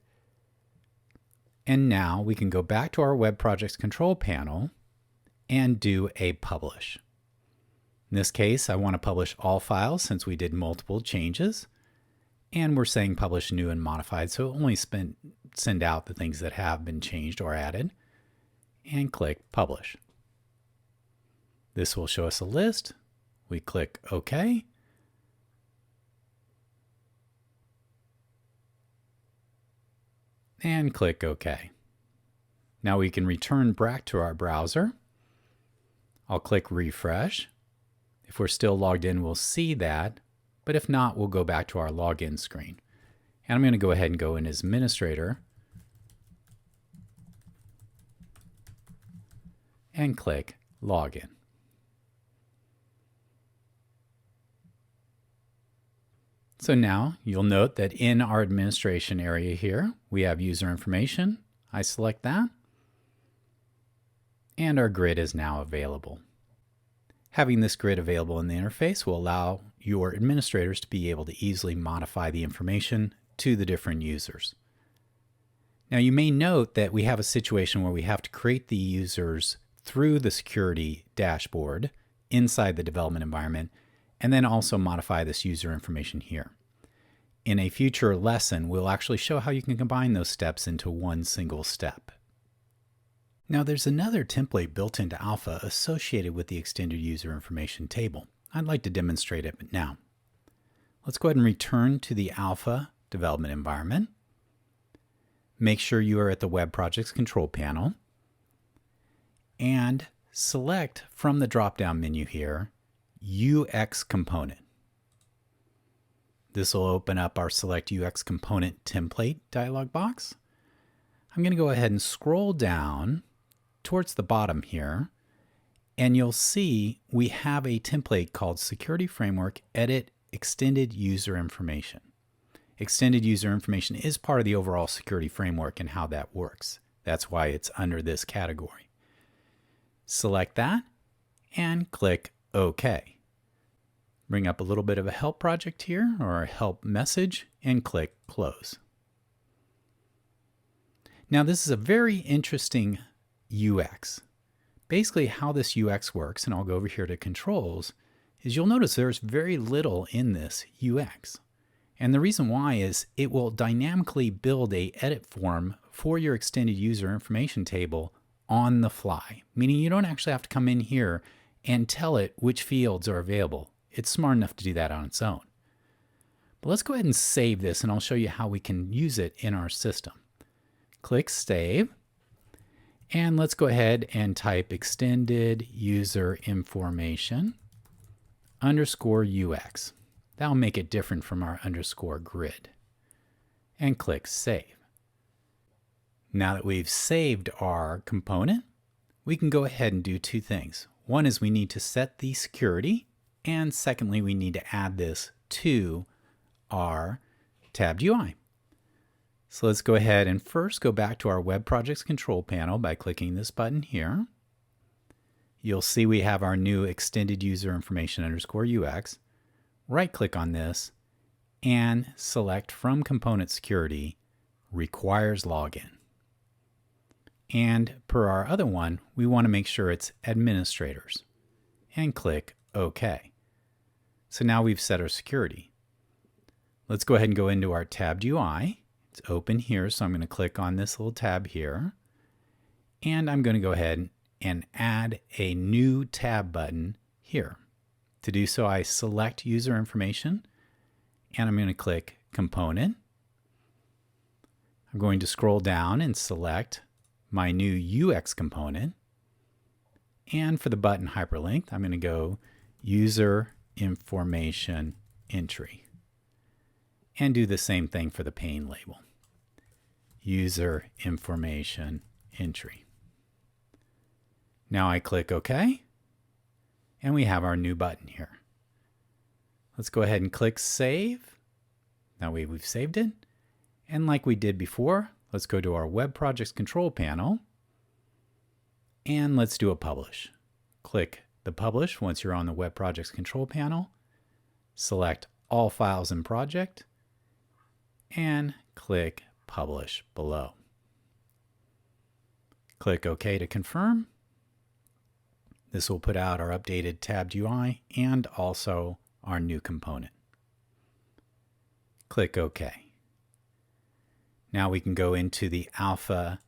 And now we can go back to our Web Projects Control Panel and do a publish. In this case, I want to publish all files since we did multiple changes. And we're saying publish new and modified, so only send out the things that have been changed or added. And click Publish. This will show us a list. We click OK. And click OK. Now we can return back to our browser. I'll click Refresh. If we're still logged in, we'll see that, but if not, we'll go back to our login screen. And I'm going to go ahead and go in as Administrator and click Login. So now you'll note that in our administration area here, we have user information. I select that. And our grid is now available. Having this grid available in the interface will allow your administrators to be able to easily modify the information to the different users. Now you may note that we have a situation where we have to create the users through the security dashboard inside the development environment, and then also modify this user information here. In a future lesson, we'll actually show how you can combine those steps into one single step. Now there's another template built into Alpha associated with the extended user information table. I'd like to demonstrate it now. Let's go ahead and return to the Alpha development environment. Make sure you are at the Web Projects Control Panel and select from the drop-down menu here, UX Component. This will open up our Select UX Component Template dialog box. I'm going to go ahead and scroll down towards the bottom here, and you'll see we have a template called Security Framework Edit Extended User Information. Extended user information is part of the overall security framework and how that works. That's why it's under this category. Select that and click OK. Bring up a little bit of a help project here or a help message and click Close. Now this is a very interesting UX. Basically how this UX works, and I'll go over here to controls, is you'll notice there's very little in this UX. And the reason why is it will dynamically build a edit form for your extended user information table on the fly, meaning you don't actually have to come in here and tell it which fields are available. It's smart enough to do that on its own. But let's go ahead and save this, and I'll show you how we can use it in our system. Click Save, and let's go ahead and type extended user information underscore UX. That'll make it different from our underscore grid. And click Save. Now that we've saved our component, we can go ahead and do two things. One is we need to set the security, and secondly, we need to add this to our tabbed UI. So let's go ahead and first go back to our Web Projects Control Panel by clicking this button here. You'll see we have our new extended user information underscore UX. Right-click on this and select from Component Security, Requires Login. And per our other one, we want to make sure it's Administrators and click OK. So now we've set our security. Let's go ahead and go into our tabbed UI. It's open here, so I'm going to click on this little tab here. And I'm going to go ahead and add a new tab button here. To do so, I select user information, and I'm going to click Component. I'm going to scroll down and select my new UX component. And for the button hyperlinked, I'm going to go User Information Entry. And do the same thing for the pane label. User Information Entry. Now I click OK. And we have our new button here. Let's go ahead and click Save. Now we've saved it. And like we did before, let's go to our Web Projects Control Panel. And let's do a Publish. Click the Publish once you're on the Web Projects Control Panel. Select All Files in Project. And click Publish below. Click OK to confirm. This will put out our updated tabbed UI and also our new component. Click OK. Now we can go into the Alpha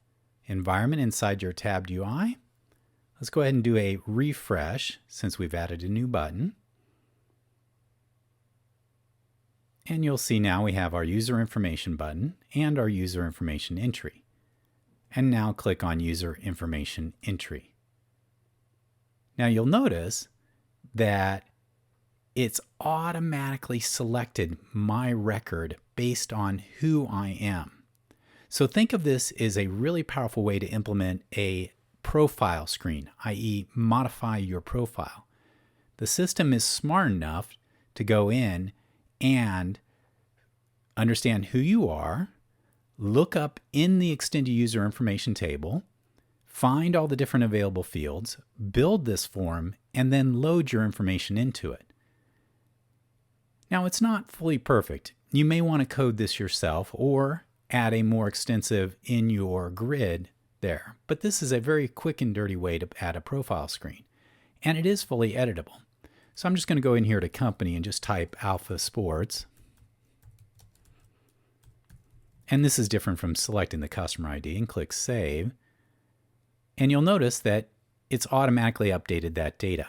environment inside your tabbed UI. Let's go ahead and do a refresh since we've added a new button. And you'll see now we have our user information button and our user information entry. And now click on User Information Entry. Now you'll notice that it's automatically selected my record based on who I am. So think of this as a really powerful way to implement a profile screen, i.e. modify your profile. The system is smart enough to go in and understand who you are, look up in the extended user information table, find all the different available fields, build this form, and then load your information into it. Now, it's not fully perfect. You may want to code this yourself or add a more extensive in your grid there, but this is a very quick and dirty way to add a profile screen, and it is fully editable. So I'm just going to go in here to company and just type Alpha Sports. And this is different from selecting the customer ID, and click Save. And you'll notice that it's automatically updated that data.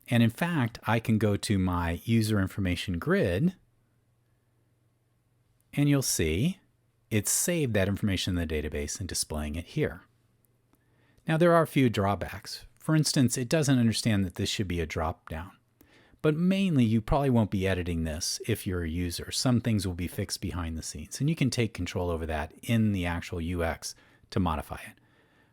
And in fact, I can go to my user information grid, and you'll see it's saved that information in the database and displaying it here. Now, there are a few drawbacks. For instance, it doesn't understand that this should be a drop-down. But mainly, you probably won't be editing this if you're a user. Some things will be fixed behind the scenes, and you can take control over that in the actual UX to modify it.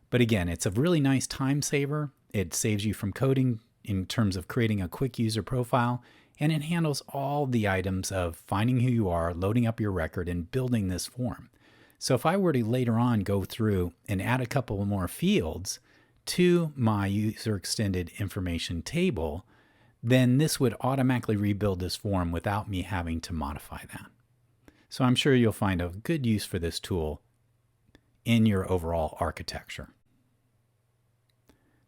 But again, it's a really nice time saver. It saves you from coding in terms of creating a quick user profile, and it handles all the items of finding who you are, loading up your record, and building this form. So if I were to later on go through and add a couple more fields to my user extended information table, then this would automatically rebuild this form without me having to modify that. So I'm sure you'll find a good use for this tool in your overall architecture.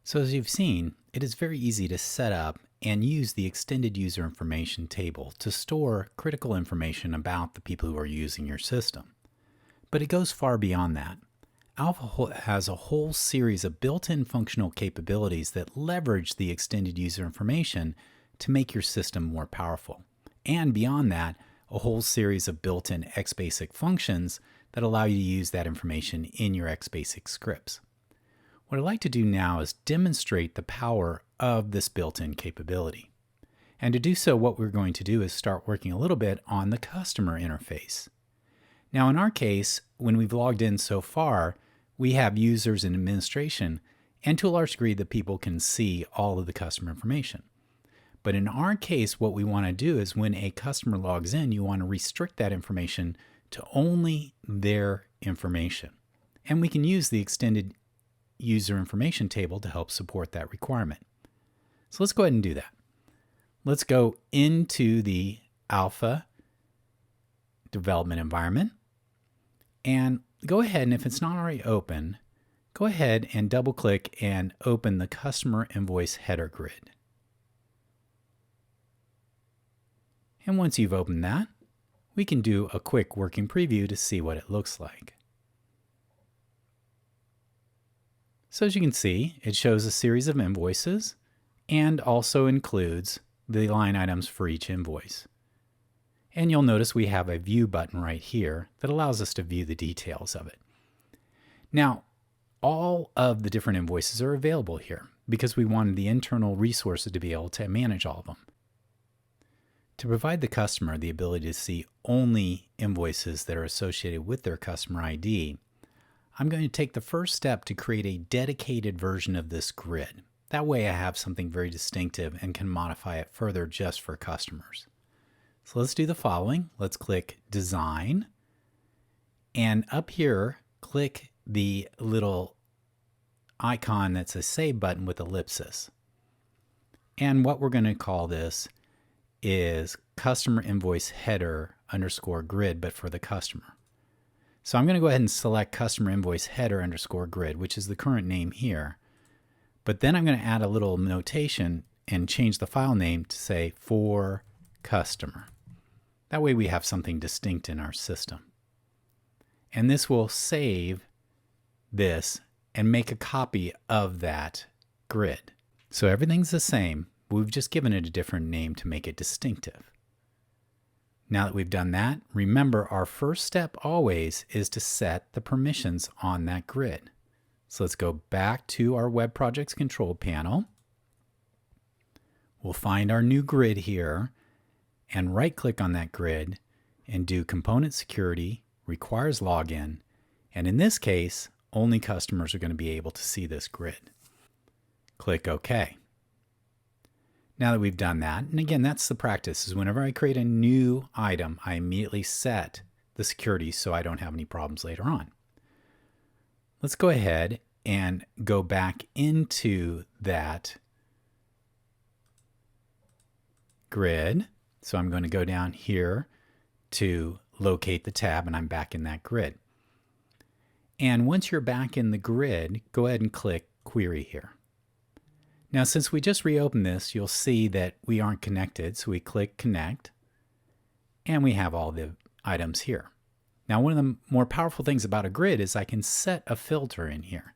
So as you've seen, it is very easy to set up and use the extended user information table to store critical information about the people who are using your system. But it goes far beyond that. Alpha has a whole series of built-in functional capabilities that leverage the extended user information to make your system more powerful. And beyond that, a whole series of built-in XBasic functions that allow you to use that information in your XBasic scripts. What I'd like to do now is demonstrate the power of this built-in capability. And to do so, what we're going to do is start working a little bit on the customer interface. Now, in our case, when we've logged in so far, we have users in administration, and to a large degree, the people can see all of the customer information. But in our case, what we want to do is when a customer logs in, you want to restrict that information to only their information. And we can use the extended user information table to help support that requirement. So let's go ahead and do that. Let's go into the Alpha development environment and go ahead, and if it's not already open, go ahead and double click and open the customer invoice header grid. And once you've opened that, we can do a quick working preview to see what it looks like. So as you can see, it shows a series of invoices and also includes the line items for each invoice. And you'll notice we have a view button right here that allows us to view the details of it. Now, all of the different invoices are available here because we wanted the internal resources to be able to manage all of them. To provide the customer the ability to see only invoices that are associated with their customer ID, I'm going to take the first step to create a dedicated version of this grid. That way I have something very distinctive and can modify it further just for customers. So let's do the following. Let's click Design, and up here, click the little icon that's a Save button with ellipsis. And what we're going to call this is Customer Invoice Header _ grid, but for the customer. So I'm going to go ahead and select Customer Invoice Header _ grid, which is the current name here. But then I'm going to add a little notation and change the file name to say For Customer. That way we have something distinct in our system. And this will save this and make a copy of that grid. So everything's the same. We've just given it a different name to make it distinctive. Now that we've done that, remember our first step always is to set the permissions on that grid. So let's go back to our Web Projects Control Panel. We'll find our new grid here and right-click on that grid and do Component Security, Requires Login, and in this case, only customers are going to be able to see this grid. Click OK. Now that we've done that, and again, that's the practice, is whenever I create a new item, I immediately set the security so I don't have any problems later on. Let's go ahead and go back into that grid. So I'm going to go down here to locate the tab, and I'm back in that grid. And once you're back in the grid, go ahead and click Query here. Now, since we just reopened this, you'll see that we aren't connected, so we click Connect, and we have all the items here. Now, one of the more powerful things about a grid is I can set a filter in here.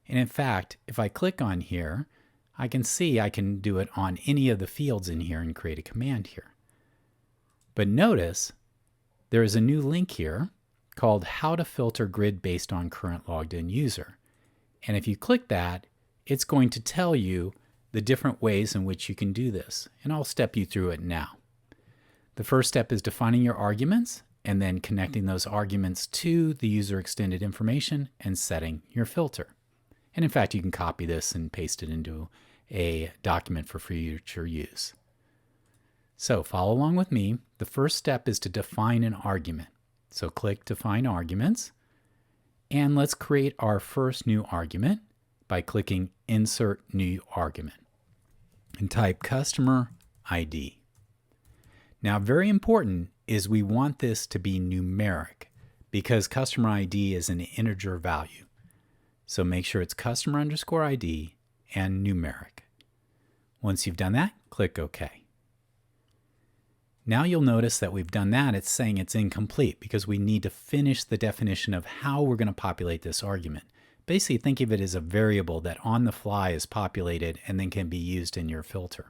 And in fact, if I click on here, I can see I can do it on any of the fields in here and create a command here. But notice there is a new link here called How to Filter Grid Based on Current Logged In User. And if you click that, it's going to tell you the different ways in which you can do this. And I'll step you through it now. The first step is defining your arguments and then connecting those arguments to the user extended information and setting your filter. And in fact, you can copy this and paste it into a document for future use. So follow along with me. The first step is to define an argument. So click Define Arguments, and let's create our first new argument by clicking Insert New Argument and type Customer ID. Now, very important is we want this to be numeric because customer ID is an integer value. So make sure it's customer underscore ID and numeric. Once you've done that, click OK. Now you'll notice that we've done that. It's saying it's incomplete because we need to finish the definition of how we're going to populate this argument. Basically, think of it as a variable that on the fly is populated and then can be used in your filter.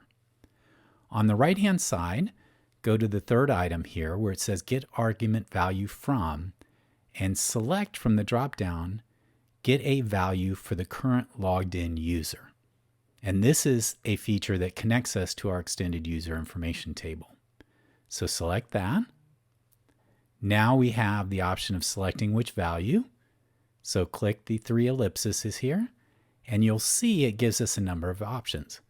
On the right-hand side, go to the third item here where it says Get Argument Value From, and select from the drop-down Get a Value for the current logged in user. And this is a feature that connects us to our extended user information table. So select that. Now we have the option of selecting which value. So click the three ellipses here, and you'll see it gives us a number of options.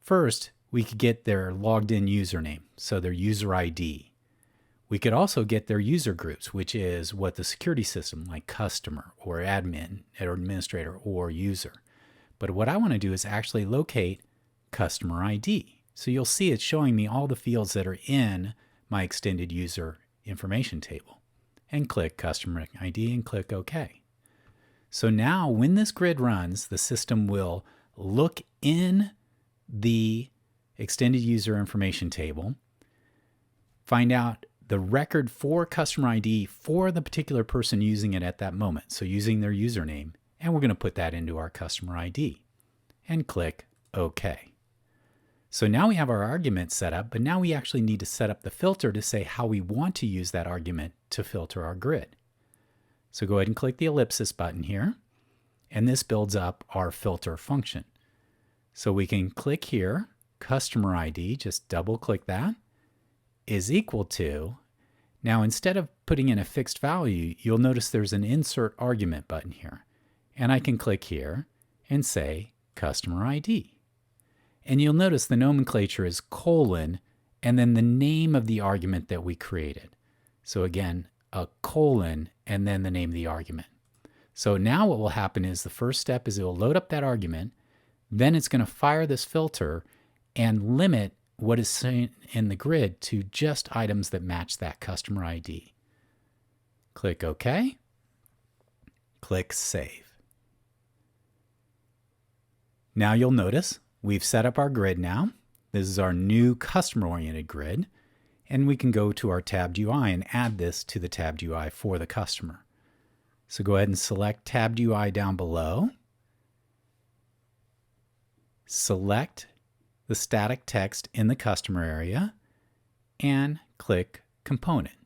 First, we could get their logged in username, so their user ID. We could also get their user groups, which is what the security system, like customer or admin or administrator or user. But what I want to do is actually locate customer ID. So you'll see it's showing me all the fields that are in my extended user information table. And click Customer ID and click OK. So now when this grid runs, the system will look in the extended user information table, find out the record for customer ID for the particular person using it at that moment. So using their username, and we're going to put that into our customer ID and click OK. So now we have our argument set up, but now we actually need to set up the filter to say how we want to use that argument to filter our grid. So go ahead and click the ellipsis button here, and this builds up our filter function. So we can click here, customer ID, just double click that, is equal to, now instead of putting in a fixed value, you'll notice there's an insert argument button here. And I can click here and say customer ID. And you'll notice the nomenclature is colon and then the name of the argument that we created. So again, a colon and then the name of the argument. So now what will happen is the first step is it will load up that argument, then it's going to fire this filter and limit what is seen in the grid to just items that match that customer ID. Click OK. Click Save. Now you'll notice we've set up our grid now. This is our new customer-oriented grid, and we can go to our tabbed UI and add this to the tabbed UI for the customer. So go ahead and select tabbed UI down below. Select the static text in the customer area and click Component.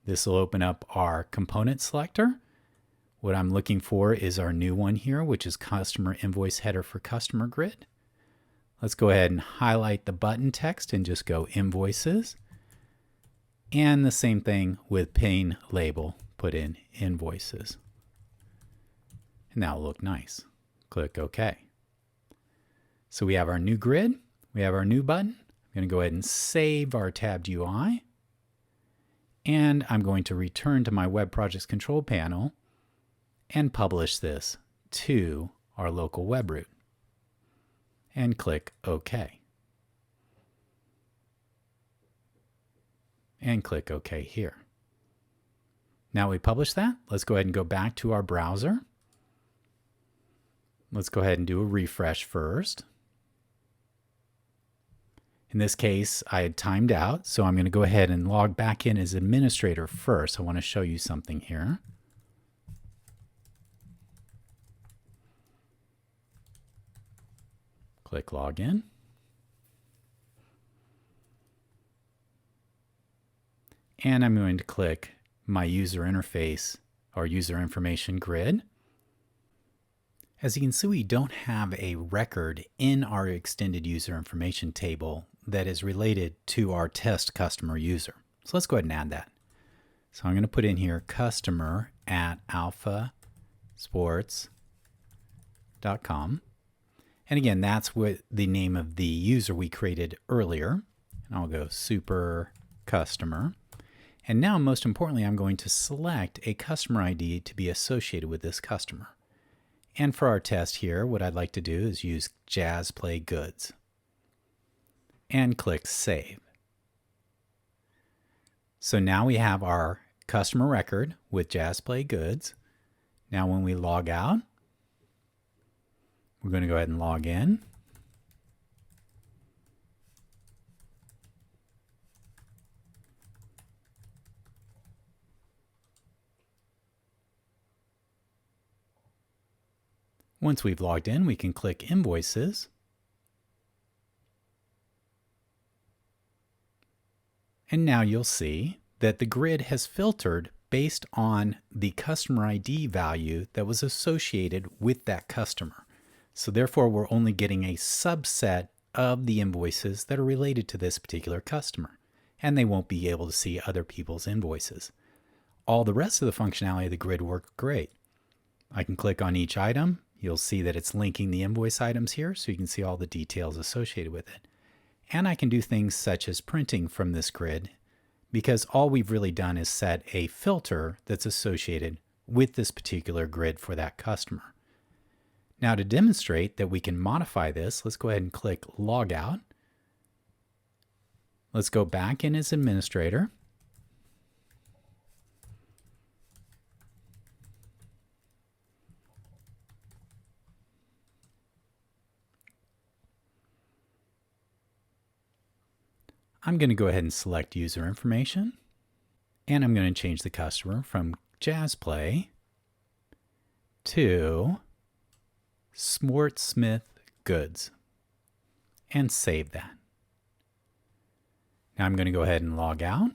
This will open up our component selector. What I'm looking for is our new one here, which is Customer Invoice Header for Customer Grid. Let's go ahead and highlight the button text and just go Invoices. And the same thing with pane label, put in Invoices. And that'll look nice. Click OK. So we have our new grid, we have our new button. I'm going to go ahead and save our tabbed UI. And I'm going to return to my Web Projects control panel and publish this to our local web root. And click OK. And click OK here. Now we publish that. Let's go ahead and go back to our browser. Let's go ahead and do a refresh first. In this case, I had timed out, so I'm going to go ahead and log back in as administrator first. I want to show you something here. Click Login. And I'm going to click my user interface or user information grid. As you can see, we don't have a record in our extended user information table that is related to our test customer user. So let's go ahead and add that. So I'm going to put in here customer at alphasports.com. And again, that's what the name of the user we created earlier. And I'll go super customer. And now, most importantly, I'm going to select a customer ID to be associated with this customer. And for our test here, what I'd like to do is use Jazz Play Goods. And click Save. So now we have our customer record with Jazz Play Goods. Now when we log out, we're going to go ahead and log in. Once we've logged in, we can click Invoices. And now you'll see that the grid has filtered based on the customer ID value that was associated with that customer. So therefore, we're only getting a subset of the invoices that are related to this particular customer, and they won't be able to see other people's invoices. All the rest of the functionality of the grid worked great. I can click on each item. You'll see that it's linking the invoice items here, so you can see all the details associated with it. And I can do things such as printing from this grid, because all we've really done is set a filter that's associated with this particular grid for that customer. Now, to demonstrate that we can modify this, let's go ahead and click Log Out. Let's go back in as administrator. I'm going to go ahead and select user information, and I'm going to change the customer from Jazz Play to Smartsmith Goods and save that. Now I'm going to go ahead and log out.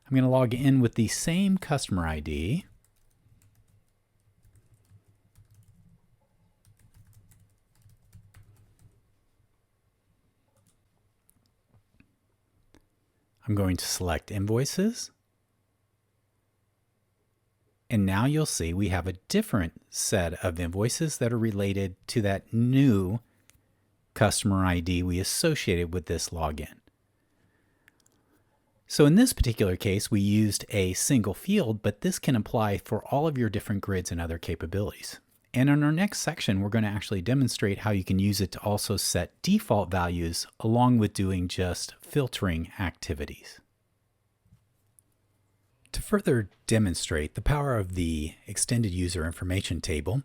I'm going to log in with the same customer ID. I'm going to select Invoices. And now you'll see we have a different set of invoices that are related to that new customer ID we associated with this login. So in this particular case, we used a single field, but this can apply for all of your different grids and other capabilities. And in our next section, we're going to actually demonstrate how you can use it to also set default values along with doing just filtering activities. To further demonstrate the power of the extended user information table,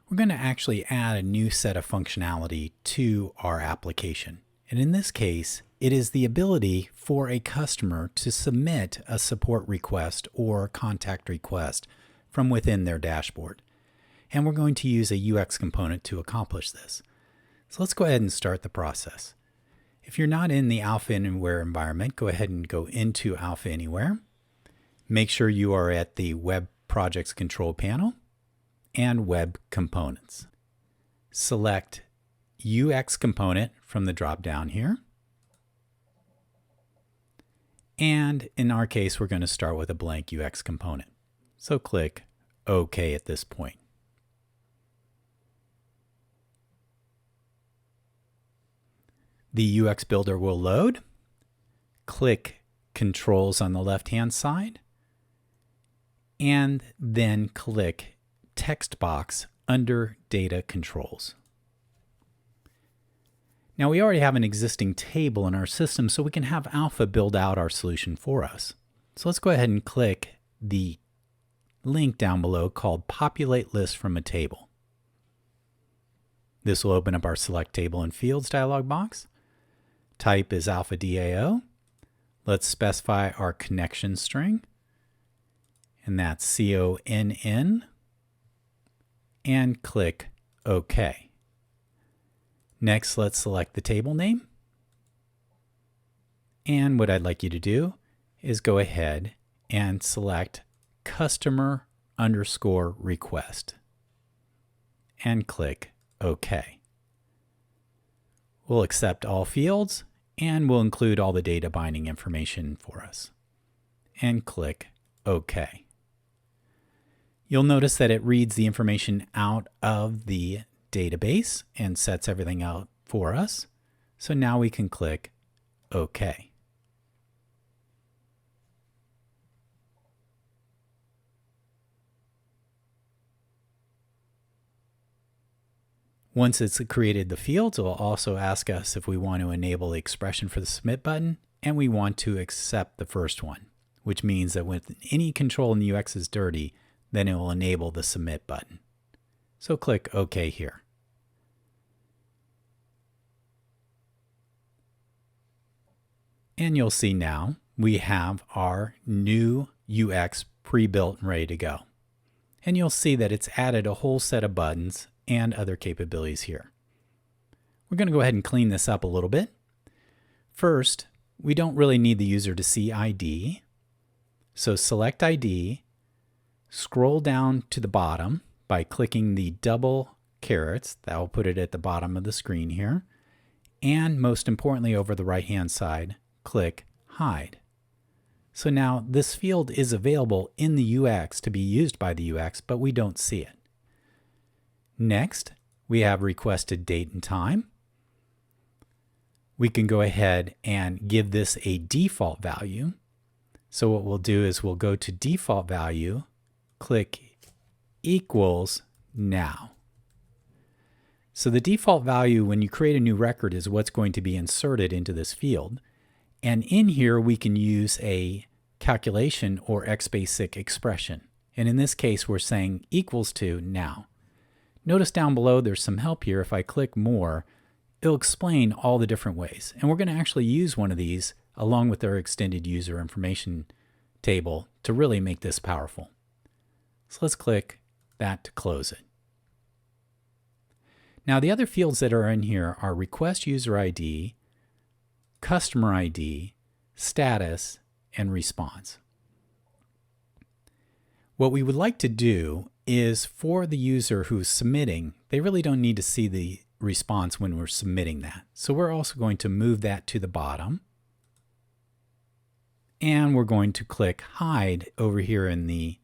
we're going to actually add a new set of functionality to our application. And in this case, it is the ability for a customer to submit a support request or contact request from within their dashboard. And we're going to use a UX component to accomplish this. So let's go ahead and start the process. If you're not in the Alpha Anywhere environment, go ahead and go into Alpha Anywhere. Make sure you are at the Web Projects Control Panel and Web Components. Select UX Component from the drop-down here. And in our case, we're going to start with a blank UX component. So click OK at this point. The UX Builder will load. Click Controls on the left-hand side, and then click text box under Data Controls. Now we already have an existing table in our system, so we can have Alpha build out our solution for us. So let's go ahead and click the link down below called Populate List from a Table. This will open up our Select Table and Fields dialog box. Type is Alpha DAO. Let's specify our connection string, and that's CONN, and click OK. Next, let's select the table name. And what I'd like you to do is go ahead and select customer_request and click OK. We'll accept all fields and we'll include all the data binding information for us and click OK. You'll notice that it reads the information out of the database and sets everything out for us. So now we can click OK. Once it's created the fields, it will also ask us if we want to enable the expression for the submit button, and we want to accept the first one, which means that when any control in the UX is dirty, then it will enable the submit button. So click OK here. And you'll see now we have our new UX pre-built and ready to go. And you'll see that it's added a whole set of buttons and other capabilities here. We're going to go ahead and clean this up a little bit. First, we don't really need the user to see ID. So select ID, scroll down to the bottom by clicking the double carrots. That will put it at the bottom of the screen here. And most importantly, over the right-hand side, click Hide. So now this field is available in the UX to be used by the UX, but we don't see it. Next, we have requested date and time. We can go ahead and give this a default value. So what we'll do is we'll go to default value, click equals now. So the default value when you create a new record is what's going to be inserted into this field. And in here we can use a calculation or XBasic expression. And in this case we're saying equals to now. Notice down below there's some help here. If I click more, it'll explain all the different ways. And we're going to actually use one of these along with our extended user information table to really make this powerful. So let's click that to close it. Now the other fields that are in here are request user ID, customer ID, status, and response. What we would like to do is for the user who's submitting, they really don't need to see the response when we're submitting that. So we're also going to move that to the bottom. And we're going to click Hide over here in the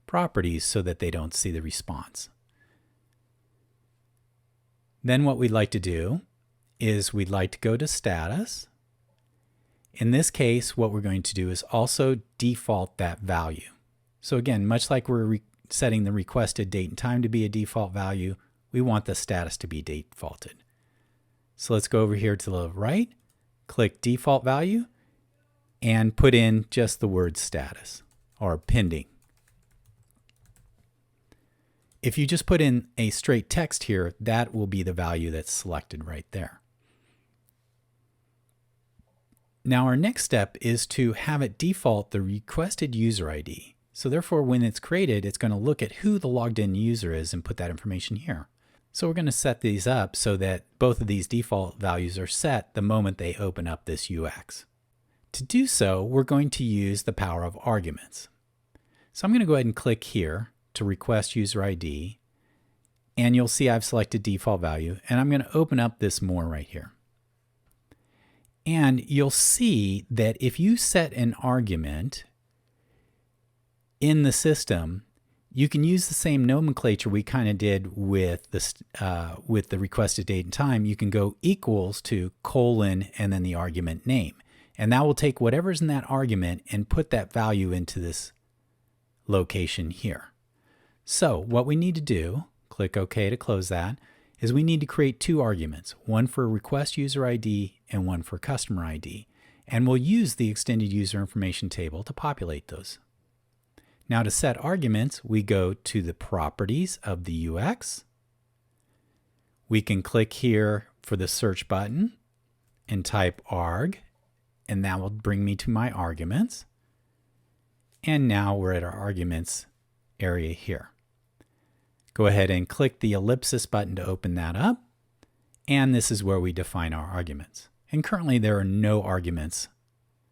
properties so that they don't see the response. Then what we'd like to do is we'd like to go to Status. In this case, what we're going to do is also default that value. So again, much like we're setting the requested date and time to be a default value, we want the status to be defaulted. So let's go over here to the right, click default value, and put in just the word status or pending. If you just put in a straight text here, that will be the value that's selected right there. Now our next step is to have it default the requested user ID. So therefore, when it's created, it's going to look at who the logged in user is and put that information here. So we're going to set these up so that both of these default values are set the moment they open up this UX. To do so, we're going to use the power of arguments. So I'm going to go ahead and click here to request user ID. And you'll see I've selected default value. And I'm going to open up this more right here. And you'll see that if you set an argument in the system, you can use the same nomenclature we kind of did with the requested date and time. You can go equals to colon and then the argument name. And that will take whatever's in that argument and put that value into this location here. So what we need to do, click OK to close that, is we need to create two arguments, one for request user ID and one for customer ID. And we'll use the extended user information table to populate those. Now to set arguments, we go to the properties of the UX. We can click here for the search button and type arg, and that will bring me to my arguments. And now we're at our arguments area here. Go ahead and click the ellipsis button to open that up. And this is where we define our arguments. And currently there are no arguments.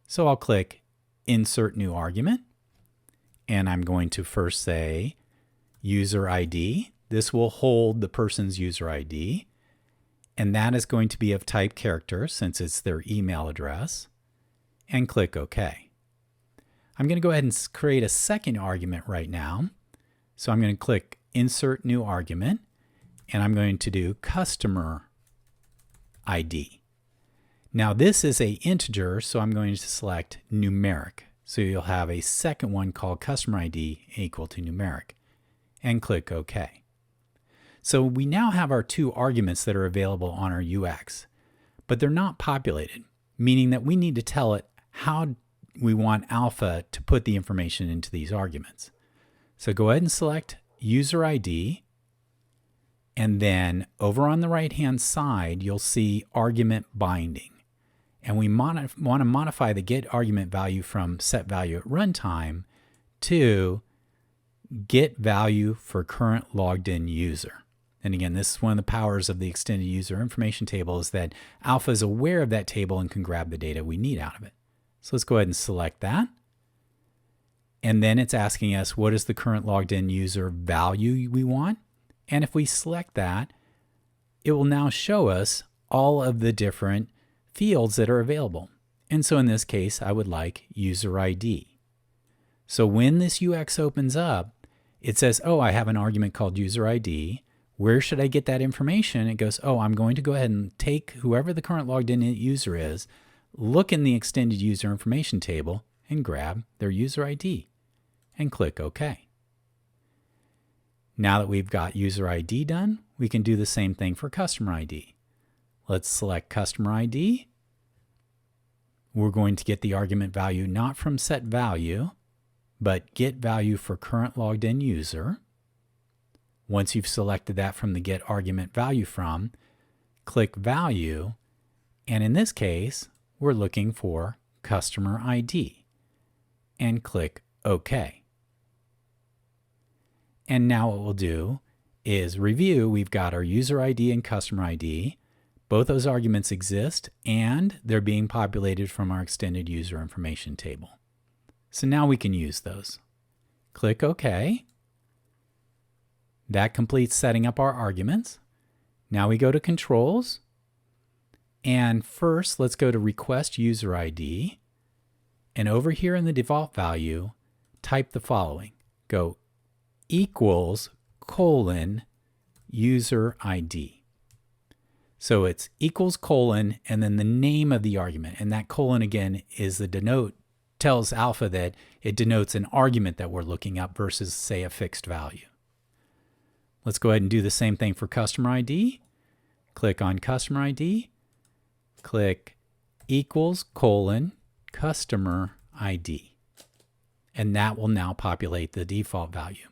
So I'll click Insert New Argument. And I'm going to first say user ID. This will hold the person's user ID. And that is going to be of type character since it's their email address. And click OK. I'm going to go ahead and create a second argument right now. So I'm going to click Insert New Argument, and I'm going to do Customer ID. Now this is an integer, so I'm going to select numeric. So you'll have a second one called Customer ID equal to numeric, and click OK. So we now have our two arguments that are available on our UX, but they're not populated, meaning that we need to tell it how we want Alpha to put the information into these arguments. So go ahead and select User ID, and then over on the right-hand side, you'll see Argument Binding. And we want to modify the get argument value from set value at runtime to get value for current logged in user. And again, this is one of the powers of the extended user information table is that Alpha is aware of that table and can grab the data we need out of it. So let's go ahead and select that. And then it's asking us what is the current logged in user value we want. And if we select that, it will now show us all of the different fields that are available. And so in this case, I would like user ID. So when this UX opens up, it says, oh, I have an argument called user ID. Where should I get that information? It goes, oh, I'm going to go ahead and take whoever the current logged in user is, look in the extended user information table, and grab their user ID, and click OK. Now that we've got user ID done, we can do the same thing for customer ID. Let's select customer ID. We're going to get the argument value not from set value, but get value for current logged in user. Once you've selected that from the get argument value from, click value, and in this case, we're looking for customer ID, and click OK. And now what we'll do is review. We've got our user ID and customer ID. Both those arguments exist, and they're being populated from our extended user information table. So now we can use those. Click OK. That completes setting up our arguments. Now we go to controls. And first, let's go to request user ID. And over here in the default value, type the following. Go equals colon user ID. So it's equals colon and then the name of the argument. And that colon again is the denote, tells Alpha that it denotes an argument that we're looking up versus say a fixed value. Let's go ahead and do the same thing for customer ID. Click on customer ID. Click equals colon customer ID. And that will now populate the default value.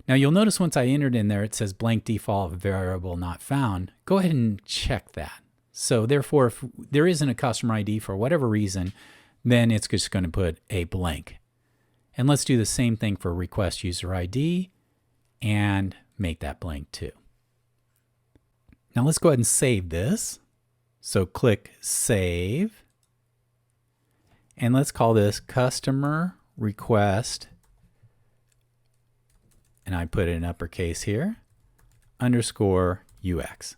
Now you'll notice once I entered in there, it says blank default variable not found. Go ahead and check that. So therefore, if there isn't a customer ID for whatever reason, then it's just going to put a blank. And let's do the same thing for request user ID and make that blank too. Now let's go ahead and save this. So click Save. And let's call this customer request, and I put it in uppercase here, underscore UX.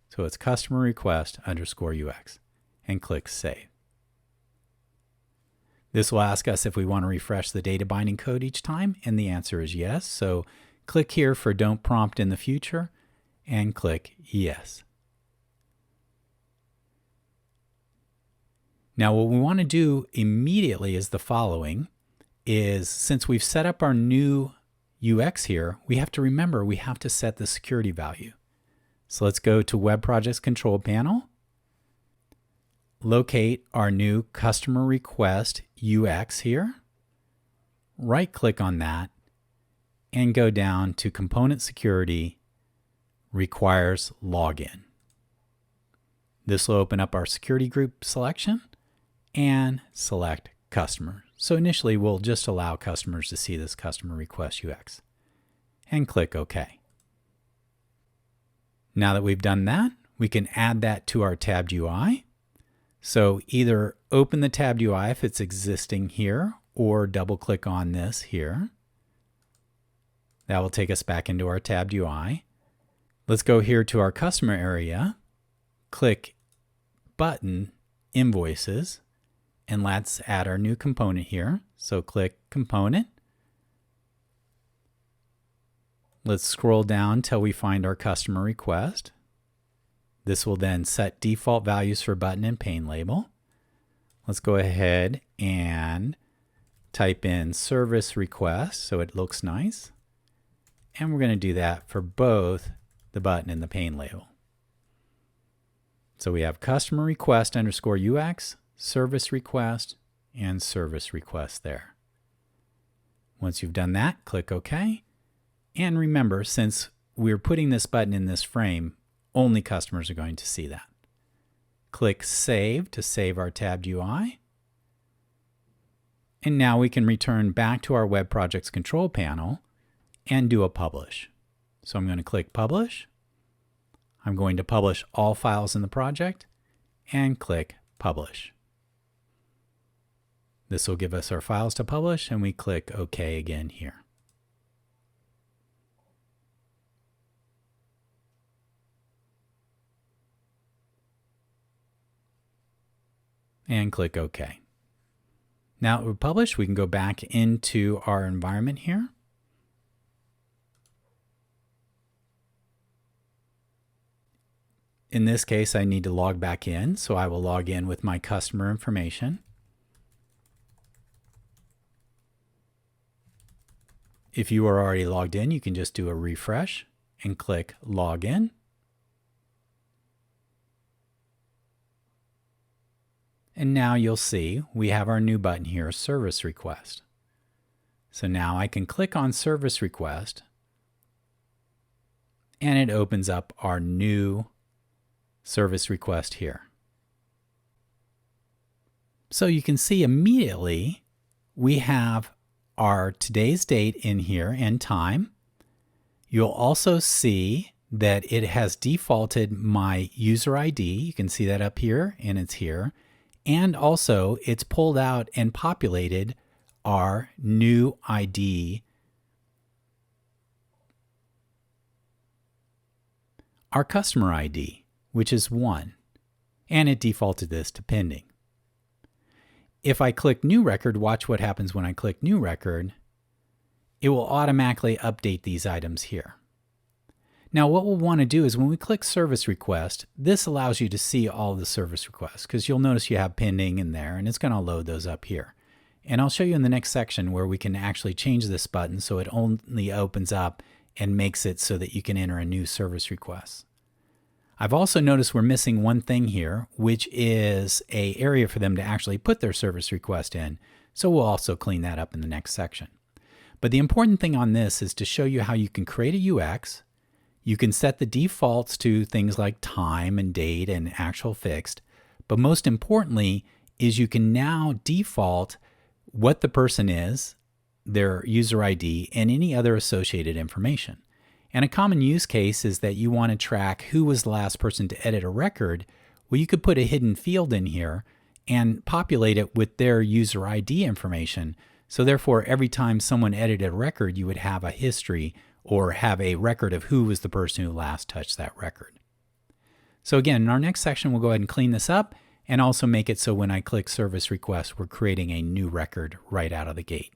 So it's customer request underscore UX, and click Save. This will ask us if we want to refresh the data binding code each time, and the answer is yes. So click here for Don't Prompt in the Future, and click Yes. Now what we want to do immediately is the following, is since we've set up our new UX here, we have to remember we have to set the security value. So let's go to Web Projects Control Panel, locate our new Customer Request UX here, right-click on that, and go down to Component Security Requires Login. This will open up our security group selection and select Customer. So initially, we'll just allow customers to see this Customer Request UX and click OK. Now that we've done that, we can add that to our tabbed UI. So either open the tabbed UI if it's existing here, or double click on this here. That will take us back into our tabbed UI. Let's go here to our customer area, click Button, Invoices, and let's add our new component here. So click Component. Let's scroll down till we find our customer request. This will then set default values for button and pane label. Let's go ahead and type in service request so it looks nice. And we're going to do that for both the button and the pane label. So we have customer request underscore UX, service request, and service request there. Once you've done that, click OK. And remember, since we're putting this button in this frame, only customers are going to see that. Click Save to save our tabbed UI. And now we can return back to our Web Projects Control Panel and do a publish. So I'm going to click Publish. I'm going to publish all files in the project and click Publish. This will give us our files to publish, and we click OK again here. And click OK. Now that we're published, we can go back into our environment here. In this case, I need to log back in, so I will log in with my customer information. If you are already logged in, you can just do a refresh and click Login. And now you'll see we have our new button here, Service Request. So now I can click on Service Request, and it opens up our new service request here. So you can see immediately we have our today's date in here and time. You'll also see that it has defaulted my user ID. You can see that up here, and it's here. And also it's pulled out and populated our new ID, our customer ID, which is 1, and it defaulted this to pending. If I click New Record, watch what happens when I click New Record. It will automatically update these items here. Now what we'll want to do is when we click Service Request, this allows you to see all the service requests, because you'll notice you have pending in there, and it's going to load those up here. And I'll show you in the next section where we can actually change this button so it only opens up and makes it so that you can enter a new service request. I've also noticed we're missing one thing here, which is an area for them to actually put their service request in. So we'll also clean that up in the next section. But the important thing on this is to show you how you can create a UX. You can set the defaults to things like time and date and actual fixed. But most importantly is you can now default what the person is, their user ID, and any other associated information. And a common use case is that you want to track who was the last person to edit a record. Well, you could put a hidden field in here and populate it with their user ID information. So therefore, every time someone edited a record, you would have a history or have a record of who was the person who last touched that record. So again, in our next section, we'll go ahead and clean this up and also make it so when I click Service Request, we're creating a new record right out of the gate.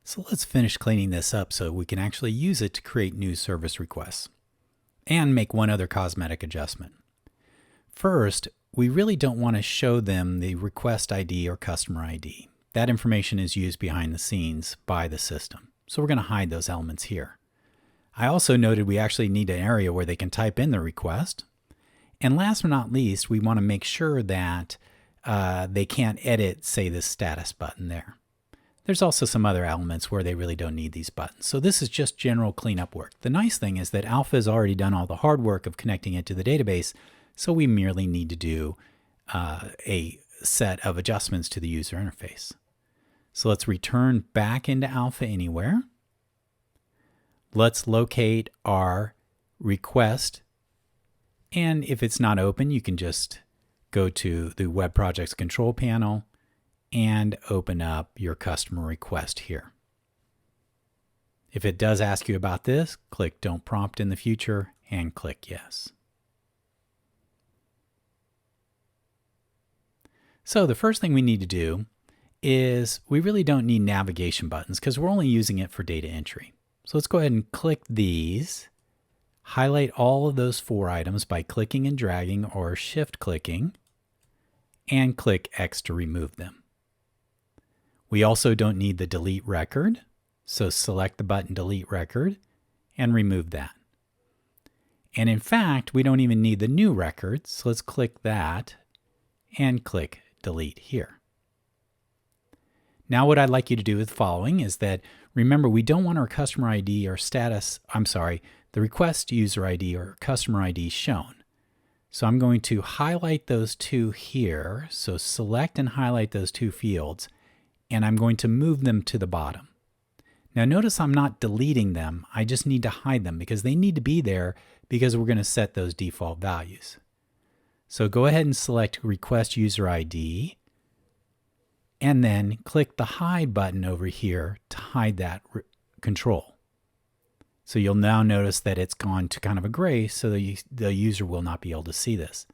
So let's finish cleaning this up so we can actually use it to create new service requests and make one other cosmetic adjustment. First, we really don't want to show them the request ID or customer ID that information is used behind the scenes by the system. So we're going to hide those elements here. I also noted we actually need an area where they can type in the request. And last but not least, we want to make sure that they can't edit, say, this status button there. There's also some other elements where they really don't need these buttons. So this is just general cleanup work. The nice thing is that Alpha has already done all the hard work of connecting it to the database, so we merely need to do a set of adjustments to the user interface. So let's return back into Alpha Anywhere. Let's locate our request. And if it's not open, you can just go to the Web Projects Control Panel and open up your customer request here. If it does ask you about this, click Don't Prompt in the future and click Yes. So the first thing we need to do is we really don't need navigation buttons because we're only using it for data entry. So let's go ahead and click these, highlight all of those 4 items by clicking and dragging or shift clicking, and click X to remove them. We also don't need the delete record, so select the button delete record and remove that. And in fact, we don't even need the new record, so let's click that and click delete here. Now what I'd like you to do with the following is that, remember, we don't want our customer ID or the request user ID or customer ID shown. So I'm going to highlight those 2 here, so select and highlight those 2 fields, and I'm going to move them to the bottom. Now notice I'm not deleting them, I just need to hide them because they need to be there because we're going to set those default values. So go ahead and select Request User ID, and then click the Hide button over here to hide that control. So you'll now notice that it's gone to kind of a gray, so the user will not be able to see this.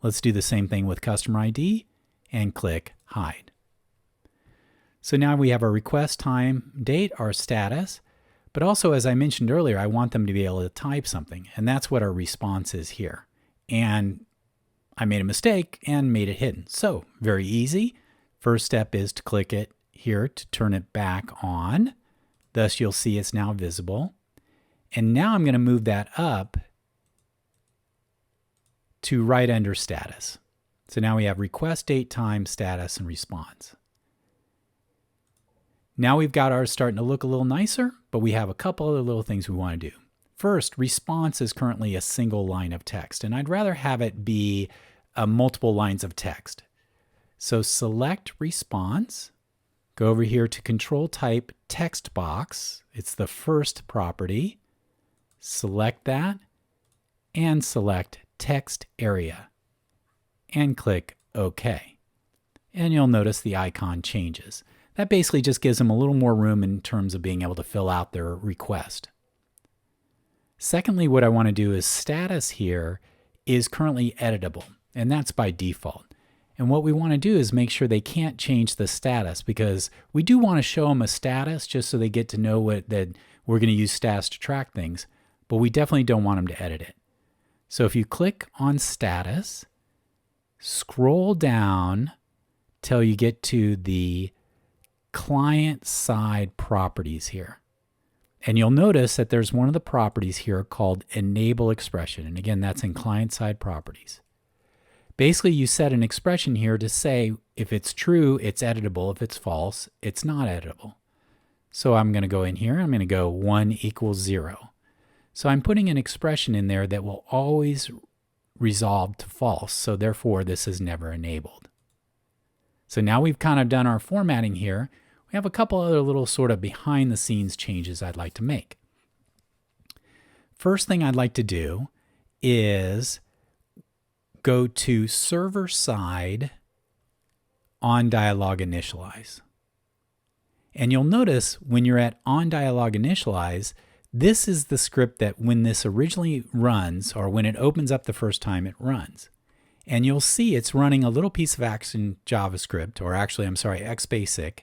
Let's do the same thing with Customer ID and click Hide. So now we have our request time, date, our status, but also, as I mentioned earlier, I want them to be able to type something, and that's what our response is here. And I made a mistake and made it hidden. So very easy. First step is to click it here to turn it back on. Thus you'll see it's now visible. And now I'm going to move that up to right under status. So now we have request, date, time, status, and response. Now we've got ours starting to look a little nicer, but we have a couple other little things we want to do. First, response is currently a single line of text, and I'd rather have it be multiple lines of text. So select response, go over here to control type text box. It's the first property. Select that and select text area and click OK. And you'll notice the icon changes. That basically just gives them a little more room in terms of being able to fill out their request. Secondly, what I want to do is status here is currently editable, and that's by default. And what we want to do is make sure they can't change the status, because we do want to show them a status just so they get to know that we're going to use status to track things, but we definitely don't want them to edit it. So if you click on status, scroll down till you get to the client side properties here. And you'll notice that there's one of the properties here called enable expression. And again, that's in client side properties. Basically, you set an expression here to say if it's true, it's editable. If it's false, it's not editable. So I'm going to go in here. I'm going to go 1 = 0. So I'm putting an expression in there that will always resolve to false. So therefore, this is never enabled. So now we've kind of done our formatting here. We have a couple other little sort of behind the scenes changes I'd like to make. First thing I'd like to do is go to server side on dialog initialize. And you'll notice when you're at on dialog initialize, this is the script that when this originally runs, or when it opens up the first time, it runs. And you'll see it's running a little piece of action JavaScript, or actually, I'm sorry, XBasic,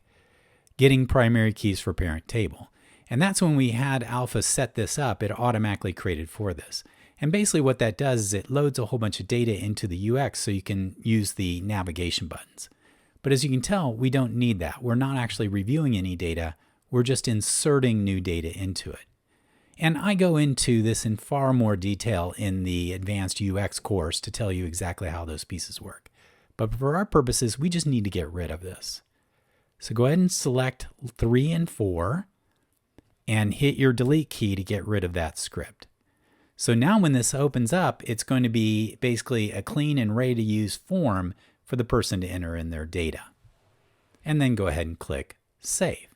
getting primary keys for parent table. And that's when we had Alpha set this up, it automatically created for this. And basically what that does is it loads a whole bunch of data into the UX so you can use the navigation buttons. But as you can tell, we don't need that. We're not actually reviewing any data. We're just inserting new data into it. And I go into this in far more detail in the Advanced UX course to tell you exactly how those pieces work. But for our purposes, we just need to get rid of this. So go ahead and select 3 and 4 and hit your delete key to get rid of that script. So now when this opens up, it's going to be basically a clean and ready to use form for the person to enter in their data. And then go ahead and click Save.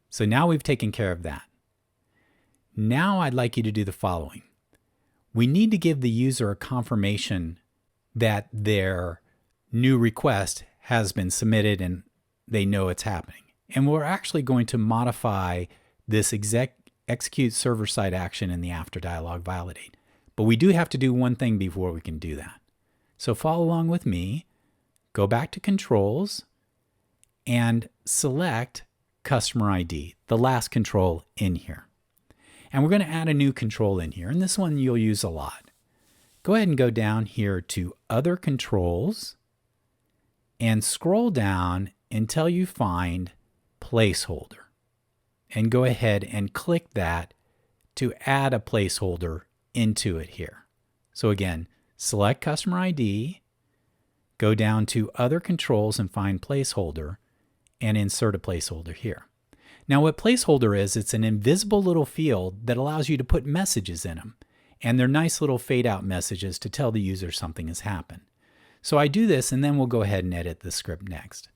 So now we've taken care of that. Now I'd like you to do the following. We need to give the user a confirmation that their new request has been submitted and they know it's happening. And we're actually going to modify this execute server-side action in the after dialog validate. But we do have to do one thing before we can do that. So follow along with me, go back to controls, and select customer ID, the last control in here. And we're going to add a new control in here, and this one you'll use a lot. Go ahead and go down here to Other Controls and scroll down until you find Placeholder. And go ahead and click that to add a placeholder into it here. So again, select Customer ID, go down to Other Controls and find Placeholder, and insert a placeholder here. Now what placeholder is, it's an invisible little field that allows you to put messages in them. And they're nice little fade out messages to tell the user something has happened. So I do this and then we'll go ahead and edit the script next.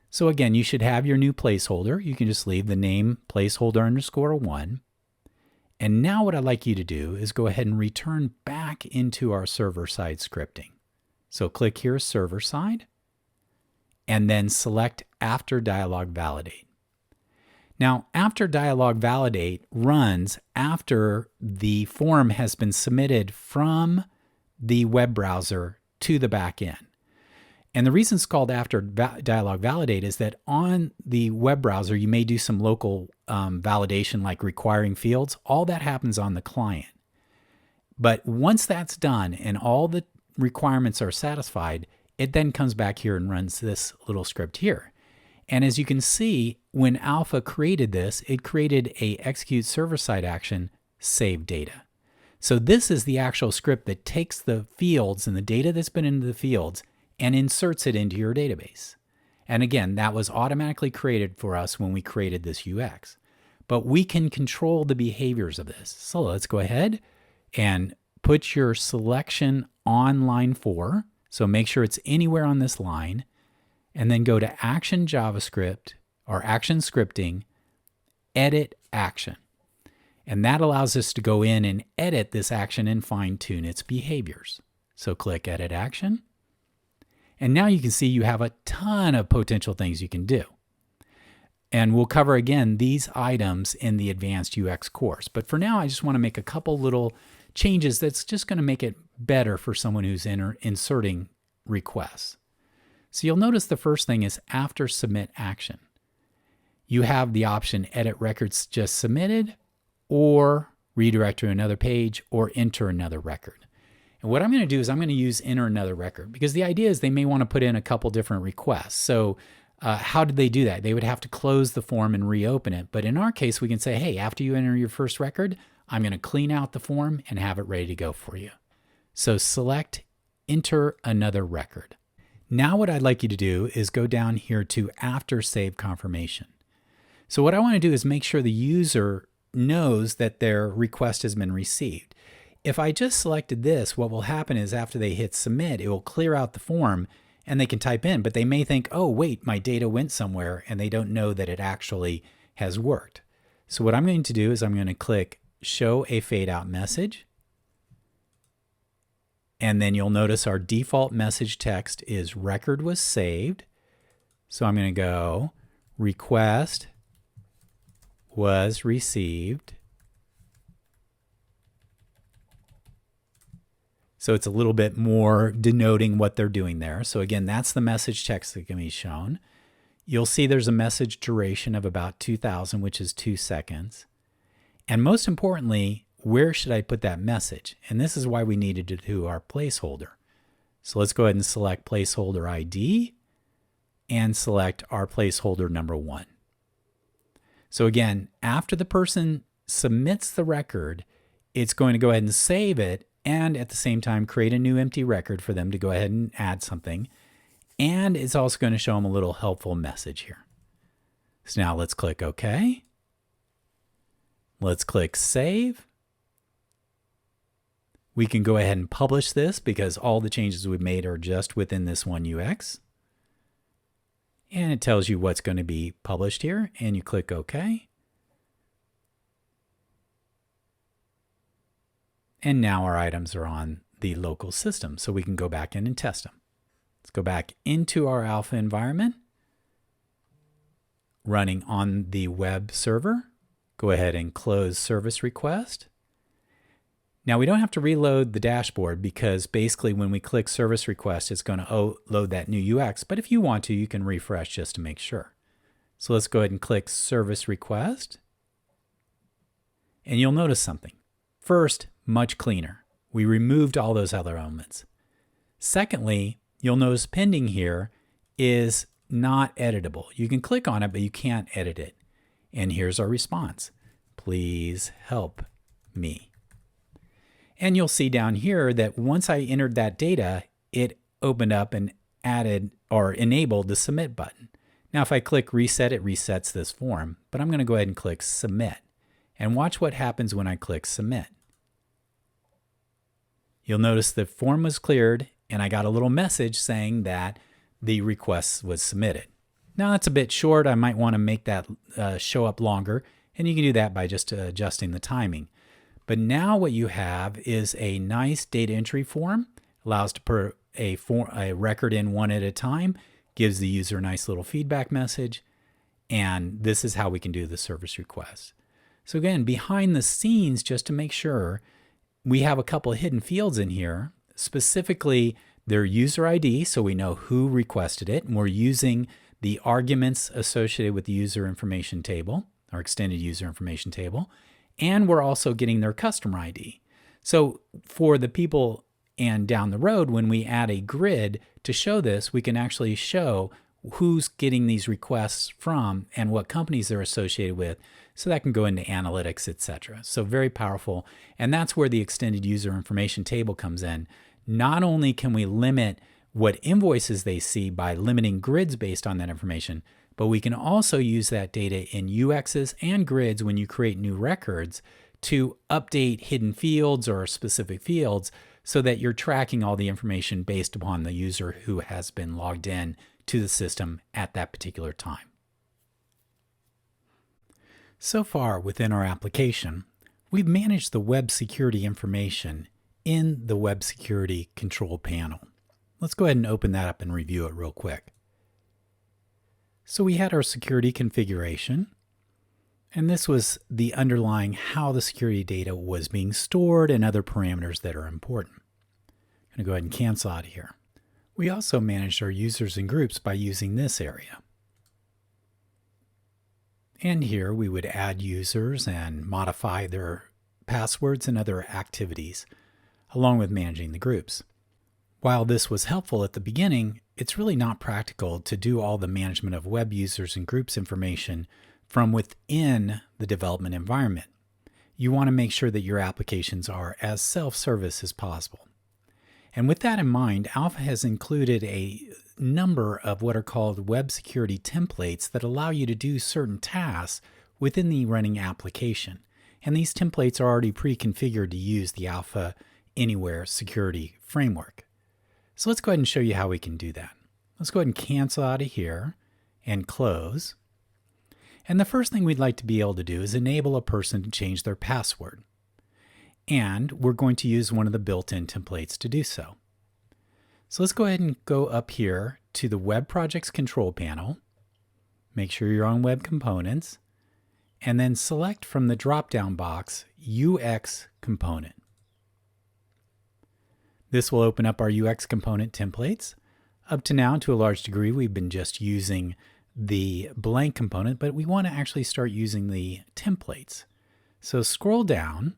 So again, you should have your new placeholder. You can just leave the name placeholder_1. And now what I'd like you to do is go ahead and return back into our server-side scripting. So click here, server side, and then select After Dialog Validate. Now, After Dialog Validate runs after the form has been submitted from the web browser to the back end. And the reason it's called After Dialog Validate is that on the web browser, you may do some local validation like requiring fields. All that happens on the client. But once that's done and all the requirements are satisfied, it then comes back here and runs this little script here. And as you can see, when Alpha created this, it created a execute server-side action, save data. So this is the actual script that takes the fields and the data that's been into the fields and inserts it into your database. And again, that was automatically created for us when we created this UX. But we can control the behaviors of this. So let's go ahead and put your selection on line 4. So make sure it's anywhere on this line. And then go to Action JavaScript or Action Scripting, Edit Action. And that allows us to go in and edit this action and fine-tune its behaviors. So click Edit Action. And now you can see you have a ton of potential things you can do. And we'll cover again these items in the Advanced UX course. But for now, I just want to make a couple little changes that's just going to make it better for someone who's inserting requests. So you'll notice the first thing is after submit action. You have the option edit records just submitted, or redirect to another page, or enter another record. And what I'm going to do is I'm going to use enter another record, because the idea is they may want to put in a couple different requests. So how did they do that? They would have to close the form and reopen it. But in our case, we can say, hey, after you enter your first record, I'm going to clean out the form and have it ready to go for you. So select enter another record. Now what I'd like you to do is go down here to after save confirmation. So what I want to do is make sure the user knows that their request has been received. If I just selected this, what will happen is after they hit submit, it will clear out the form and they can type in, but they may think, oh, wait, my data went somewhere, and they don't know that it actually has worked. So what I'm going to do is I'm going to click show a fade out message. And then you'll notice our default message text is record was saved. So I'm going to go request was received. So it's a little bit more denoting what they're doing there. So again, that's the message text that can be shown. You'll see there's a message duration of about 2000, which is 2 seconds. And most importantly, where should I put that message? And this is why we needed to do our placeholder. So let's go ahead and select placeholder ID and select our placeholder number 1. So again, after the person submits the record, it's going to go ahead and save it and at the same time create a new empty record for them to go ahead and add something. And it's also going to show them a little helpful message here. So now let's click OK. Let's click Save. We can go ahead and publish this because all the changes we've made are just within this one UX. And it tells you what's going to be published here, and you click OK. And now our items are on the local system, so we can go back in and test them. Let's go back into our Alpha environment, running on the web server. Go ahead and close service request. Now we don't have to reload the dashboard because basically when we click service request, it's going to load that new UX. But if you want to, you can refresh just to make sure. So let's go ahead and click service request. And you'll notice something. First, much cleaner. We removed all those other elements. Secondly, you'll notice pending here is not editable. You can click on it, but you can't edit it. And here's our response. Please help me. And you'll see down here that once I entered that data, it opened up and added or enabled the submit button. Now, if I click reset, it resets this form, but I'm going to go ahead and click submit and watch what happens when I click submit. You'll notice the form was cleared and I got a little message saying that the request was submitted. Now that's a bit short. I might want to make that show up longer, and you can do that by just adjusting the timing. But now what you have is a nice data entry form, allows to put a record in one at a time, gives the user a nice little feedback message, and this is how we can do the service request. So again, behind the scenes, just to make sure, we have a couple of hidden fields in here, specifically their user ID, so we know who requested it, and we're using the arguments associated with the user information table, or extended user information table, and we're also getting their customer ID. So for the people and down the road, when we add a grid to show this, we can actually show who's getting these requests from and what companies they're associated with, so that can go into analytics, etc. So very powerful, and that's where the extended user information table comes in. Not only can we limit what invoices they see by limiting grids based on that information, but we can also use that data in UXs and grids when you create new records to update hidden fields or specific fields so that you're tracking all the information based upon the user who has been logged in to the system at that particular time. So far within our application, we've managed the web security information in the web security control panel. Let's go ahead and open that up and review it real quick. So we had our security configuration, and this was the underlying how the security data was being stored and other parameters that are important. I'm going to go ahead and cancel out of here. We also managed our users and groups by using this area. And here we would add users and modify their passwords and other activities, along with managing the groups. While this was helpful at the beginning, it's really not practical to do all the management of web users and groups information from within the development environment. You want to make sure that your applications are as self-service as possible. And with that in mind, Alpha has included a number of what are called web security templates that allow you to do certain tasks within the running application. And these templates are already pre-configured to use the Alpha Anywhere security framework. So let's go ahead and show you how we can do that. Let's go ahead and cancel out of here and close. And the first thing we'd like to be able to do is enable a person to change their password. And we're going to use one of the built-in templates to do so. So let's go ahead and go up here to the Web Projects control panel. Make sure you're on Web Components, and then select from the drop-down box UX Component. This will open up our UX component templates. Up to now, to a large degree, we've been just using the blank component, but we want to actually start using the templates. So scroll down,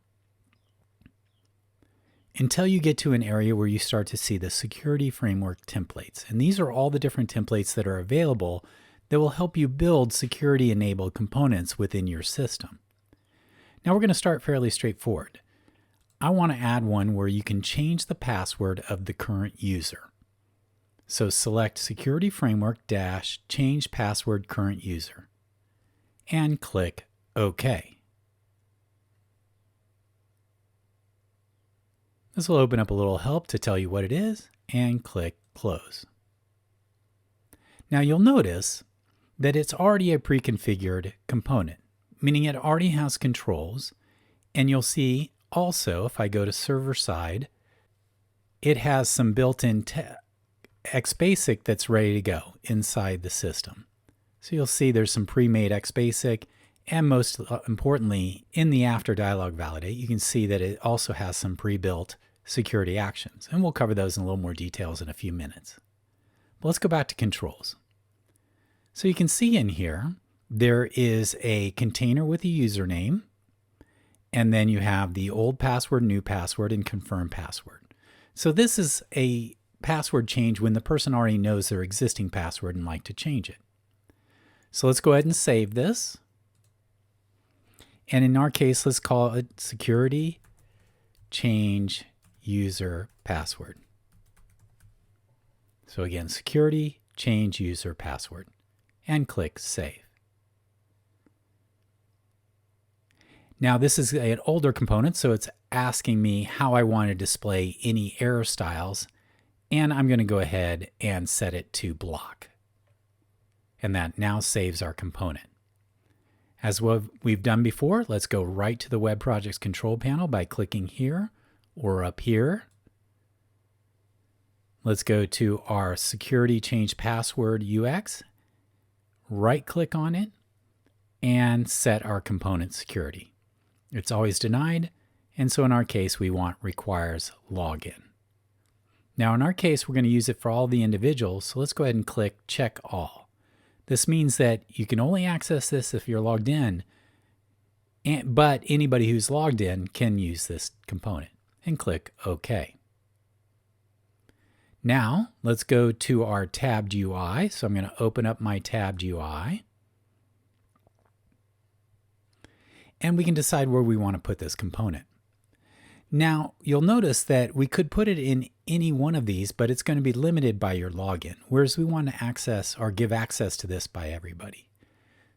until you get to an area where you start to see the security framework templates. And these are all the different templates that are available that will help you build security-enabled components within your system. Now we're going to start fairly straightforward. I want to add one where you can change the password of the current user. So select Security Framework - Change Password Current User and click OK. This will open up a little help to tell you what it is and click Close. Now you'll notice that it's already a pre-configured component, meaning it already has controls, and you'll see also if I go to server side, it has some built-in XBasic that's ready to go inside the system. So you'll see there's some pre-made XBasic, and most importantly, in the after dialog validate, you can see that it also has some pre-built security actions, and we'll cover those in a little more details in a few minutes. But let's go back to controls. So you can see in here, there is a container with a username, and then you have the old password, new password, and confirm password. So this is a password change when the person already knows their existing password and like to change it. So let's go ahead and save this. And in our case, let's call it security change user password. So again, security change user password, and click save. Now this is an older component, so it's asking me how I want to display any error styles, and I'm going to go ahead and set it to block. And that now saves our component. As we've done before, let's go right to the Web Projects control panel by clicking here or up here. Let's go to our security change password UX, right click on it, and set our component security. It's always denied, and so in our case we want requires login. Now in our case we're going to use it for all the individuals, so let's go ahead and click check all. This means that you can only access this if you're logged in, but anybody who's logged in can use this component, and click OK. Now let's go to our tabbed UI. So I'm going to open up my tabbed UI. And we can decide where we want to put this component. Now you'll notice that we could put it in any one of these, but it's going to be limited by your login, whereas we want to access or give access to this by everybody.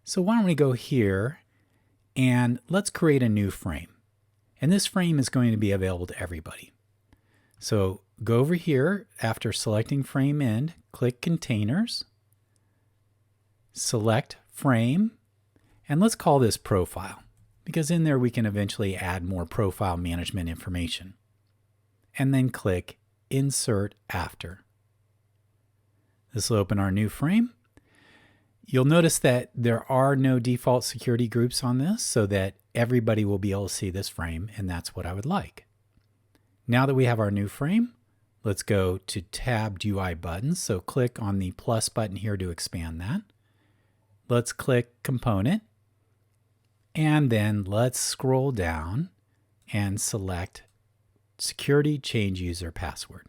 So why don't we go here and let's create a new frame. And this frame is going to be available to everybody. So go over here after selecting frame end, click containers, select frame, and let's call this profile, because in there we can eventually add more profile management information. And then click insert after. This will open our new frame. You'll notice that there are no default security groups on this, so that everybody will be able to see this frame, and that's what I would like. Now that we have our new frame, let's go to tabbed UI buttons. So click on the plus button here to expand that. Let's click component, and then let's scroll down and select security change user password.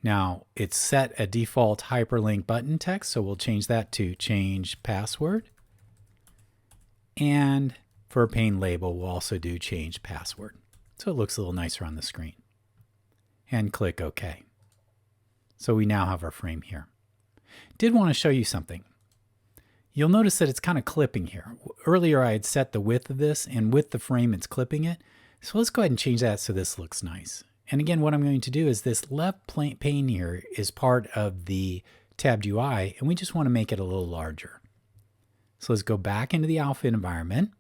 Now it's set a default hyperlink button text, so we'll change that to change password. And for a pane label, we'll also do change password, so it looks a little nicer on the screen. And click OK. So we now have our frame here. Did want to show you something. You'll notice that it's kind of clipping here. Earlier I had set the width of this, and with the frame it's clipping it. So let's go ahead and change that so this looks nice. And again, what I'm going to do is this left pane here is part of the tabbed UI, and we just want to make it a little larger. So let's go back into the Alpha environment.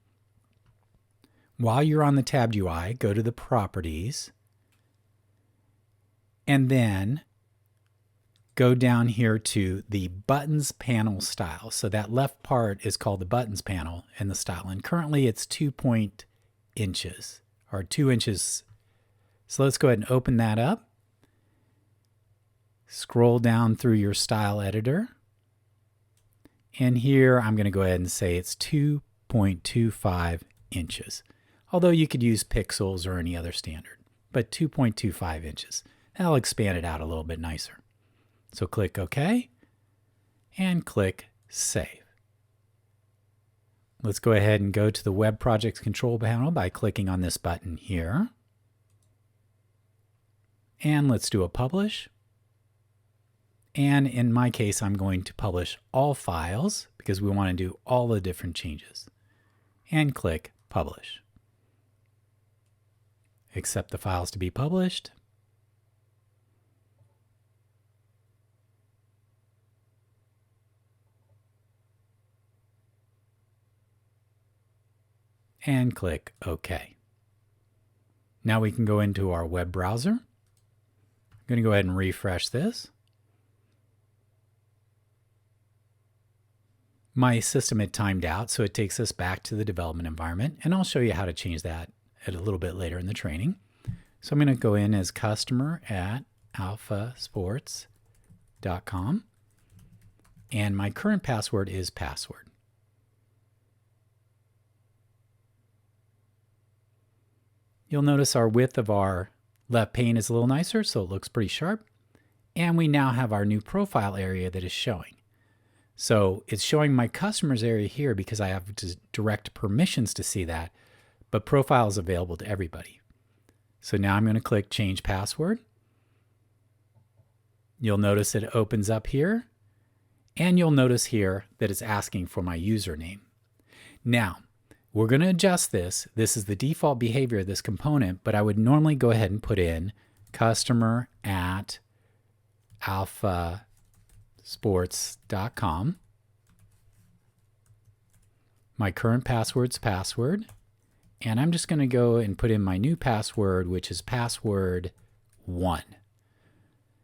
While you're on the tabbed UI, go to the properties, and then go down here to the buttons panel style. So that left part is called the buttons panel and the style. And currently it's 2 inches or 2 inches. So let's go ahead and open that up. Scroll down through your style editor. And here I'm going to go ahead and say it's 2.25 inches. Although you could use pixels or any other standard. but 2.25 inches. That'll expand it out a little bit nicer. So click OK and click Save. Let's go ahead and go to the Web Projects Control Panel by clicking on this button here. And let's do a Publish. And in my case, I'm going to publish all files because we want to do all the different changes. And click Publish. Accept the files to be published. And click OK. Now we can go into our web browser. I'm going to go ahead and refresh this. My system had timed out, so it takes us back to the development environment, and I'll show you how to change that a little bit later in the training. So I'm going to go in as customer at alphasports.com, and my current password is password. You'll notice our width of our left pane is a little nicer, so it looks pretty sharp. And we now have our new profile area that is showing. So it's showing my customers area here because I have direct permissions to see that, but profile is available to everybody. So now I'm going to click Change Password. You'll notice it opens up here, and you'll notice here that it's asking for my username. Now, we're going to adjust this. This is the default behavior of this component, but I would normally go ahead and put in customer at alphasports.com. My current password's password. And I'm just going to go and put in my new password, which is password 1.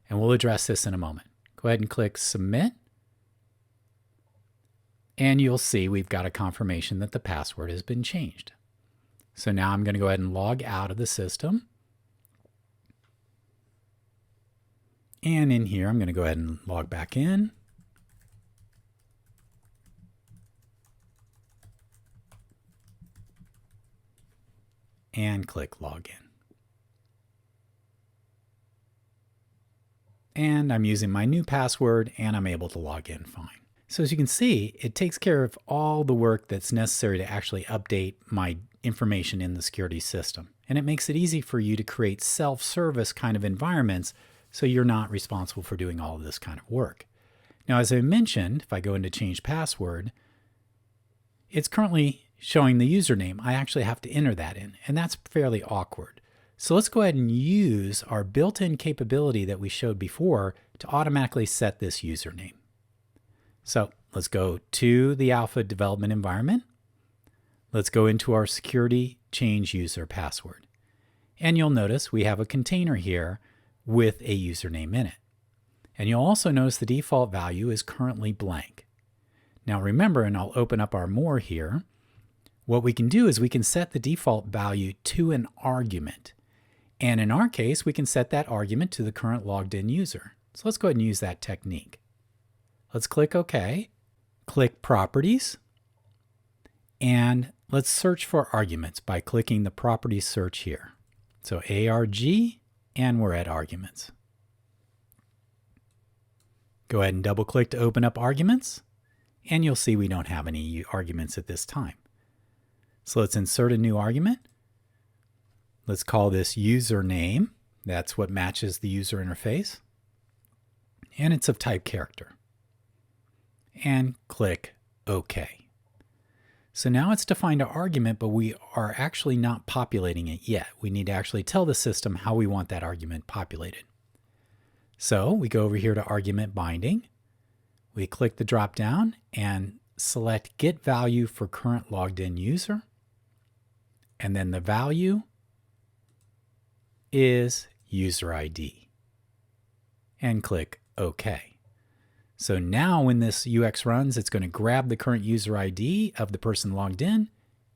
And we'll address this in a moment. Go ahead and click Submit. And you'll see we've got a confirmation that the password has been changed. So now I'm going to go ahead and log out of the system. And in here, I'm going to go ahead and log back in. And click Login. And I'm using my new password, and I'm able to log in fine. So as you can see, it takes care of all the work that's necessary to actually update my information in the security system. And it makes it easy for you to create self-service kind of environments so you're not responsible for doing all of this kind of work. Now, as I mentioned, if I go into Change Password, it's currently showing the username. I actually have to enter that in, and that's fairly awkward. So let's go ahead and use our built-in capability that we showed before to automatically set this username. So let's go to the Alpha development environment. Let's go into our security change user password. And you'll notice we have a container here with a username in it. And you'll also notice the default value is currently blank. Now remember, and I'll open up our more here, what we can do is we can set the default value to an argument. And in our case, we can set that argument to the current logged in user. So let's go ahead and use that technique. Let's click OK, click Properties, and let's search for arguments by clicking the Properties search here. So ARG, and we're at Arguments. Go ahead and double click to open up Arguments, and you'll see we don't have any arguments at this time. So let's insert a new argument. Let's call this username. That's what matches the user interface. And it's of type character. And click OK. So now it's defined our argument, but we are actually not populating it yet. We need to actually tell the system how we want that argument populated. So we go over here to Argument Binding. We click the drop down and select Get Value for Current Logged In User. And then the value is User ID. And click OK. So now when this UX runs, it's going to grab the current user ID of the person logged in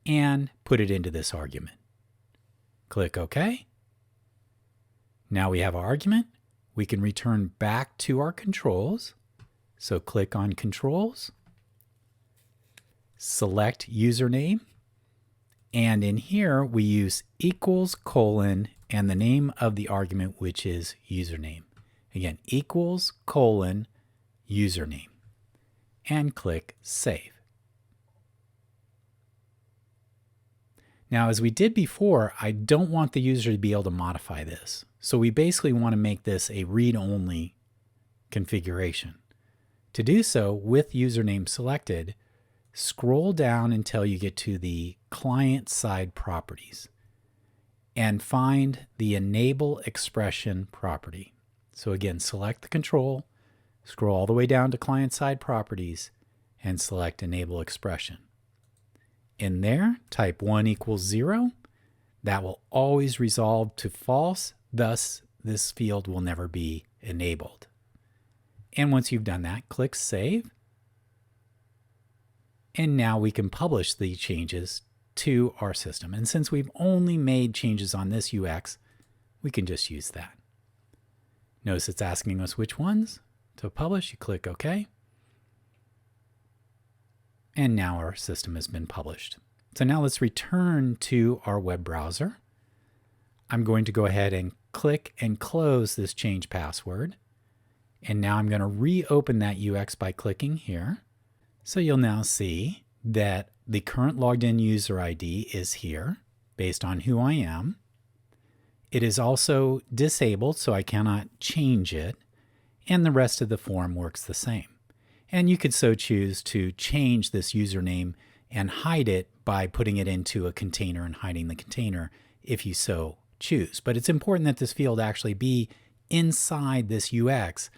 and put it into this argument. Click OK. Now we have our argument. We can return back to our controls. So click on Controls, select Username, And in here, we use equals colon and the name of the argument, which is username. Again, equals colon username. And click Save. Now, as we did before, I don't want the user to be able to modify this. So we basically want to make this a read-only configuration. To do so, with username selected, scroll down until you get to the client-side properties and find the enable expression property. So again, select the control, scroll all the way down to client-side properties, and select enable expression. In there, type 1 equals 0. That will always resolve to false, thus this field will never be enabled. And once you've done that, click Save. And now we can publish the changes to our system. And since we've only made changes on this UX, we can just use that. Notice it's asking us which ones. To publish, you click OK. And now our system has been published. So now let's return to our web browser. I'm going to go ahead and click and close this change password. And now I'm going to reopen that UX by clicking here. So you'll now see that the current logged in user ID is here based on who I am. It is also disabled, so I cannot change it. And the rest of the form works the same. And you could so choose to change this username and hide it by putting it into a container and hiding the container if you so choose. But it's important that this field actually be inside this UX,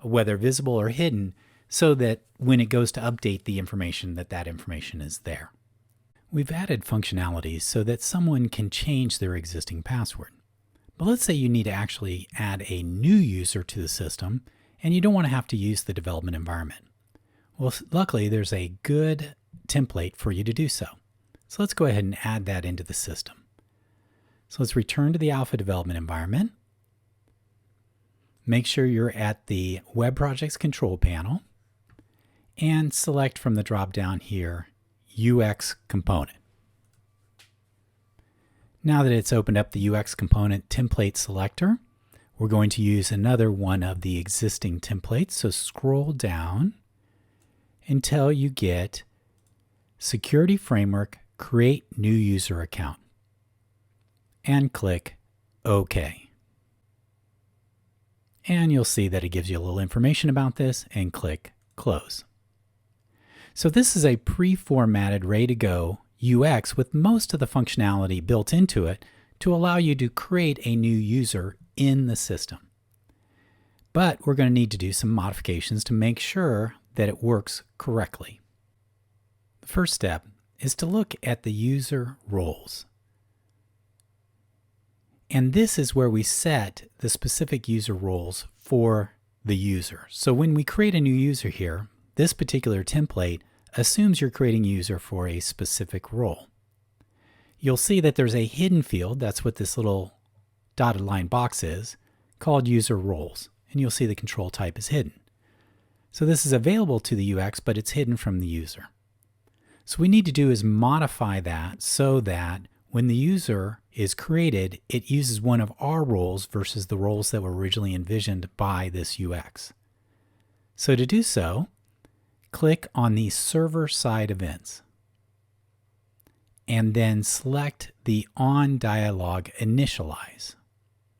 whether visible or hidden, so that when it goes to update the information, that information is there. We've added functionalities so that someone can change their existing password. But let's say you need to actually add a new user to the system and you don't want to have to use the development environment. Well, luckily there's a good template for you to do so. So let's go ahead and add that into the system. So let's return to the Alpha development environment. Make sure you're at the Web Projects control panel and select from the drop-down here UX component. Now that it's opened up the UX component template selector, we're going to use another one of the existing templates. So scroll down until you get Security Framework, Create New User Account, and click OK. And you'll see that it gives you a little information about this, and click Close. So this is a pre-formatted, ready-to-go UX with most of the functionality built into it to allow you to create a new user in the system. But we're going to need to do some modifications to make sure that it works correctly. The first step is to look at the user roles. And this is where we set the specific user roles for the user. So when we create a new user here, this particular template assumes you're creating a user for a specific role. You'll see that there's a hidden field, that's what this little dotted line box is, called user roles. And you'll see the control type is hidden. So this is available to the UX, but it's hidden from the user. So what we need to do is modify that so that when the user is created, it uses one of our roles versus the roles that were originally envisioned by this UX. So to do so, click on the server-side events and then select the On Dialog Initialize.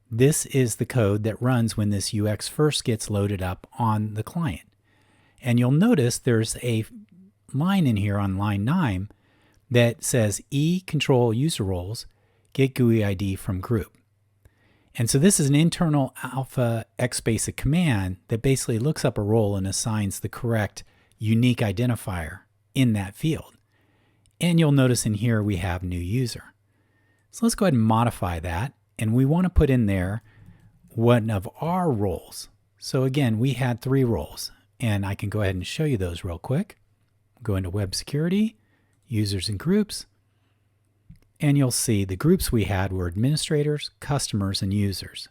This is the code that runs when this UX first gets loaded up on the client. And you'll notice there's a line in here on line 9 that says control user roles, get GUI ID from group. And so this is an internal Alpha X basic command that basically looks up a role and assigns the correct unique identifier in that field. And you'll notice in here we have new user. So let's go ahead and modify that. And we want to put in there one of our roles. So again, we had 3 roles. And I can go ahead and show you those real quick. Go into Web Security, Users and Groups. And you'll see the groups we had were administrators, customers, and users.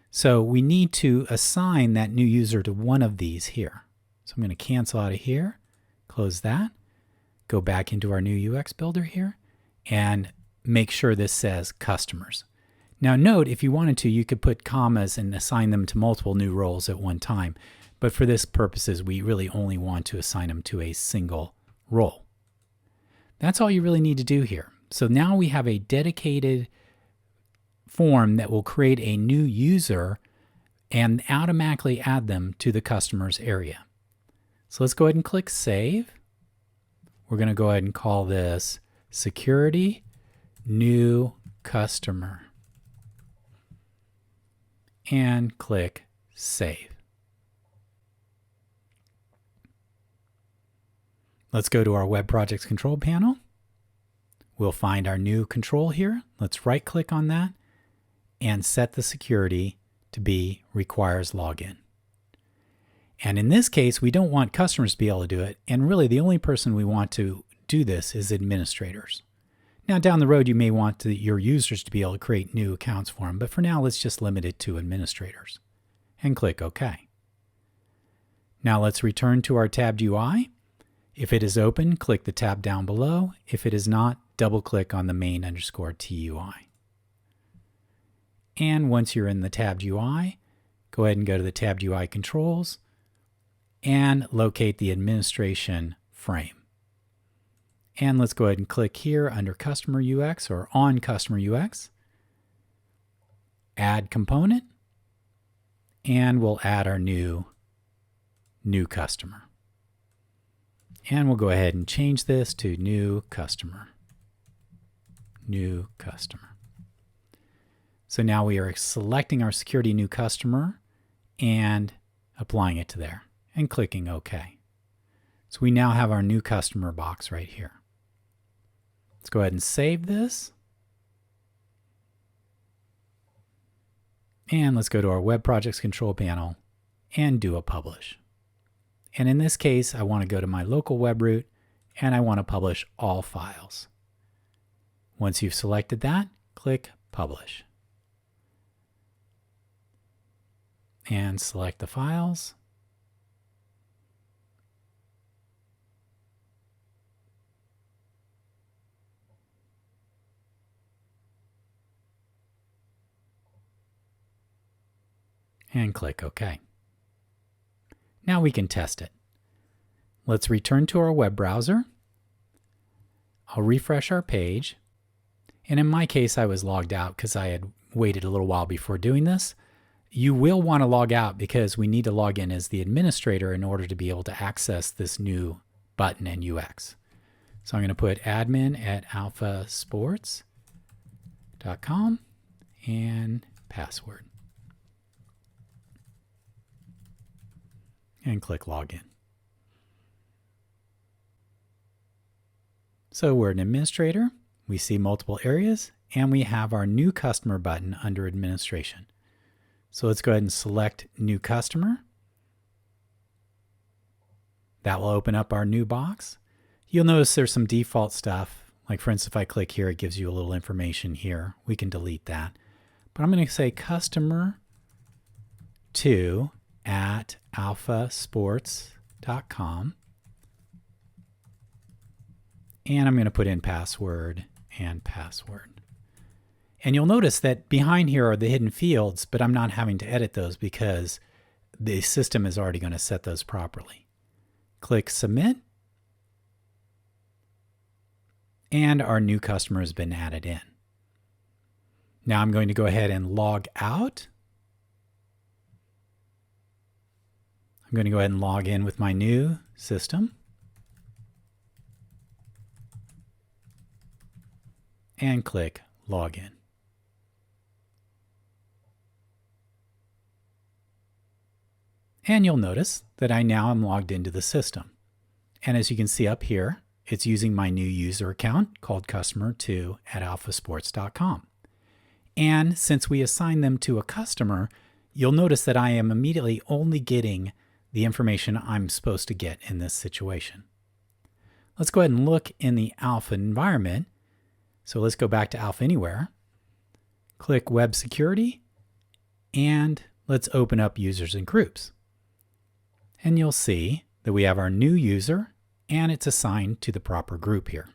So we need to assign that new user to one of these here. So I'm going to cancel out of here, close that, go back into our new UX builder here, and make sure this says customers. Now note, if you wanted to, you could put commas and assign them to multiple new roles at one time. But for this purposes, we really only want to assign them to a single role. That's all you really need to do here. So now we have a dedicated form that will create a new user and automatically add them to the customers area. So let's go ahead and click Save. We're going to go ahead and call this Security New Customer. And click Save. Let's go to our Web Projects Control panel. We'll find our new control here. Let's right-click on that and set the security to be Requires Login. And in this case, we don't want customers to be able to do it. And really, the only person we want to do this is administrators. Now, down the road, you may want your users to be able to create new accounts for them. But for now, let's just limit it to administrators. And click OK. Now, let's return to our tabbed UI. If it is open, click the tab down below. If it is not, double-click on the main_TUI. And once you're in the tabbed UI, go ahead and go to the tabbed UI controls and locate the administration frame. And let's go ahead and click here under Customer UX or on Customer UX. Add component. And we'll add our new customer. And we'll go ahead and change this to New Customer. New Customer. So now we are selecting our Security New Customer and applying it to there and clicking OK. So we now have our new customer box right here. Let's go ahead and save this. And let's go to our Web Projects Control panel and do a publish. And in this case, I want to go to my local web root and I want to publish all files. Once you've selected that, click Publish. And select the files. And click OK. Now we can test it. Let's return to our web browser. I'll refresh our page. And in my case, I was logged out because I had waited a little while before doing this. You will want to log out because we need to log in as the administrator in order to be able to access this new button and UX. So I'm going to put admin@alphasports.com and password. And click Login. So we're an administrator. We see multiple areas, and we have our New Customer button under Administration. So let's go ahead and select New Customer. That will open up our new box. You'll notice there's some default stuff. Like for instance, if I click here, it gives you a little information here. We can delete that. But I'm going to say customer 2 at alphasports.com. And I'm going to put in password and password. And you'll notice that behind here are the hidden fields, but I'm not having to edit those because the system is already going to set those properly. Click Submit. And our new customer has been added in. Now I'm going to go ahead and log out. I'm going to go ahead and log in with my new system. And click Login. And you'll notice that I now am logged into the system. And as you can see up here, it's using my new user account called customer2 at alphasports.com. And since we assign them to a customer, you'll notice that I am immediately only getting the information I'm supposed to get in this situation. Let's go ahead and look in the Alpha environment. So let's go back to Alpha Anywhere, click Web Security, and let's open up Users and Groups. And you'll see that we have our new user and it's assigned to the proper group here.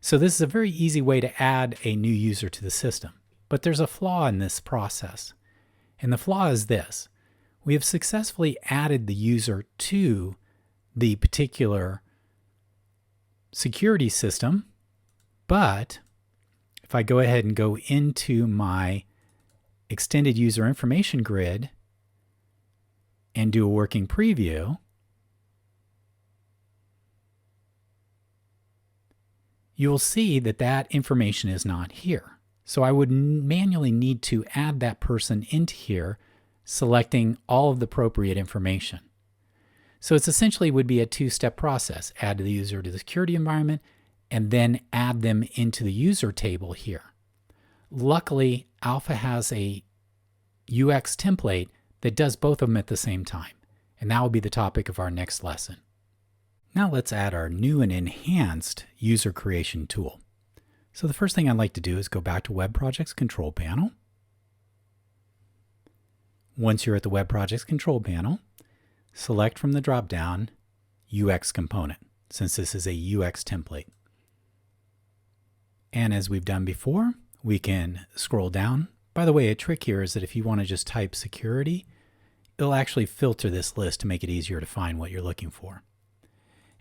So this is a very easy way to add a new user to the system. But there's a flaw in this process. And the flaw is this. We have successfully added the user to the particular security system, but if I go ahead and go into my extended user information grid and do a working preview, you will see that that information is not here. So I would manually need to add that person into here, selecting all of the appropriate information. So it's essentially would be a two-step process. Add the user to the security environment and then add them into the user table here. Luckily, Alpha has a UX template that does both of them at the same time. And that will be the topic of our next lesson. Now let's add our new and enhanced user creation tool. So the first thing I'd like to do is go back to Web Projects Control Panel. Once you're at the Web Projects Control Panel, select from the drop-down UX component, since this is a UX template. And as we've done before, we can scroll down. By the way, a trick here is that if you want to just type security, it'll actually filter this list to make it easier to find what you're looking for.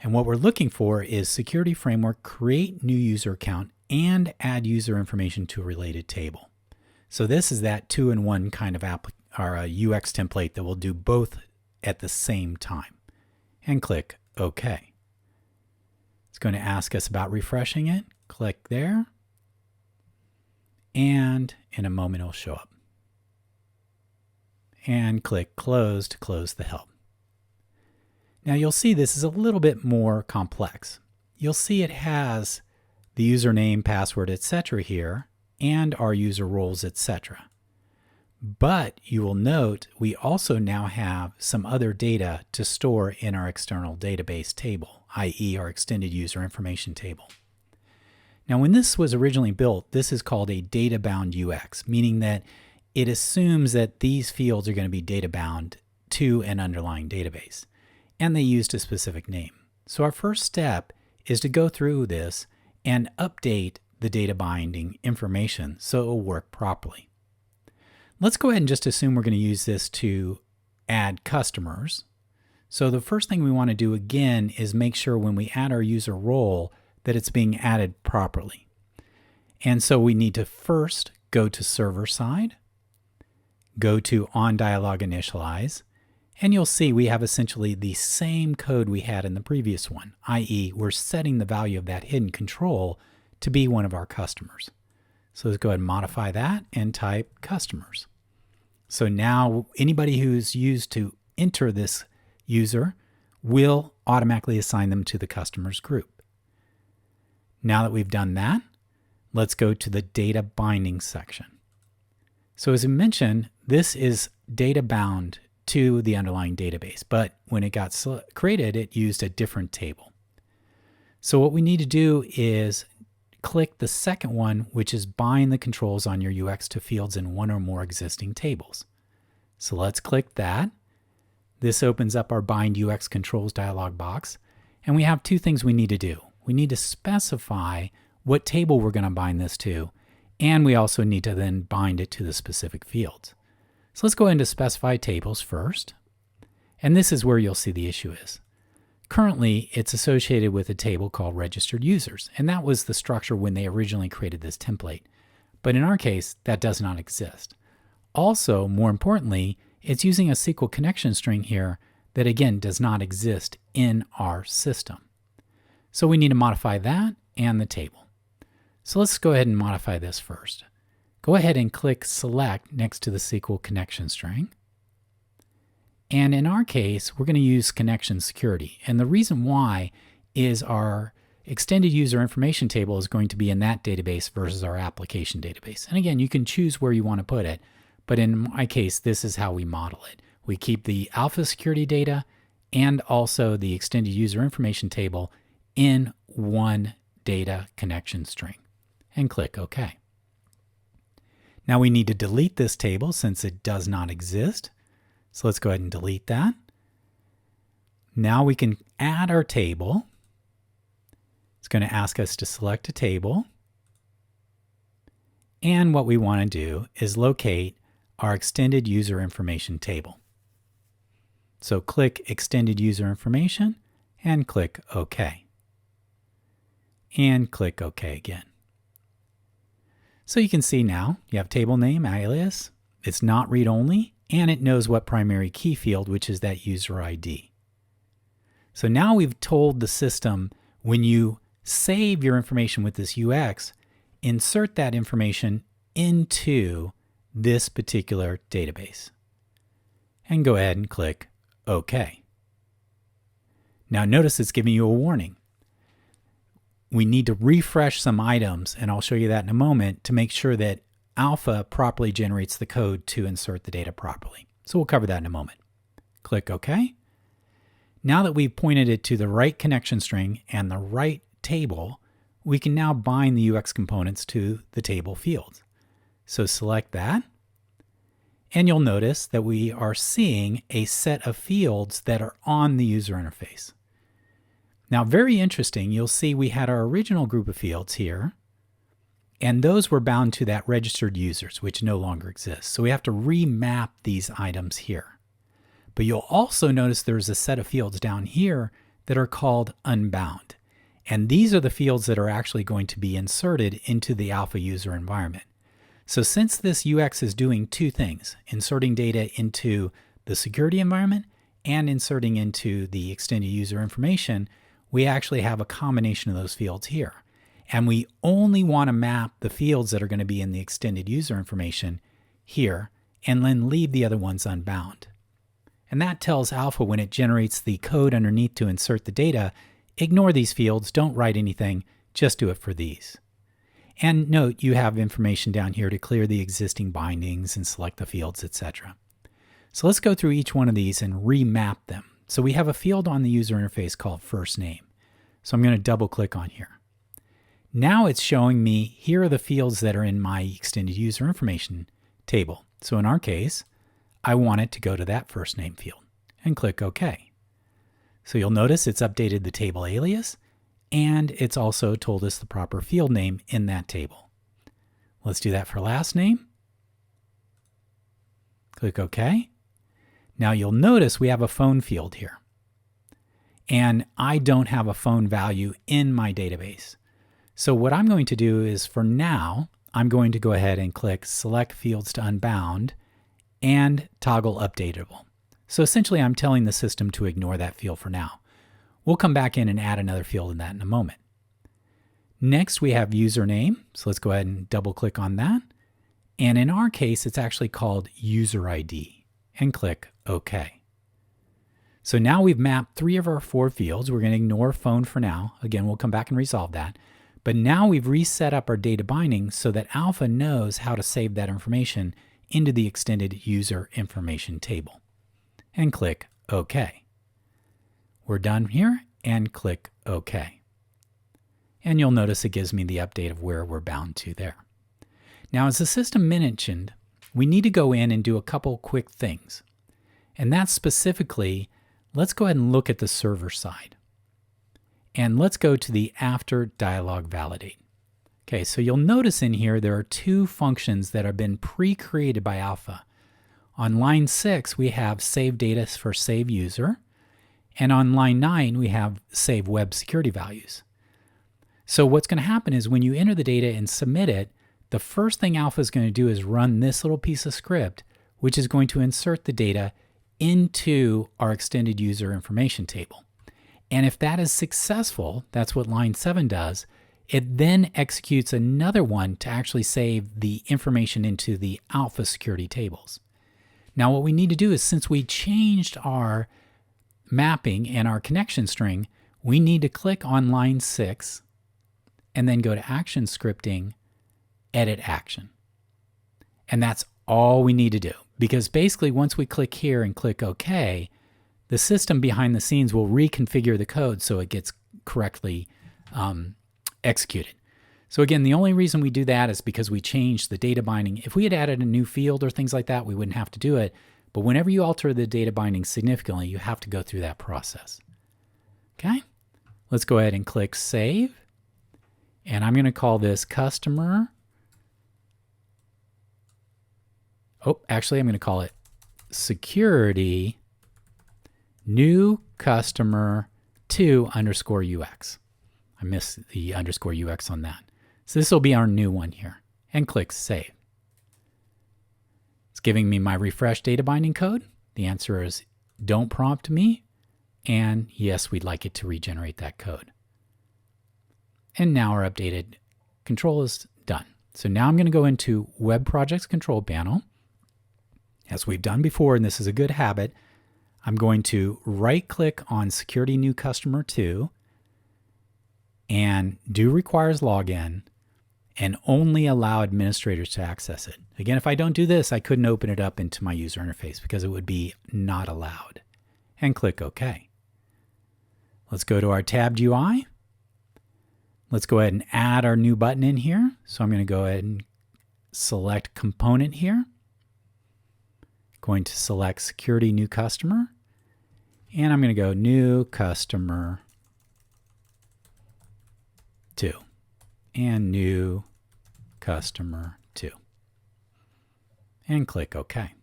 And what we're looking for is Security Framework, create new user account, and add user information to a related table. So this is that two-in-one kind of UX template that will do both at the same time. And click OK. It's going to ask us about refreshing it. Click there. And in a moment it'll show up. And click Close to close the help. Now you'll see this is a little bit more complex. You'll see it has the username, password, etc. here, and our user roles, etc. But you will note we also now have some other data to store in our external database table, i.e. our extended user information table. Now when this was originally built, this is called a data-bound UX, meaning that it assumes that these fields are going to be data-bound to an underlying database, and they used a specific name. So our first step is to go through this and update the data binding information so it will work properly. Let's go ahead and just assume we're going to use this to add customers. So the first thing we want to do again is make sure when we add our user role that it's being added properly. And so we need to first go to server side, go to on dialog initialize, and you'll see we have essentially the same code we had in the previous one, i.e. we're setting the value of that hidden control to be one of our customers. So let's go ahead and modify that and type customers. So now anybody who's used to enter this user will automatically assign them to the customers group. Now that we've done that, let's go to the data binding section. So as I mentioned, this is data bound to the underlying database, but when it got created, it used a different table. So what we need to do is click the second one, which is bind the controls on your UX to fields in one or more existing tables. So let's click that. This opens up our bind UX controls dialog box, and we have two things we need to do. We need to specify what table we're going to bind this to, and we also need to then bind it to the specific fields. So let's go into specify tables first. And this is where you'll see the issue is. Currently, it's associated with a table called registered users. And that was the structure when they originally created this template. But in our case, that does not exist. Also, more importantly, it's using a SQL connection string here that again does not exist in our system. So we need to modify that and the table. So let's go ahead and modify this first. Go ahead and click select next to the SQL connection string. And in our case, we're going to use connection security. And the reason why is our extended user information table is going to be in that database versus our application database. And again, you can choose where you want to put it. But in my case, this is how we model it. We keep the Alpha security data and also the extended user information table in one data connection string. And click OK. Now we need to delete this table since it does not exist. So let's go ahead and delete that. Now we can add our table. It's going to ask us to select a table. And what we want to do is locate our extended user information table. So click Extended User Information and click OK. And click OK again. So you can see now you have table name, alias. It's not read-only, and it knows what primary key field, which is that user ID. So now we've told the system, when you save your information with this UX, insert that information into this particular database. And go ahead and click OK. Now notice it's giving you a warning. We need to refresh some items, and I'll show you that in a moment, to make sure that Alpha properly generates the code to insert the data properly. So we'll cover that in a moment. Click OK. Now that we've pointed it to the right connection string and the right table, we can now bind the UX components to the table fields. So select that, and you'll notice that we are seeing a set of fields that are on the user interface. Now, very interesting, you'll see we had our original group of fields here, and those were bound to that registered users, which no longer exists. So we have to remap these items here. But you'll also notice there's a set of fields down here that are called unbound. And these are the fields that are actually going to be inserted into the Alpha user environment. So since this UX is doing two things, inserting data into the security environment and inserting into the extended user information, we actually have a combination of those fields here. And we only want to map the fields that are going to be in the extended user information here, and then leave the other ones unbound. And that tells Alpha, when it generates the code underneath to insert the data, ignore these fields, don't write anything, just do it for these. And note, you have information down here to clear the existing bindings and select the fields, etc. So let's go through each one of these and remap them. So we have a field on the user interface called first name. So I'm going to double click on here. Now it's showing me here are the fields that are in my extended user information table. So in our case, I want it to go to that first name field and click OK. So you'll notice it's updated the table alias, and it's also told us the proper field name in that table. Let's do that for last name. Click OK. Now you'll notice we have a phone field here. And I don't have a phone value in my database. So what I'm going to do is, for now, I'm going to go ahead and click Select Fields to Unbound and Toggle Updatable. So essentially I'm telling the system to ignore that field for now. We'll come back in and add another field in that in a moment. Next we have username. So let's go ahead and double click on that. And in our case, it's actually called user ID, and click OK. So now we've mapped 3 of our 4 fields. We're going to ignore phone for now. Again, we'll come back and resolve that. But now we've reset up our data binding so that Alpha knows how to save that information into the extended user information table. And click OK. We're done here, and click OK. And you'll notice it gives me the update of where we're bound to there. Now, as the system mentioned, we need to go in and do a couple quick things. And that's specifically, let's go ahead and look at the server side. And let's go to the after dialog validate. Okay, so you'll notice in here there are 2 functions that have been pre-created by Alpha. On line 6, we have save data for save user. And on line 9, we have save web security values. So what's going to happen is when you enter the data and submit it, the first thing Alpha is going to do is run this little piece of script, which is going to insert the data into our extended user information table. And if that is successful, that's what line 7 does, it then executes another one to actually save the information into the Alpha security tables. Now what we need to do is, since we changed our mapping and our connection string, we need to click on line 6 and then go to Action Scripting, Edit Action. And that's all we need to do, because basically once we click here and click OK, the system behind the scenes will reconfigure the code so it gets correctly executed. So again, the only reason we do that is because we changed the data binding. If we had added a new field or things like that, we wouldn't have to do it. But whenever you alter the data binding significantly, you have to go through that process. Okay, let's go ahead and click Save And I'm going to call this customer. Oh, actually, I'm going to call it security new customer 2 underscore UX. I missed the underscore UX on that. So this will be our new one here. And click Save. It's giving me my refresh data binding code. The answer is don't prompt me. And yes, we'd like it to regenerate that code. And now our updated control is done. So now I'm going to go into Web Projects Control Panel. As we've done before, and this is a good habit, I'm going to right-click on Security New Customer 2 and do requires login and only allow administrators to access it. Again, if I don't do this, I couldn't open it up into my user interface because it would be not allowed. And click OK. Let's go to our tabbed UI. Let's go ahead and add our new button in here. So I'm going to go ahead and select Component here. Going to select Security New Customer. And I'm going to go New Customer 2. And New Customer 2. And click OK.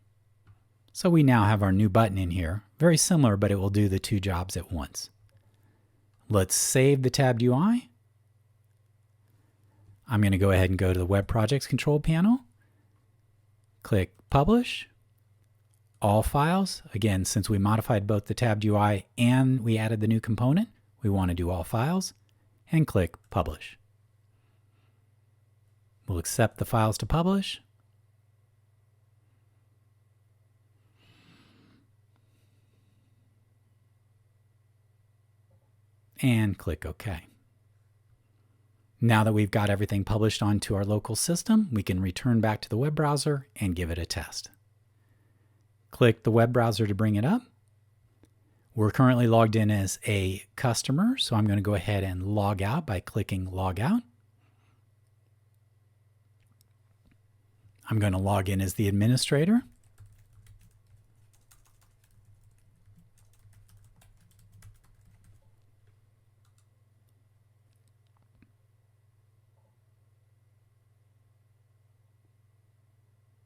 So we now have our new button in here. Very similar, but it will do the two jobs at once. Let's save the tabbed UI. I'm going to go ahead and go to the Web Projects Control Panel. Click Publish. All files. Again, since we modified both the tabbed UI and we added the new component, we want to do all files. And click Publish. We'll accept the files to publish. And click OK. Now that we've got everything published onto our local system, we can return back to the web browser and give it a test. Click the web browser to bring it up. We're currently logged in as a customer, so I'm going to go ahead and log out by clicking Log Out. I'm going to log in as the administrator.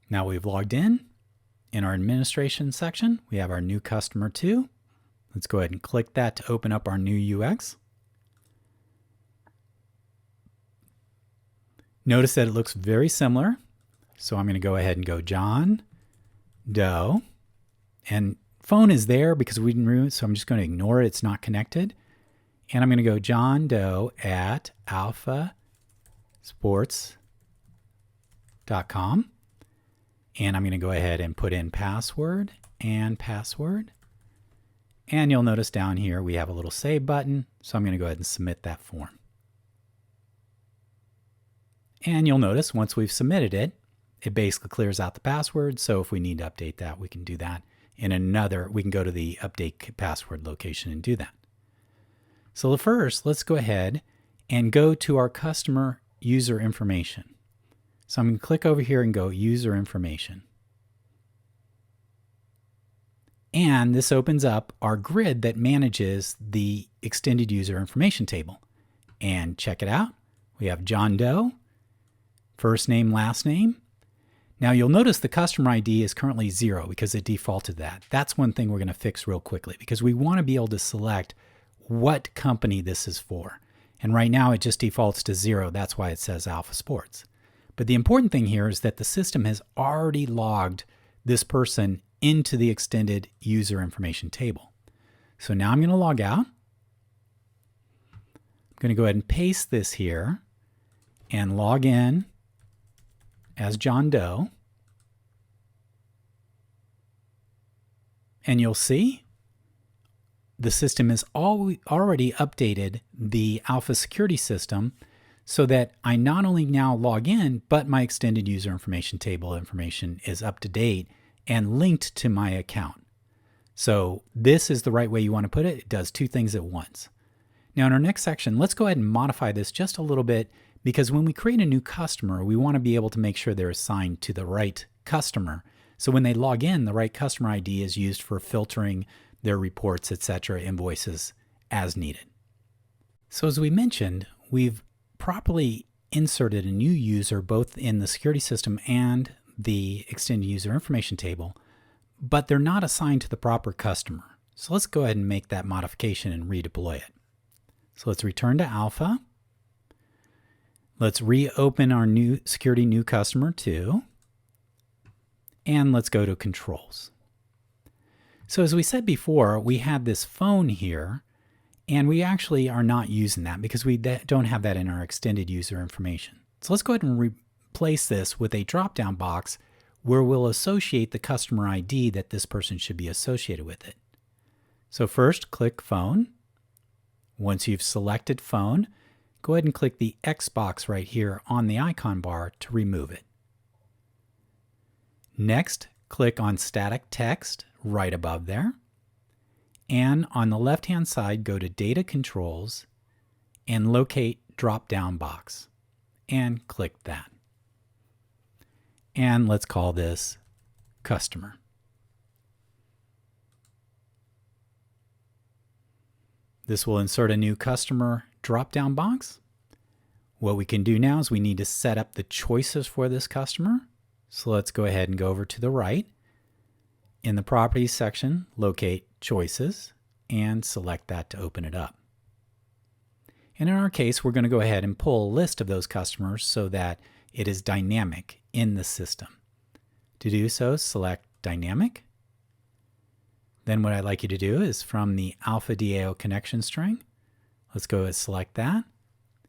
Now we've logged in. In our administration section, we have our new customer 2. Let's go ahead and click that to open up our new UX. Notice that it looks very similar. So I'm going to go ahead and go John Doe. And phone is there because we didn't remove it, so I'm just going to ignore it. It's not connected. And I'm going to go John Doe at alphasports.com. And I'm going to go ahead and put in password and password. And you'll notice down here we have a little save button. So I'm going to go ahead and submit that form. And you'll notice once we've submitted it, it basically clears out the password. So if we need to update that, we can do that in another. We can go to the update password location and do that. So first, let's go ahead and go to our customer user information. So I'm going to click over here and go User Information. And this opens up our grid that manages the extended user information table. And check it out. We have John Doe, first name, last name. Now you'll notice the customer ID is currently 0 because it defaulted that. That's one thing we're going to fix real quickly because we want to be able to select what company this is for. And right now it just defaults to 0. That's why it says Alpha Sports. But the important thing here is that the system has already logged this person into the extended user information table. So now I'm going to log out. I'm going to go ahead and paste this here and log in as John Doe. And you'll see the system has already updated the Alpha security system so that I not only now log in, but my extended user information table information is up to date and linked to my account. So this is the right way you want to put it. It does two things at once. Now in our next section, let's go ahead and modify this just a little bit because when we create a new customer, we want to be able to make sure they're assigned to the right customer. So when they log in, the right customer ID is used for filtering their reports, etc., invoices as needed. So as we mentioned, we've properly inserted a new user both in the security system and the extended user information table, but they're not assigned to the proper customer. So let's go ahead and make that modification and redeploy it. So let's return to Alpha. Let's reopen our new security new customer 2. And let's go to controls. So as we said before, we had this phone here, and we actually are not using that because we don't have that in our extended user information. So let's go ahead and replace this with a drop-down box where we'll associate the customer ID that this person should be associated with it. So first, click Phone. Once you've selected Phone, go ahead and click the X box right here on the icon bar to remove it. Next, click on Static Text right above there. And on the left-hand side, go to Data Controls and locate drop-down box. And click that. And let's call this Customer. This will insert a new customer drop-down box. What we can do now is we need to set up the choices for this customer. So let's go ahead and go over to the right. In the Properties section, locate Choices and select that to open it up. And in our case, we're going to go ahead and pull a list of those customers so that it is dynamic in the system. To do so, select Dynamic. Then what I'd like you to do is from the Alpha DAO connection string, let's go and select that.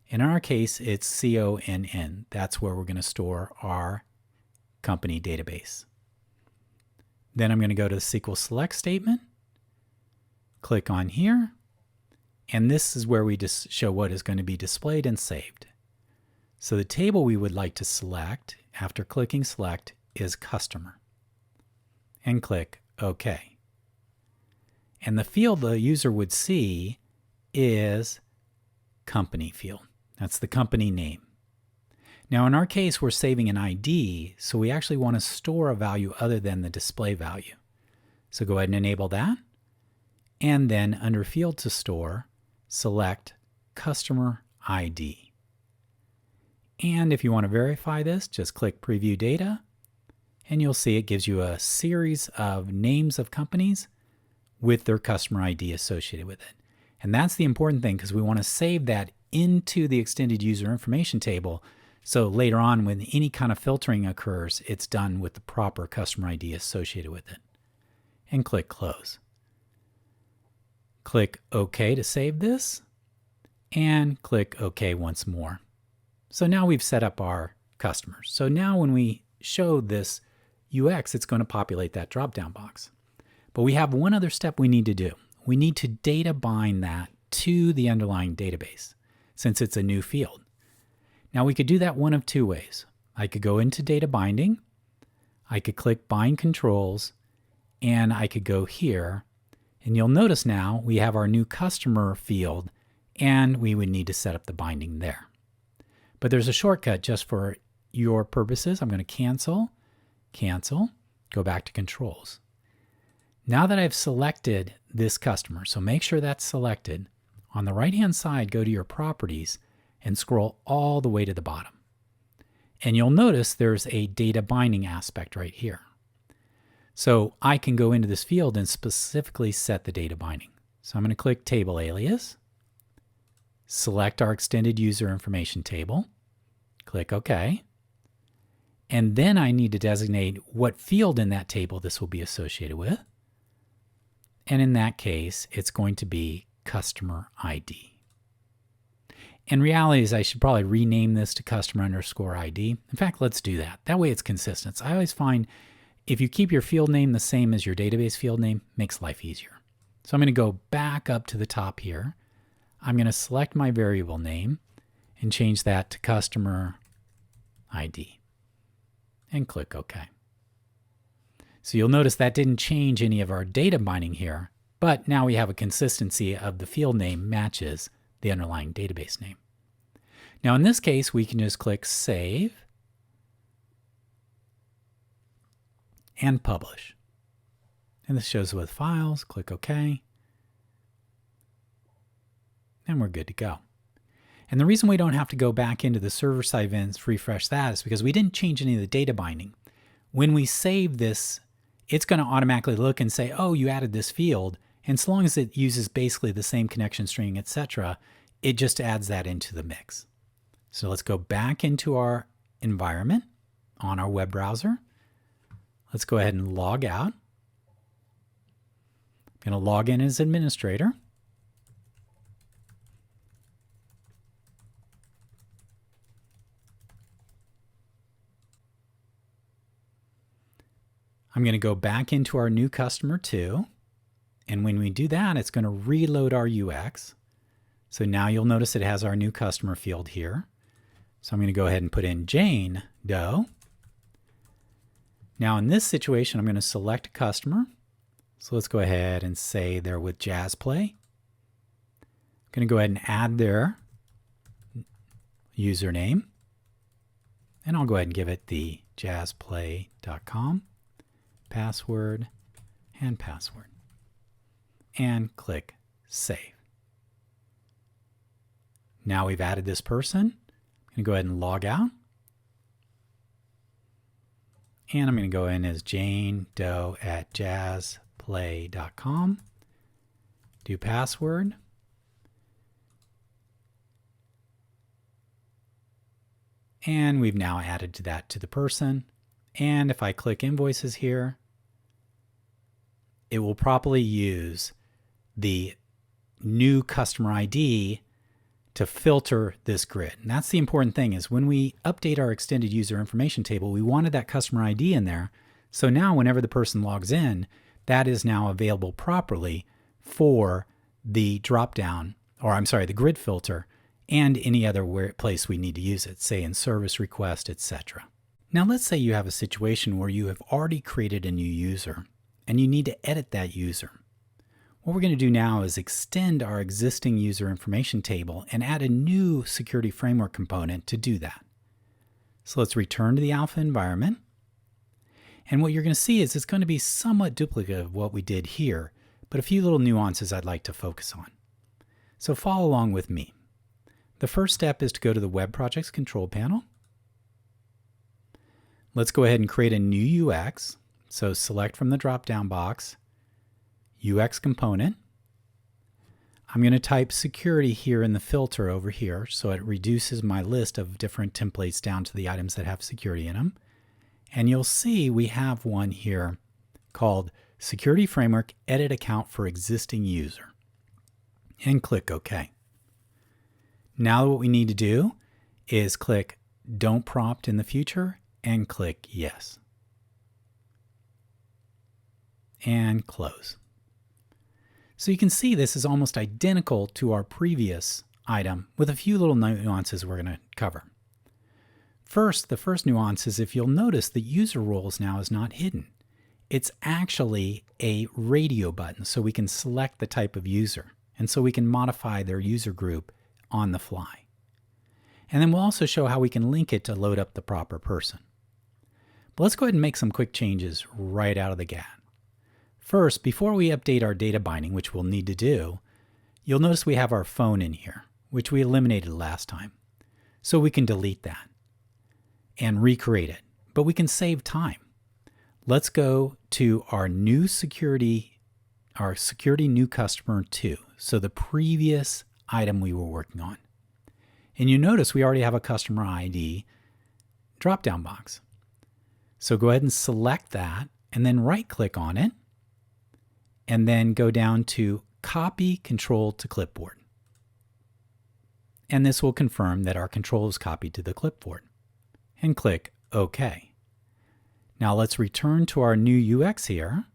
In our case, it's CONN. That's where we're going to store our company database. Then I'm going to go to the SQL select statement, click on here, and this is where we just show what is going to be displayed and saved. So the table we would like to select after clicking select is customer, and click OK. And the field the user would see is company field. That's the company name. Now in our case, we're saving an ID, so we actually want to store a value other than the display value. So go ahead and enable that. And then under Field to Store, select Customer ID. And if you want to verify this, just click Preview Data, and you'll see it gives you a series of names of companies with their customer ID associated with it. And that's the important thing because we want to save that into the extended user information table. So later on, when any kind of filtering occurs, it's done with the proper customer ID associated with it. And click Close. Click OK to save this, and click OK once more. So now we've set up our customers. So now when we show this UX, it's going to populate that drop-down box. But we have one other step we need to do. We need to data bind that to the underlying database, since it's a new field. Now we could do that one of two ways. I could go into data binding, I could click bind controls, and I could go here. And you'll notice now we have our new customer field, and we would need to set up the binding there. But there's a shortcut just for your purposes. I'm going to cancel, go back to controls. Now that I've selected this customer, so make sure that's selected, on the right-hand side, go to your properties and scroll all the way to the bottom. And you'll notice there's a data binding aspect right here. So I can go into this field and specifically set the data binding. So I'm going to click Table Alias, select our extended user information table, click OK, and then I need to designate what field in that table this will be associated with. And in that case, it's going to be Customer ID. And reality is I should probably rename this to customer_ID. In fact, let's do that. That way it's consistent. So I always find if you keep your field name the same as your database field name, makes life easier. So I'm going to go back up to the top here. I'm going to select my variable name and change that to customer ID and click OK. So you'll notice that didn't change any of our data binding here, but now we have a consistency of the field name matches the underlying database name. Now in this case, we can just click Save and Publish. And this shows with files, click OK, and we're good to go. And the reason we don't have to go back into the server-side events, refresh that, is because we didn't change any of the data binding. When we save this, it's going to automatically look and say, oh, you added this field. And so long as it uses basically the same connection string, etc., it just adds that into the mix. So let's go back into our environment on our web browser. Let's go ahead and log out. I'm going to log in as administrator. I'm going to go back into our new customer too. And when we do that, it's going to reload our UX. So now you'll notice it has our new customer field here. So I'm going to go ahead and put in Jane Doe. Now in this situation, I'm going to select a customer. So let's go ahead and say they're with Jazz Play. I'm going to go ahead and add their username. And I'll go ahead and give it the jazzplay.com password and password. And click Save. Now we've added this person. I'm going to go ahead and log out. And I'm going to go in as Jane Doe at jazzplay.com. Do password. And we've now added that to the person. And if I click invoices here, it will properly use the new customer ID to filter this grid. And that's the important thing, is when we update our extended user information table, we wanted that customer ID in there. So now whenever the person logs in, that is now available properly for the dropdown, or I'm sorry, the grid filter, and any other place we need to use it, say in service request, etc. Now let's say you have a situation where you have already created a new user and you need to edit that user. What we're going to do now is extend our existing user information table and add a new security framework component to do that. So let's return to the Alpha environment. And what you're going to see is it's going to be somewhat duplicative of what we did here, but a few little nuances I'd like to focus on. So follow along with me. The first step is to go to the Web Projects Control Panel. Let's go ahead and create a new UX. So select from the drop-down box, UX component. I'm going to type security here in the filter over here, so it reduces my list of different templates down to the items that have security in them. And you'll see we have one here called Security Framework Edit Account for Existing User. And click OK. Now what we need to do is click Don't Prompt in the Future and click Yes. And close. So you can see this is almost identical to our previous item with a few little nuances we're going to cover. First, the first nuance is if you'll notice the user roles now is not hidden. It's actually a radio button, so we can select the type of user, and so we can modify their user group on the fly. And then we'll also show how we can link it to load up the proper person. But let's go ahead and make some quick changes right out of the gate. First, before we update our data binding, which we'll need to do, you'll notice we have our phone in here, which we eliminated last time. So we can delete that and recreate it, but we can save time. Let's go to our new security new customer 2, so the previous item we were working on. And you notice we already have a customer ID drop-down box. So go ahead and select that and then right-click on it and then go down to Copy Control to Clipboard. And this will confirm that our control is copied to the clipboard. And click OK. Now let's return to our new UX here.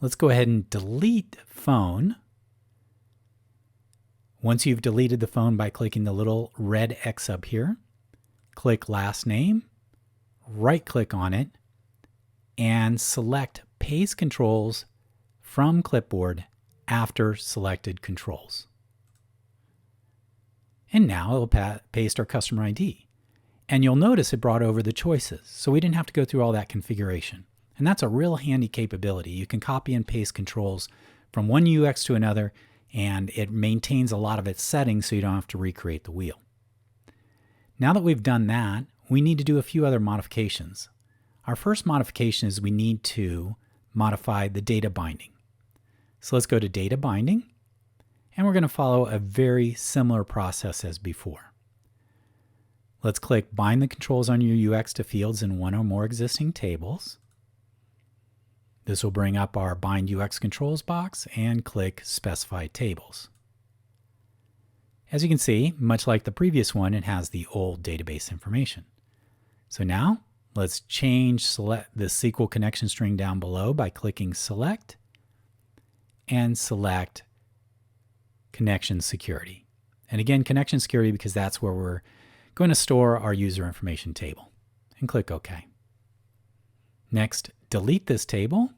Let's go ahead and delete phone. Once you've deleted the phone by clicking the little red X up here, click last name, right-click on it, and select Paste Controls from Clipboard after selected controls. And now it'll paste our customer ID. And you'll notice it brought over the choices, so we didn't have to go through all that configuration. And that's a real handy capability. You can copy and paste controls from one UX to another, and it maintains a lot of its settings so you don't have to recreate the wheel. Now that we've done that, we need to do a few other modifications. Our first modification is we need to modify the data binding. So let's go to data binding, and we're going to follow a very similar process as before. Let's click Bind the controls on your UX to fields in one or more existing tables. This will bring up our Bind UX Controls box and click Specify Tables. As you can see, much like the previous one, it has the old database information. So now let's change the SQL connection string down below by clicking Select and select Connection Security. And again, Connection Security because that's where we're going to store our user information table. And click OK. Next, delete this table.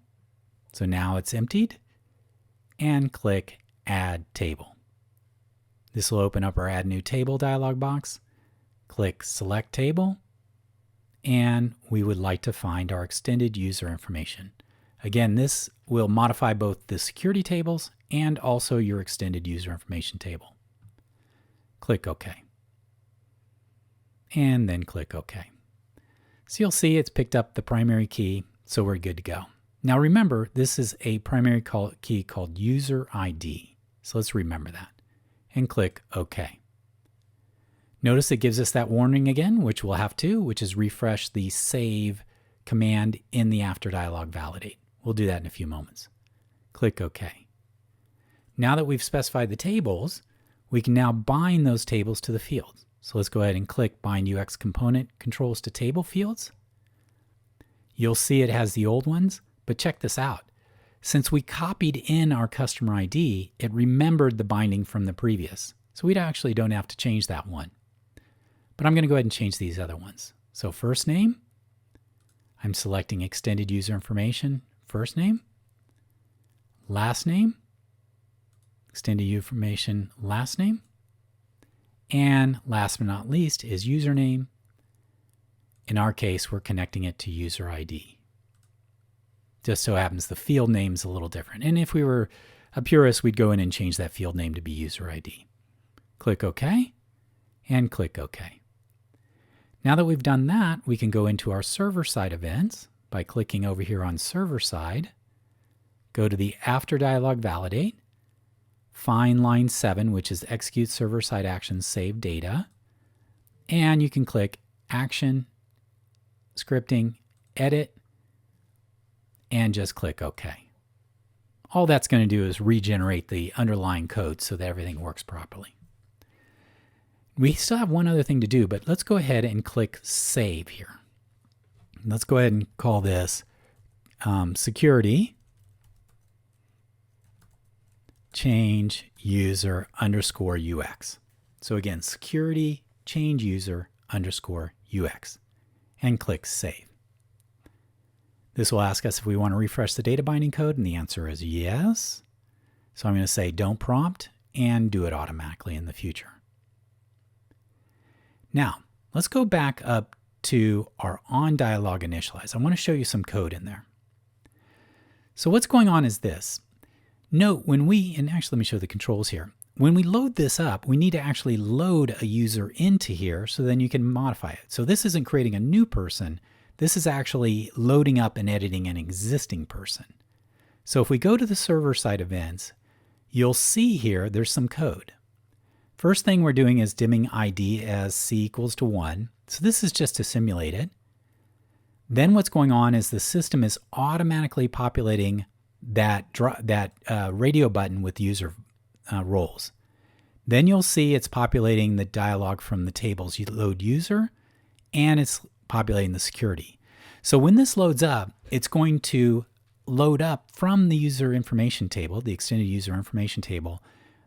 So now it's emptied. And click Add Table. This will open up our Add New Table dialog box. Click Select Table. And we would like to find our extended user information. Again, this will modify both the security tables and also your extended user information table. Click OK. And then click OK. So you'll see it's picked up the primary key, so we're good to go. Now remember, this is a primary key called user ID. So let's remember that. And click OK. Notice it gives us that warning again, which we'll have to, which is refresh the save command in the after dialog validate. We'll do that in a few moments. Click OK. Now that we've specified the tables, we can now bind those tables to the fields. So let's go ahead and click Bind UX Component Controls to Table Fields. You'll see it has the old ones, but check this out. Since we copied in our customer ID, it remembered the binding from the previous. So we actually don't have to change that one. But I'm going to go ahead and change these other ones. So first name, I'm selecting Extended User Information, first name, last name, Extended Information, last name, and last but not least is username. In our case, we're connecting it to user ID. Just so happens the field name's a little different. And if we were a purist, we'd go in and change that field name to be user ID. Click OK and click OK. Now that we've done that, we can go into our server-side events by clicking over here on server-side, go to the after dialog validate, find line 7, which is execute server-side actions, save data, and you can click action, scripting, edit, and just click OK. All that's going to do is regenerate the underlying code so that everything works properly. We still have one other thing to do, but let's go ahead and click Save here. Let's go ahead and call this security change user underscore UX. So again, security change user underscore UX, and click Save. This will ask us if we want to refresh the data binding code, and the answer is yes. So I'm going to say don't prompt and do it automatically in the future. Now, let's go back up to our onDialog initialize. I want to show you some code in there. So what's going on is this. Note when we, and actually let me show the controls here. When we load this up, we need to actually load a user into here so then you can modify it. So this isn't creating a new person. This is actually loading up and editing an existing person. So if we go to the server-side events, you'll see here there's some code. First thing we're doing is dimming ID as c equals to 1. So this is just to simulate it. Then what's going on is the system is automatically populating that radio button with user roles. Then you'll see it's populating the dialog from the tables load user, and it's populating the security. So when this loads up, it's going to load up from the user information table, the extended user information table,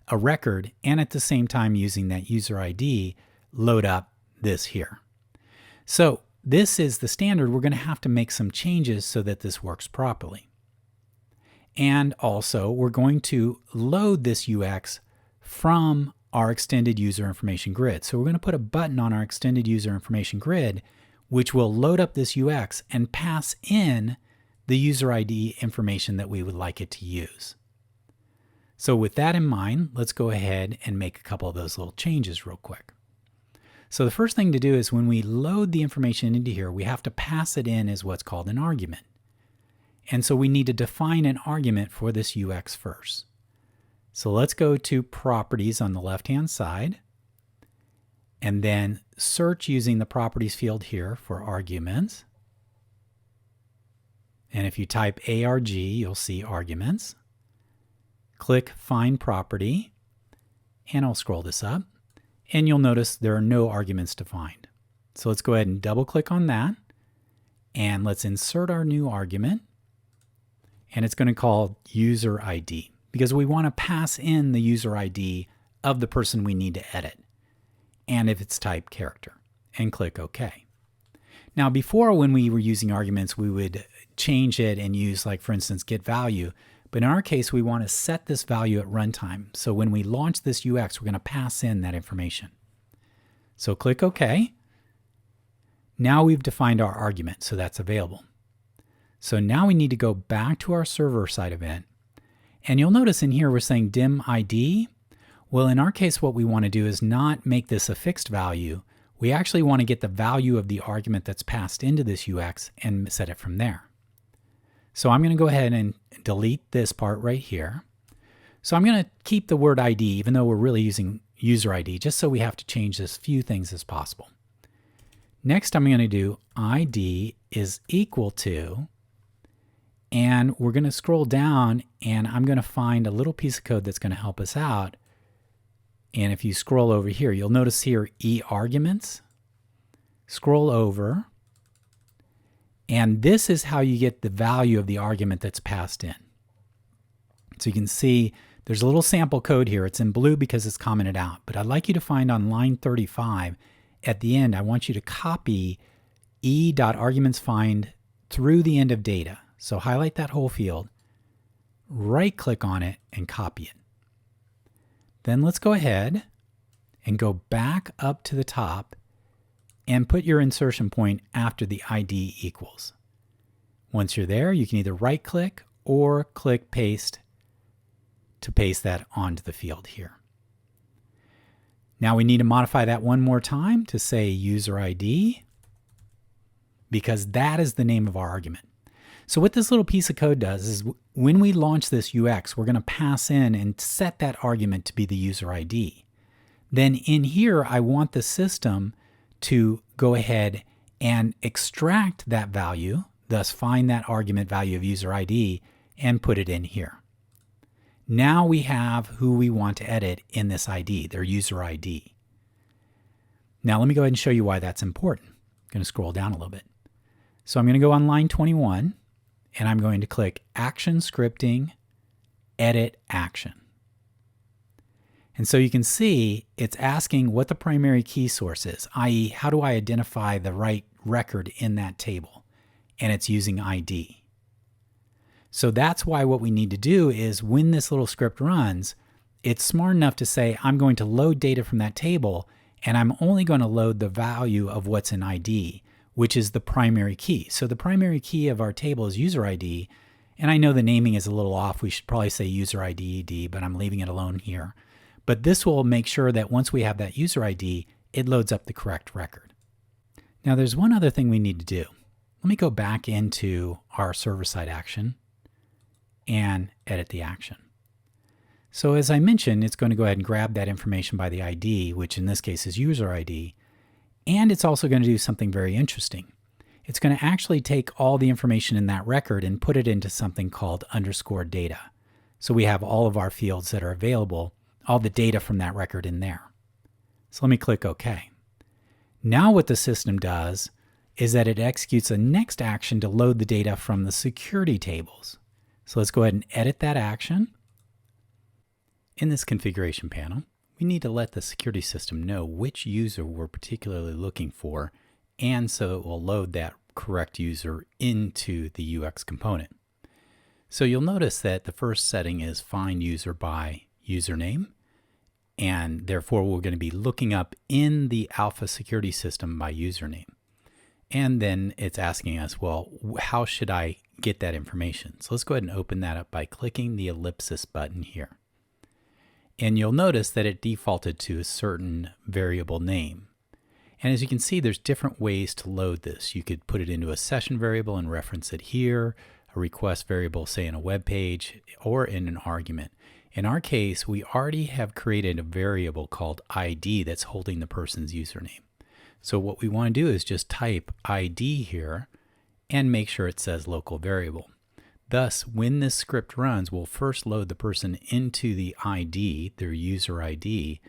a record, and at the same time using that user ID, load up this here. So this is the standard. We're going to have to make some changes so that this works properly. And also, we're going to load this UX from our extended user information grid. So we're going to put a button on our extended user information grid, which will load up this UX and pass in the user ID information that we would like it to use. So with that in mind, let's go ahead and make a couple of those little changes real quick. So the first thing to do is when we load the information into here, we have to pass it in as what's called an argument. And so we need to define an argument for this UX first. So let's go to Properties on the left-hand side, and then search using the Properties field here for arguments. And if you type ARG, you'll see arguments. Click Find Property, and I'll scroll this up, and you'll notice there are no arguments defined. So let's go ahead and double-click on that, and let's insert our new argument, and it's going to call User ID, because we want to pass in the user ID of the person we need to edit, and if it's type character, and click OK. Now before, when we were using arguments, we would change it and use, like for instance, get value. But in our case, we want to set this value at runtime. So when we launch this UX, we're going to pass in that information. So click OK. Now we've defined our argument, so that's available. So now we need to go back to our server-side event. And you'll notice in here we're saying dim ID. Well, in our case, what we want to do is not make this a fixed value. We actually want to get the value of the argument that's passed into this UX and set it from there. So I'm going to go ahead and delete this part right here. So I'm going to keep the word ID, even though we're really using user ID, just so we have to change as few things as possible. Next, I'm going to do ID is equal to, and we're going to scroll down, and I'm going to find a little piece of code that's going to help us out. And if you scroll over here, you'll notice here e-arguments. Scroll over. And this is how you get the value of the argument that's passed in. So you can see there's a little sample code here. It's in blue because it's commented out. But I'd like you to find on line 35, at the end, I want you to copy e.argumentsFind through the end of data. So highlight that whole field, right-click on it, and copy it. Then let's go ahead and go back up to the top and put your insertion point after the ID equals. Once you're there, you can either right-click or click Paste to paste that onto the field here. Now we need to modify that one more time to say user ID, because that is the name of our argument. So what this little piece of code does is when we launch this UX, we're going to pass in and set that argument to be the user ID. Then in here, I want the system to go ahead and extract that value, thus find that argument value of user ID and put it in here. Now we have who we want to edit in this ID, their user ID. Now let me go ahead and show you why that's important. I'm going to scroll down a little bit. So I'm going to go on line 21, and I'm going to click Action Scripting, Edit Action. And so you can see it's asking what the primary key source is, i.e. how do I identify the right record in that table? And it's using ID. So that's why what we need to do is when this little script runs, it's smart enough to say I'm going to load data from that table, and I'm only going to load the value of what's in ID, which is the primary key. So the primary key of our table is user ID, and I know the naming is a little off. We should probably say user ID, but I'm leaving it alone here. But this will make sure that once we have that user ID, it loads up the correct record. Now there's one other thing we need to do. Let me go back into our server-side action and edit the action. So as I mentioned, it's going to go ahead and grab that information by the ID, which in this case is user ID, and it's also going to do something very interesting. It's going to actually take all the information in that record and put it into something called underscore data. So we have all of our fields that are available, all the data from that record in there. So let me click OK. Now what the system does is that it executes a next action to load the data from the security tables. So let's go ahead and edit that action. In this configuration panel, we need to let the security system know which user we're particularly looking for, and so it will load that correct user into the UX component. So you'll notice that the first setting is find user by username, and therefore we're going to be looking up in the Alpha security system by username. And then it's asking us, well, how should I get that information? So let's go ahead and open that up by clicking the ellipsis button here. And you'll notice that it defaulted to a certain variable name. And as you can see, there's different ways to load this. You could put it into a session variable and reference it here, a request variable, say in a web page, or in an argument. In our case, we already have created a variable called ID that's holding the person's username. So what we want to do is just type ID here and make sure it says local variable. Thus, when this script runs, we'll first load the person into the ID, their user ID,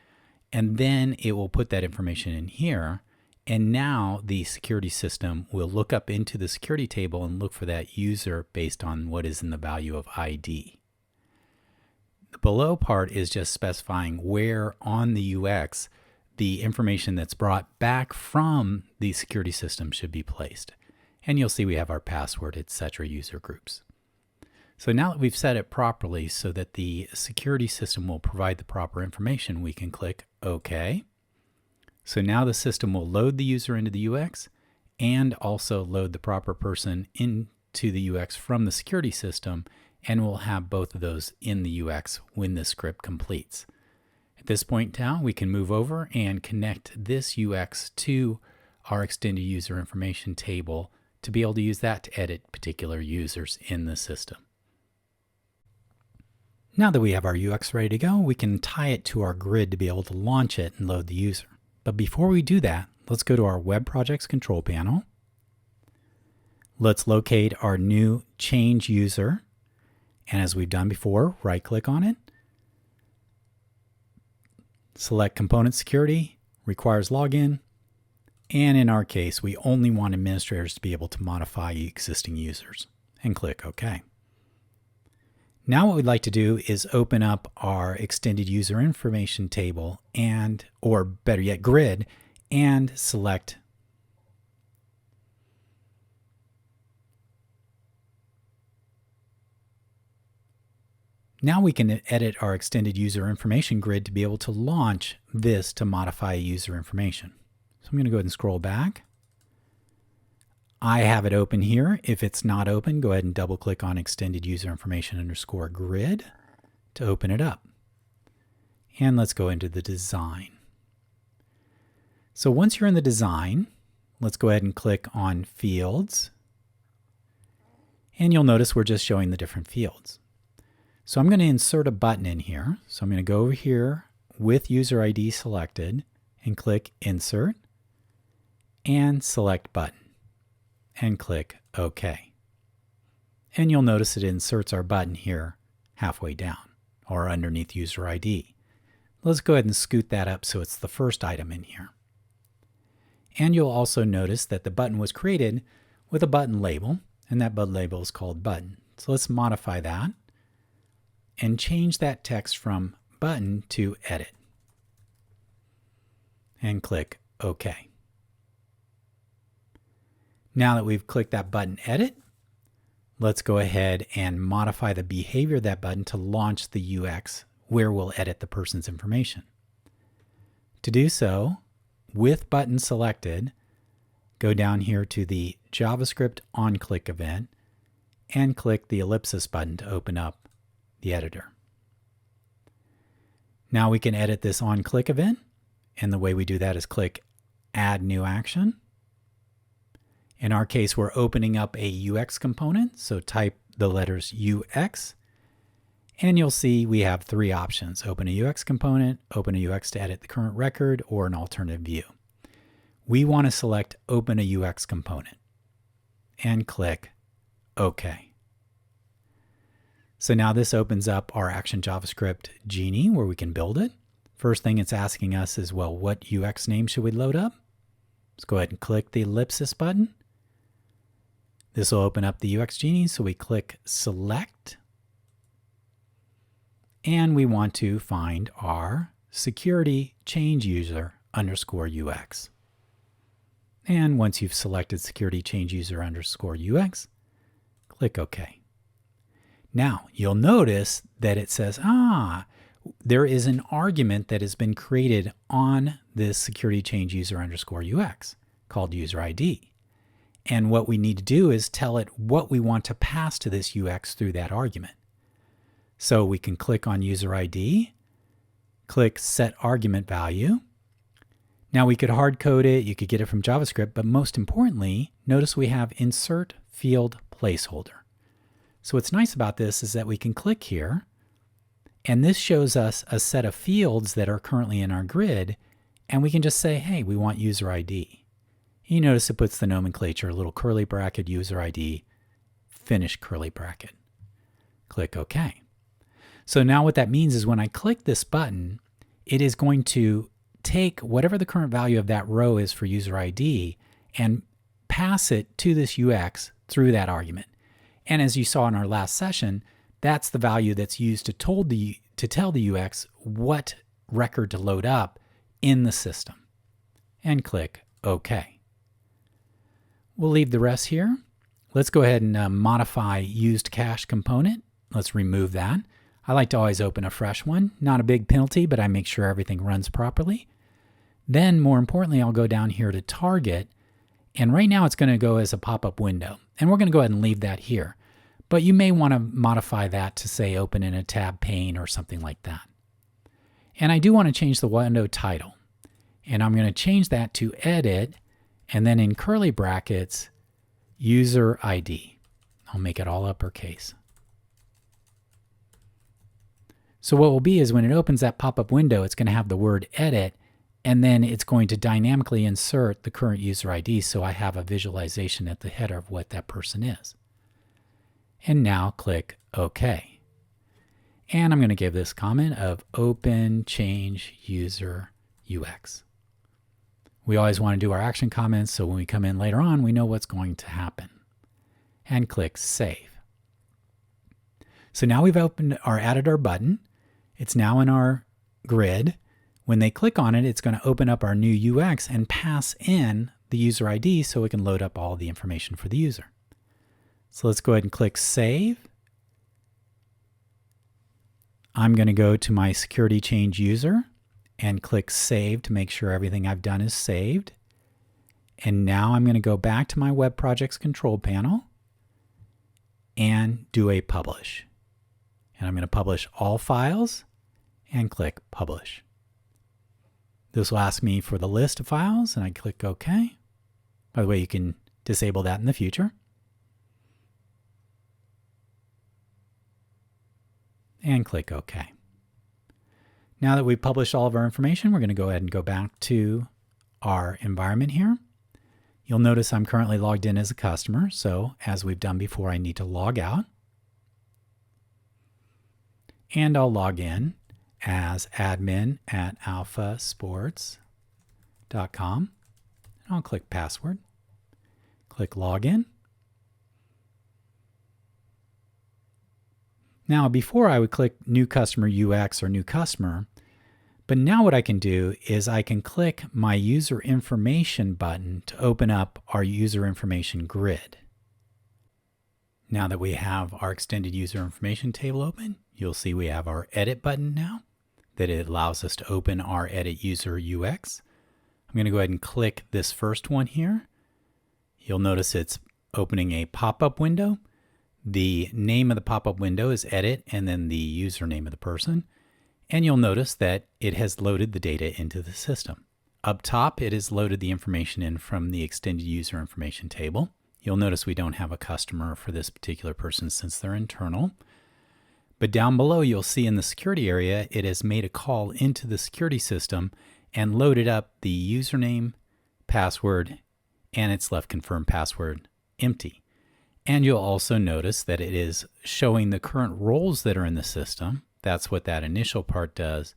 and then it will put that information in here. And now the security system will look up into the security table and look for that user based on what is in the value of ID. The below part is just specifying where on the UX the information that's brought back from the security system should be placed. And you'll see we have our password, etc. user groups. So now that we've set it properly so that the security system will provide the proper information, we can click OK. So now the system will load the user into the UX and also load the proper person into the UX from the security system, and we'll have both of those in the UX when the script completes. At this point now, we can move over and connect this UX to our extended user information table to be able to use that to edit particular users in the system. Now that we have our UX ready to go, we can tie it to our grid to be able to launch it and load the user. But before we do that, let's go to our Web Projects control panel. Let's locate our new change user. And as we've done before, right-click on it. Select Component Security, Requires Login. And in our case, we only want administrators to be able to modify existing users. And click OK. Now what we'd like to do is open up our extended user information table and, or better yet, grid, and select Now we can edit our extended user information grid to be able to launch this to modify user information. So I'm going to go ahead and scroll back. I have it open here. If it's not open, go ahead and double click on extended user information underscore grid to open it up. And let's go into the design. So once you're in the design, let's go ahead and click on fields. And you'll notice we're just showing the different fields. So I'm going to insert a button in here. So I'm going to go over here with user ID selected and click insert and select button and click OK. And you'll notice it inserts our button here halfway down or underneath user ID. Let's go ahead and scoot that up so it's the first item in here. And you'll also notice that the button was created with a button label, and that button label is called button. So let's modify that and change that text from button to edit. And click OK. Now that we've clicked that button edit, let's go ahead and modify the behavior of that button to launch the UX where we'll edit the person's information. To do so, with button selected, go down here to the JavaScript onClick event and click the ellipsis button to open up the editor. Now we can edit this onClick event, and the way we do that is click Add New Action. In our case, we're opening up a UX component, so type the letters UX, and you'll see we have three options: open a UX component, open a UX to edit the current record, or an alternative view. We want to select open a UX component and click OK. So now this opens up our Action JavaScript Genie where we can build it. First thing it's asking us is, well, what UX name should we load up? Let's go ahead and click the ellipsis button. This will open up the UX Genie, so we click Select. And we want to find our security change user underscore UX. And once you've selected security change user underscore UX, click OK. Now you'll notice that it says, there is an argument that has been created on this security change user underscore UX called user ID. And what we need to do is tell it what we want to pass to this UX through that argument. So we can click on user ID, click Set Argument Value. Now we could hard code it, you could get it from JavaScript, but most importantly, notice we have Insert Field Placeholder. So what's nice about this is that we can click here, and this shows us a set of fields that are currently in our grid, and we can just say, hey, we want user ID. You notice it puts the nomenclature, a little curly bracket, user ID, finish curly bracket. Click OK. So now what that means is when I click this button, it is going to take whatever the current value of that row is for user ID and pass it to this UX through that argument. And as you saw in our last session, that's the value that's used to tell the UX what record to load up in the system. And click OK. We'll leave the rest here. Let's go ahead and modify used cache component. Let's remove that. I like to always open a fresh one. Not a big penalty, but I make sure everything runs properly. Then, more importantly, I'll go down here to target. And right now it's going to go as a pop-up window. And we're going to go ahead and leave that here. But you may want to modify that to say open in a tab pane or something like that. And I do want to change the window title. And I'm going to change that to edit, and then in curly brackets, user ID. I'll make it all uppercase. So what will be is when it opens that pop-up window, it's going to have the word edit, and then it's going to dynamically insert the current user ID so I have a visualization at the header of what that person is. And now click OK. And I'm going to give this comment of open change user UX. We always want to do our action comments so when we come in later on, we know what's going to happen. And click Save. So now we've added our button. It's now in our grid. When they click on it, it's going to open up our new UX and pass in the user ID so it can load up all the information for the user. So let's go ahead and click Save. I'm going to go to my security change user and click Save to make sure everything I've done is saved. And now I'm going to go back to my Web Projects control panel and do a publish. And I'm going to publish all files and click Publish. This will ask me for the list of files, and I click OK. By the way, you can disable that in the future. And click OK. Now that we've published all of our information, we're going to go ahead and go back to our environment here. You'll notice I'm currently logged in as a customer, so as we've done before, I need to log out. And I'll log in as admin at alphasports.com. And I'll click password, click login. Now, before I would click new customer UX or new customer, but now what I can do is I can click my user information button to open up our user information grid. Now that we have our extended user information table open, you'll see we have our edit button now that it allows us to open our edit user UX. I'm going to go ahead and click this first one here. You'll notice it's opening a pop-up window. The name of the pop-up window is edit and then the username of the person. And you'll notice that it has loaded the data into the system. Up top, it has loaded the information in from the extended user information table. You'll notice we don't have a customer for this particular person since they're internal. But down below, you'll see in the security area, it has made a call into the security system and loaded up the username, password, and it's left confirm password empty. And you'll also notice that it is showing the current roles that are in the system. That's what that initial part does.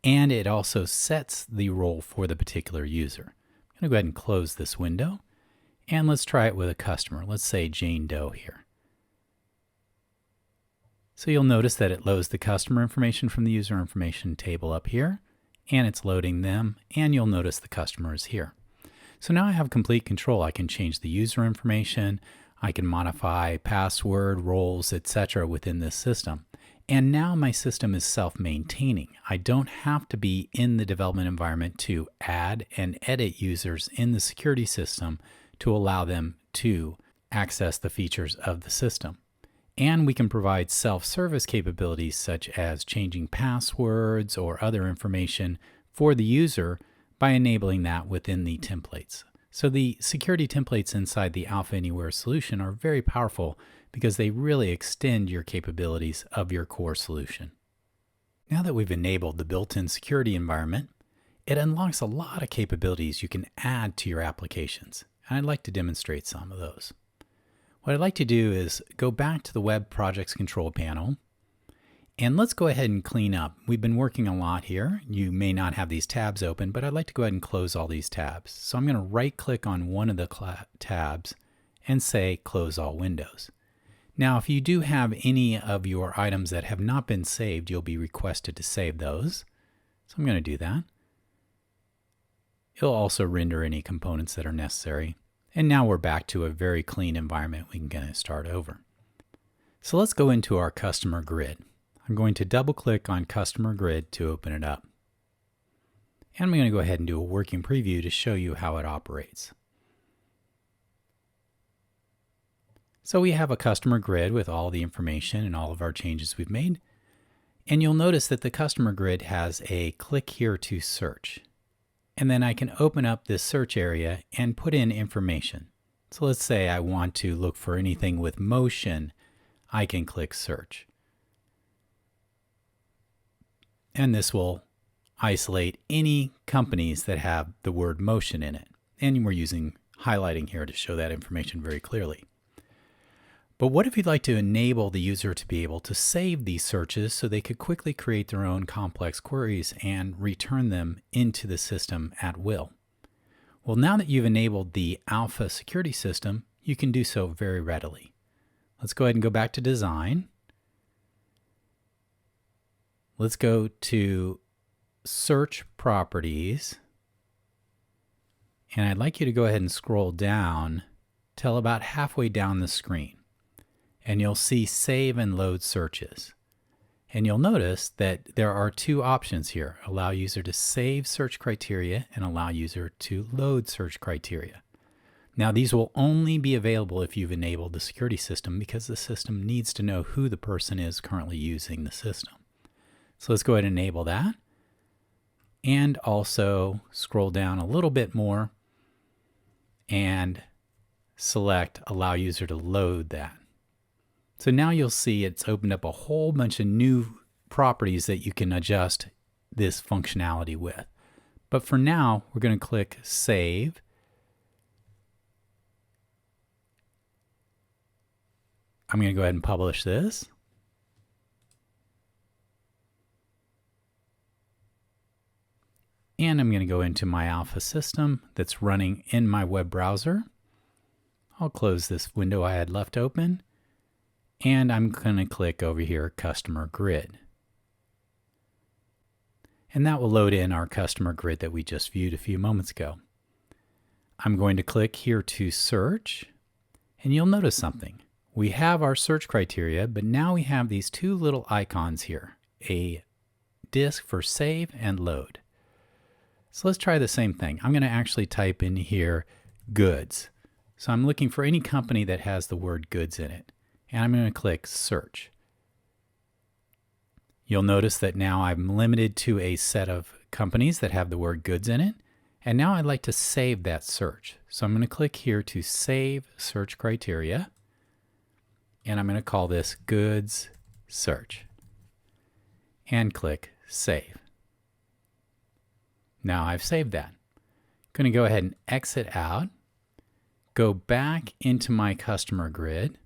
And it also sets the role for the particular user. I'm going to go ahead and close this window. And let's try it with a customer. Let's say Jane Doe here. So you'll notice that it loads the customer information from the user information table up here, and it's loading them, and you'll notice the customer is here. So now I have complete control. I can change the user information, I can modify password, roles, etc. within this system. And now my system is self-maintaining. I don't have to be in the development environment to add and edit users in the security system to allow them to access the features of the system. And we can provide self-service capabilities such as changing passwords or other information for the user by enabling that within the templates. So the security templates inside the Alpha Anywhere solution are very powerful because they really extend your capabilities of your core solution. Now that we've enabled the built-in security environment, it unlocks a lot of capabilities you can add to your applications. And I'd like to demonstrate some of those. What I'd like to do is go back to the Web Projects Control panel, and let's go ahead and clean up. We've been working a lot here. You may not have these tabs open, but I'd like to go ahead and close all these tabs. So I'm going to right-click on one of the tabs and say Close All Windows. Now, if you do have any of your items that have not been saved, you'll be requested to save those. So I'm going to do that. It'll also render any components that are necessary. And now we're back to a very clean environment. We can start over. So let's go into our customer grid. I'm going to double click on customer grid to open it up. And I'm going to go ahead and do a working preview to show you how it operates. So we have a customer grid with all the information and all of our changes we've made. And you'll notice that the customer grid has a click here to search. And then I can open up this search area and put in information. So let's say I want to look for anything with motion. I can click search. And this will isolate any companies that have the word motion in it. And we're using highlighting here to show that information very clearly. But what if you'd like to enable the user to be able to save these searches so they could quickly create their own complex queries and return them into the system at will? Well, now that you've enabled the Alpha security system, you can do so very readily. Let's go ahead and go back to design. Let's go to search properties. And I'd like you to go ahead and scroll down till about halfway down the screen. And you'll see save and load searches. And you'll notice that there are two options here. Allow user to save search criteria and allow user to load search criteria. Now these will only be available if you've enabled the security system because the system needs to know who the person is currently using the system. So let's go ahead and enable that. And also scroll down a little bit more and select allow user to load that. So now you'll see it's opened up a whole bunch of new properties that you can adjust this functionality with. But for now, we're going to click Save. I'm going to go ahead and publish this. And I'm going to go into my Alpha system that's running in my web browser. I'll close this window I had left open. And I'm going to click over here, Customer Grid. And that will load in our customer grid that we just viewed a few moments ago. I'm going to click here to search, and you'll notice something. We have our search criteria, but now we have these two little icons here, a disk for save and load. So let's try the same thing. I'm going to actually type in here goods. So I'm looking for any company that has the word goods in it. And I'm going to click search. You'll notice that now I'm limited to a set of companies that have the word goods in it. And now I'd like to save that search. So I'm going to click here to save search criteria. And I'm going to call this goods search. And click save. Now I've saved that. I'm going to go ahead and exit out. Go back into my customer grid.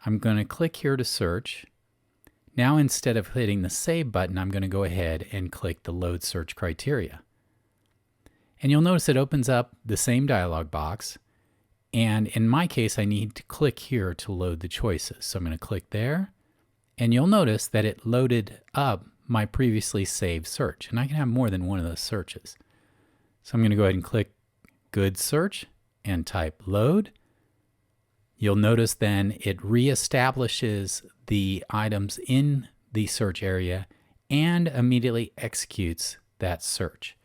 I'm going to click here to search. Now instead of hitting the save button, I'm going to go ahead and click the load search criteria. And you'll notice it opens up the same dialog box. And in my case, I need to click here to load the choices. So I'm going to click there. And you'll notice that it loaded up my previously saved search. And I can have more than one of those searches. So I'm going to go ahead and click Good Search and type load. You'll notice then it reestablishes the items in the search area and immediately executes that search.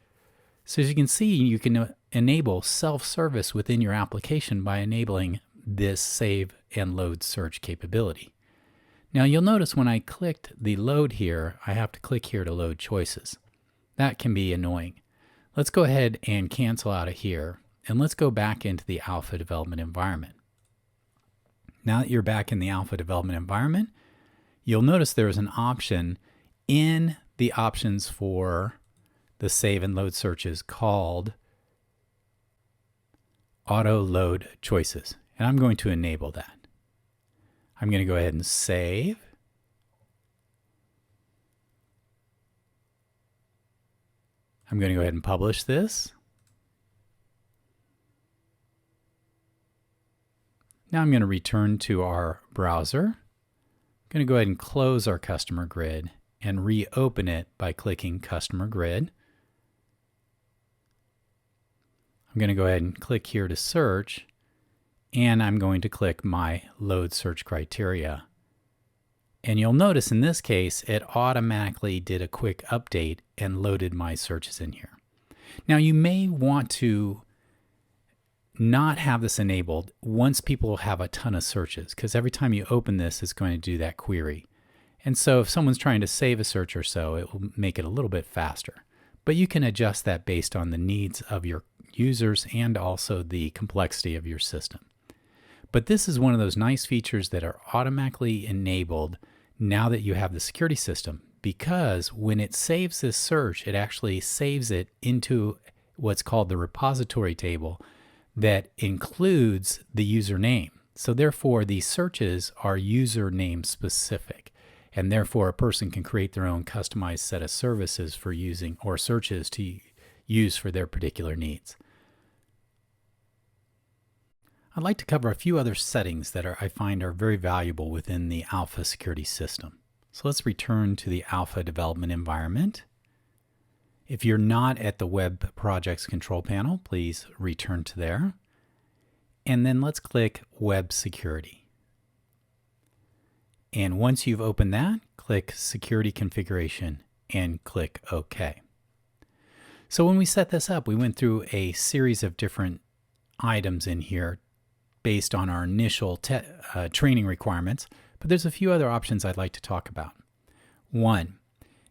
So as you can see, you can enable self-service within your application by enabling this save and load search capability. Now you'll notice when I clicked the load here, I have to click here to load choices. That can be annoying. Let's go ahead and cancel out of here, and let's go back into the Alpha development environment. Now that you're back in the Alpha development environment, you'll notice there's an option in the options for the save and load searches called auto load choices, and I'm going to enable that. I'm going to go ahead and save. I'm going to go ahead and publish this. Now I'm going to return to our browser. I'm going to go ahead and close our customer grid and reopen it by clicking Customer Grid. I'm going to go ahead and click here to search, and I'm going to click my load search criteria. And you'll notice in this case, it automatically did a quick update and loaded my searches in here. Now you may want to not have this enabled once people have a ton of searches, because every time you open this, it's going to do that query. And so if someone's trying to save a search or so, it will make it a little bit faster. But you can adjust that based on the needs of your users and also the complexity of your system. But this is one of those nice features that are automatically enabled now that you have the security system, because when it saves this search, it actually saves it into what's called the repository table that includes the username. So therefore, these searches are username specific, and therefore a person can create their own customized set of services for using or searches to use for their particular needs. I'd like to cover a few other settings that I find are very valuable within the Alpha security system. So let's return to the Alpha development environment. If you're not at the Web Projects control panel, please return to there. And then let's click Web Security. And once you've opened that, click Security Configuration and click OK. So when we set this up, we went through a series of different items in here based on our initial training requirements, but there's a few other options I'd like to talk about. One,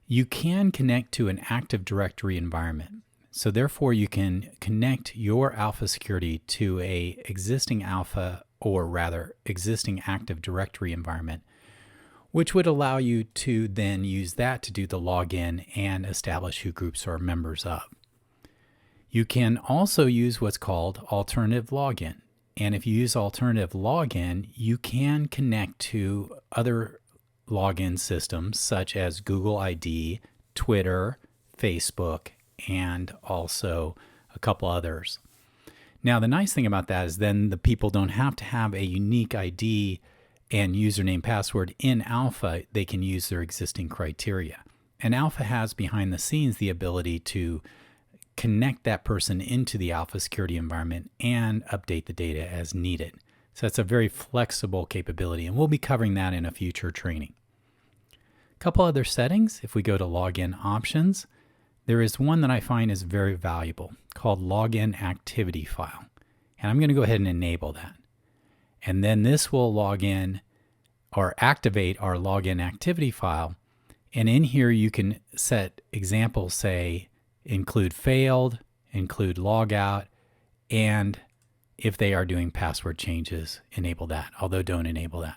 you can connect to an Active Directory environment. So therefore you can connect your Alpha security to a existing Alpha, or rather existing Active Directory environment, which would allow you to then use that to do the login and establish who groups are members of. You can also use what's called alternative login. And if you use alternative login, you can connect to other login systems such as Google ID, Twitter, Facebook, and also a couple others. Now, the nice thing about that is then the people don't have to have a unique ID and username password in Alpha. They can use their existing criteria. And Alpha has behind the scenes the ability to connect that person into the Alpha security environment and update the data as needed. So that's a very flexible capability, and we'll be covering that in a future training. A couple other settings, if we go to login options, there is one that I find is very valuable called login activity file. And I'm going to go ahead and enable that. And then this will log in or activate our login activity file. And in here you can set examples, say, include failed, include logout, and if they are doing password changes, enable that, although don't enable that.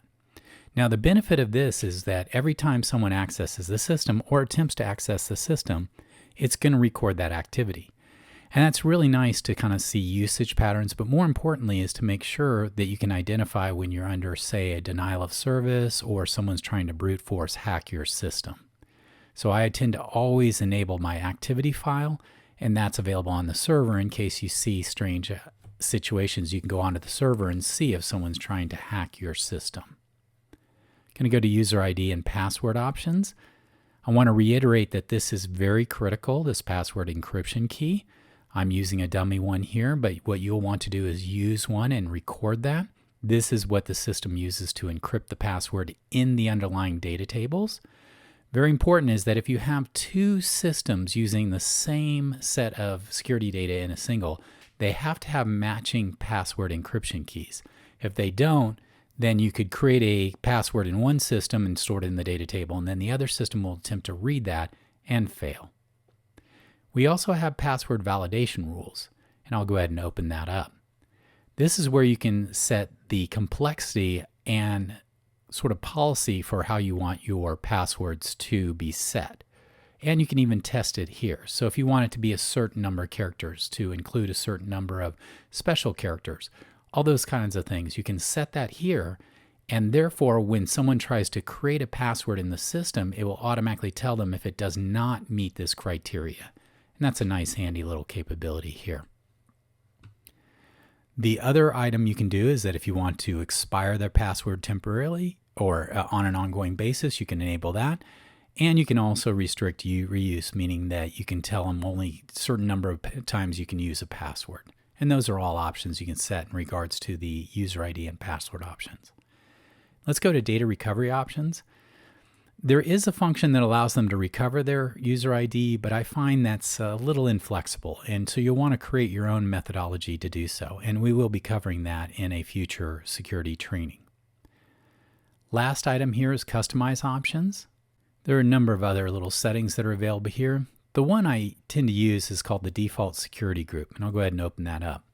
Now the benefit of this is that every time someone accesses the system or attempts to access the system, it's going to record that activity. And that's really nice to kind of see usage patterns, but more importantly is to make sure that you can identify when you're under, say, a denial of service or someone's trying to brute force hack your system. So I tend to always enable my activity file, and that's available on the server in case you see strange situations. You can go onto the server and see if someone's trying to hack your system. I'm going to go to user ID and password options. I want to reiterate that this is very critical, this password encryption key. I'm using a dummy one here, but what you'll want to do is use one and record that. This is what the system uses to encrypt the password in the underlying data tables. Very important is that if you have two systems using the same set of security data in a single, they have to have matching password encryption keys. If they don't, then you could create a password in one system and store it in the data table, and then the other system will attempt to read that and fail. We also have password validation rules, and I'll go ahead and open that up. This is where you can set the complexity and sort of policy for how you want your passwords to be set. And you can even test it here. So if you want it to be a certain number of characters, to include a certain number of special characters, all those kinds of things, you can set that here. And therefore, when someone tries to create a password in the system, it will automatically tell them if it does not meet this criteria. And that's a nice handy little capability here. The other item you can do is that if you want to expire their password temporarily or on an ongoing basis, you can enable that. And you can also restrict reuse, meaning that you can tell them only a certain number of times you can use a password. And those are all options you can set in regards to the user ID and password options. Let's go to data recovery options. There is a function that allows them to recover their user ID, but I find that's a little inflexible. And so you'll want to create your own methodology to do so. And we will be covering that in a future security training. Last item here is customize options. There are a number of other little settings that are available here. The one I tend to use is called the default security group, and I'll go ahead and open that up.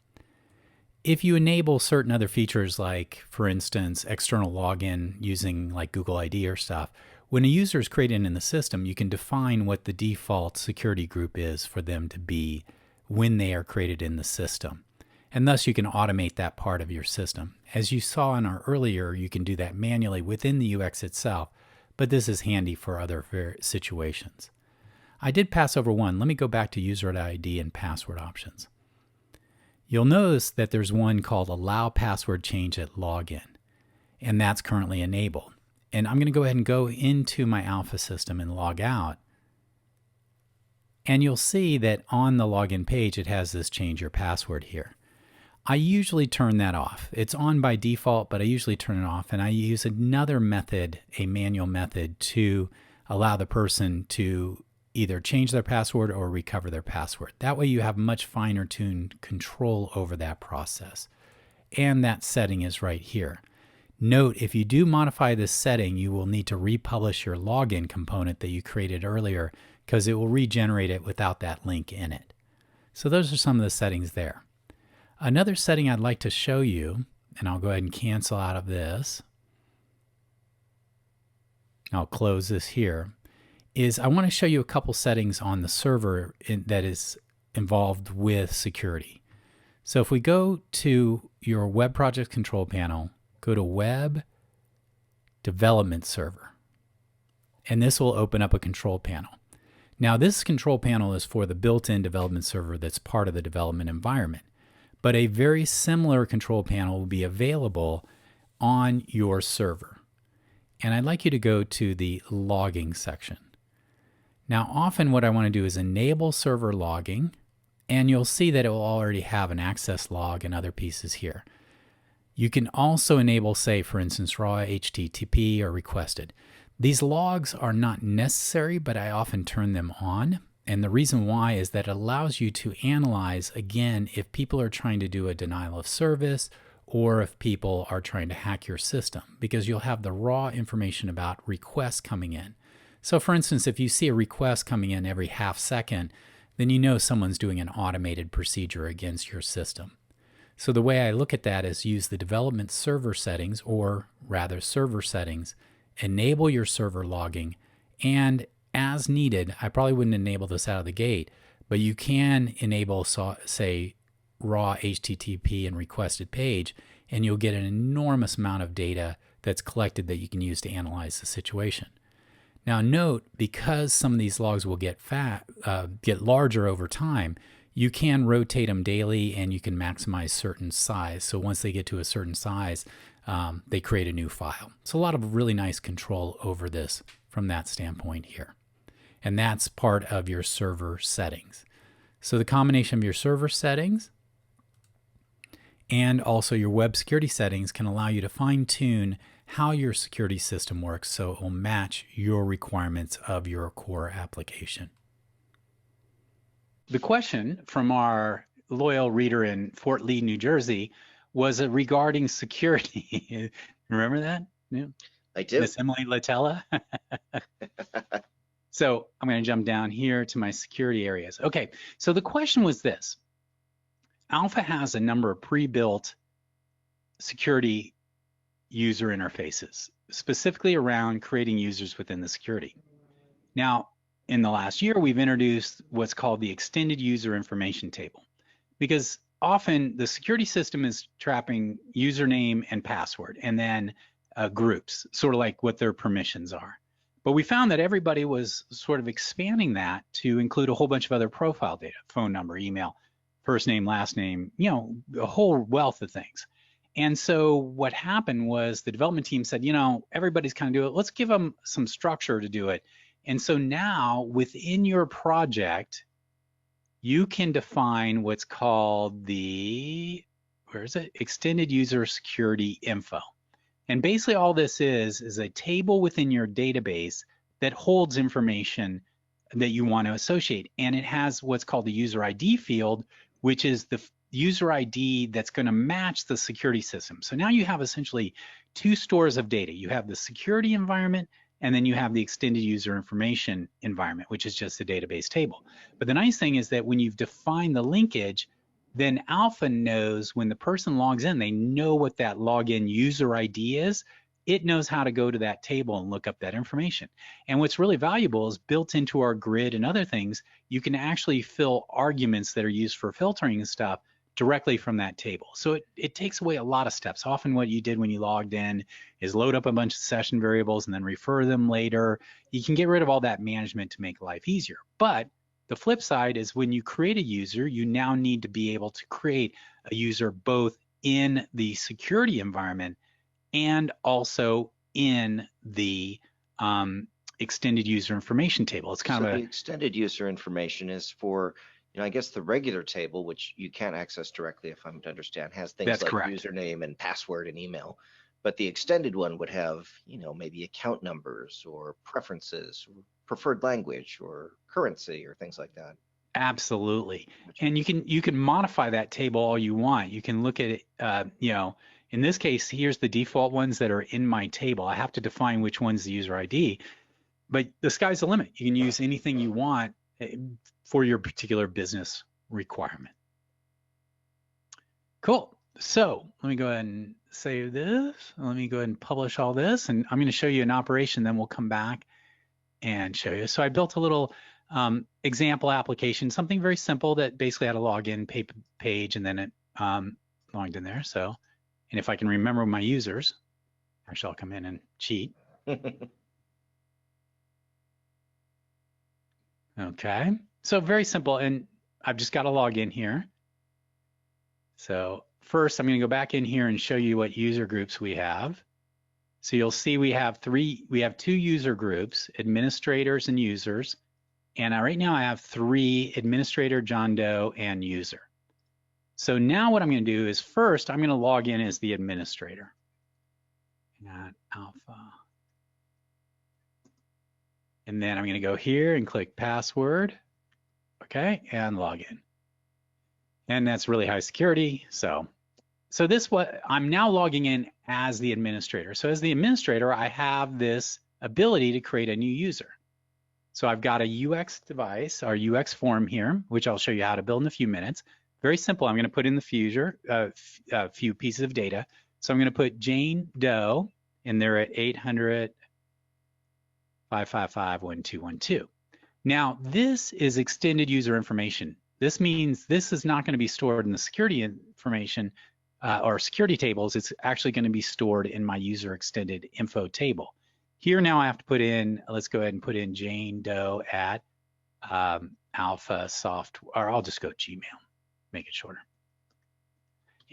If you enable certain other features like, for instance, external login using like Google ID or stuff, when a user is created in the system, you can define what the default security group is for them to be when they are created in the system. And thus you can automate that part of your system. As you saw in our earlier, you can do that manually within the UX itself, but this is handy for other situations. I did pass over one. Let me go back to user ID and password options. You'll notice that there's one called Allow Password Change at Login, and that's currently enabled. And I'm going to go ahead and go into my Alpha system and log out. And you'll see that on the login page, it has this change your password here. I usually turn that off. It's on by default, but I usually turn it off. And I use another method, a manual method, to allow the person to either change their password or recover their password. That way you have much finer tuned control over that process. And that setting is right here. Note, if you do modify this setting, you will need to republish your login component that you created earlier because it will regenerate it without that link in it. So those are some of the settings there. Another setting I'd like to show you, and I'll go ahead and cancel out of this. I'll close this here, is I want to show you a couple settings on the server that is involved with security. So if we go to your web project control panel, go to Web Development Server, and this will open up a control panel. Now this control panel is for the built-in development server that's part of the development environment, but a very similar control panel will be available on your server. And I'd like you to go to the logging section. Now often what I want to do is enable server logging, and you'll see that it will already have an access log and other pieces here. You can also enable, say, for instance, raw HTTP or requested. These logs are not necessary, but I often turn them on. And the reason why is that it allows you to analyze, again, if people are trying to do a denial of service or if people are trying to hack your system, because you'll have the raw information about requests coming in. So for instance, if you see a request coming in every half second, then you know someone's doing an automated procedure against your system. So the way I look at that is use the development server settings, or rather server settings, enable your server logging, and as needed, I probably wouldn't enable this out of the gate, but you can enable, say, raw HTTP and requested page, and you'll get an enormous amount of data that's collected that you can use to analyze the situation. Now note, because some of these logs will get larger over time, you can rotate them daily and you can maximize certain size. So once they get to a certain size, they create a new file. So a lot of really nice control over this from that standpoint here. And that's part of your server settings. So the combination of your server settings and also your web security settings can allow you to fine-tune how your security system works so it will match your requirements of your core application. The question from our loyal reader in Fort Lee, New Jersey was regarding security. Remember that? Yeah. I do. Miss Emily Latella. So I'm going to jump down here to my security areas. Okay, so the question was this. Alpha has a number of pre-built security user interfaces, specifically around creating users within the security. Now, in the last year, we've introduced what's called the extended user information table, because often the security system is trapping username and password and then groups, sort of like what their permissions are. But we found that everybody was sort of expanding that to include a whole bunch of other profile data, phone number, email, first name, last name, a whole wealth of things. And so what happened was the development team said, everybody's kind of doing it. Let's give them some structure to do it. And so now within your project, you can define what's called the, extended user security info. And basically all this is a table within your database that holds information that you want to associate. And it has what's called the user ID field, which is the user ID that's going to match the security system. So now you have essentially two stores of data. You have the security environment, and then you have the extended user information environment, which is just a database table. But the nice thing is that when you've defined the linkage, then Alpha knows when the person logs in, they know what that login user ID is. It knows how to go to that table and look up that information. And what's really valuable is built into our grid and other things, you can actually fill arguments that are used for filtering and stuff directly from that table. So it takes away a lot of steps. Often what you did when you logged in is load up a bunch of session variables and then refer them later. You can get rid of all that management to make life easier. But the flip side is when you create a user, you now need to be able to create a user both in the security environment and also in the extended user information table. It's kind of the extended user information is for, I guess the regular table, which you can't access directly, if I'm to understand, has things That's like correct. username and password and email. But the extended one would have, maybe account numbers or preferences, or preferred language or currency or things like that. Absolutely. And you can modify that table all you want. You can look at it, in this case, here's the default ones that are in my table. I have to define which one's the user ID, but the sky's the limit. You can use anything you want for your particular business requirement. Cool. So let me go ahead and save this. Let me go ahead and publish all this, and I'm going to show you an operation, then we'll come back and show you. So I built a little example application, something very simple that basically had a login page, and then it logged in there. So, and if I can remember my users, actually I'll come in and cheat. Okay, so very simple, and I've just got to log in here. So first I'm going to go back in here and show you what user groups we have. So you'll see we have two user groups, administrators and users. And right now I have 3, administrator, John Doe, and user. So now what I'm going to do is first I'm going to log in as the administrator. At Alpha. And then I'm going to go here and click password. Okay, and log in. And that's really high security. So this what I'm now logging in as the administrator. So as the administrator, I have this ability to create a new user. So I've got a UX device, our UX form here, which I'll show you how to build in a few minutes. Very simple. I'm going to put in the a few pieces of data. So I'm going to put Jane Doe in there at 800-555-1212. Now, this is extended user information. This means this is not going to be stored in the security information or security tables. It's actually going to be stored in my user extended info table. Here now I have to put in, let's go ahead and put in Jane Doe at Alpha Software, or I'll just go Gmail, make it shorter.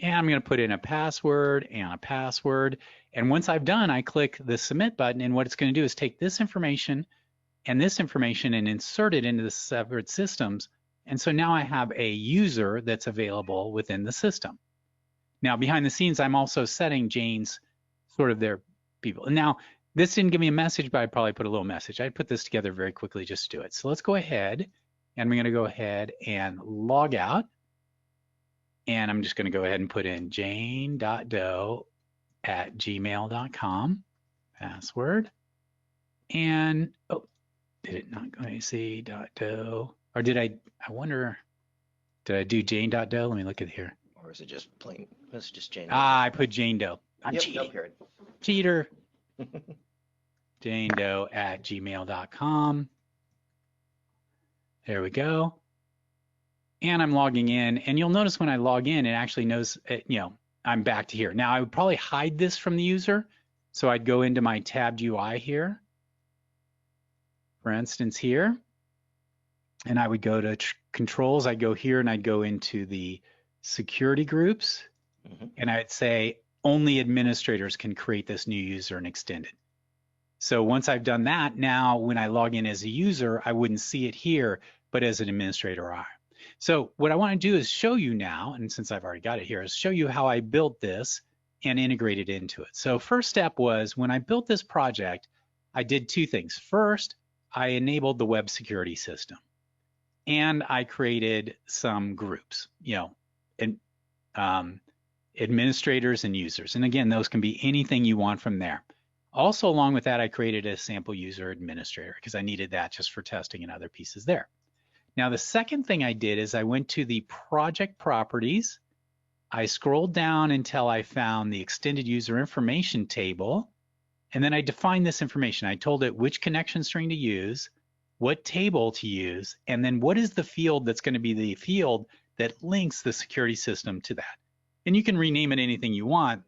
And I'm going to put in a password and a password. And once I've done, I click the submit button, and what it's going to do is take this information and insert it into the separate systems. And so now I have a user that's available within the system. Now behind the scenes, I'm also setting Jane's sort of their people. And now this didn't give me a message, but I'd probably put a little message. I'd put this together very quickly just to do it. So let's go ahead, and I'm going to go ahead and log out. And I'm just going to go ahead and put in jane.doe jando@gmail.com, password. And, oh, did it not go? Let me see, .do, or did I wonder, did I do jane.do? Let me look at here. Or is it just plain? It's just Jane Doe. I put Jane Doe. I'm Yep, cheating. no period. Cheater. jando@gmail.com. There we go. And I'm logging in. And you'll notice when I log in, it actually knows, I'm back to here. Now, I would probably hide this from the user. So I'd go into my tabbed UI here, for instance, here. And I would go to controls. I'd go here and I'd go into the security groups. And I'd say only administrators can create this new user and extend it. So once I've done that, now when I log in as a user, I wouldn't see it here, but as an administrator, I. So what I want to do is show you now, and since I've already got it here, is show you how I built this and integrated into it. So first step was when I built this project, I did two things. First, I enabled the web security system, and I created some groups, and administrators and users. And again, those can be anything you want from there. Also, along with that, I created a sample user administrator because I needed that just for testing and other pieces there. Now, the second thing I did is I went to the project properties. I scrolled down until I found the extended user information table, and then I defined this information. I told it which connection string to use, what table to use, and then what is the field that's going to be the field that links the security system to that. And you can rename it anything you want,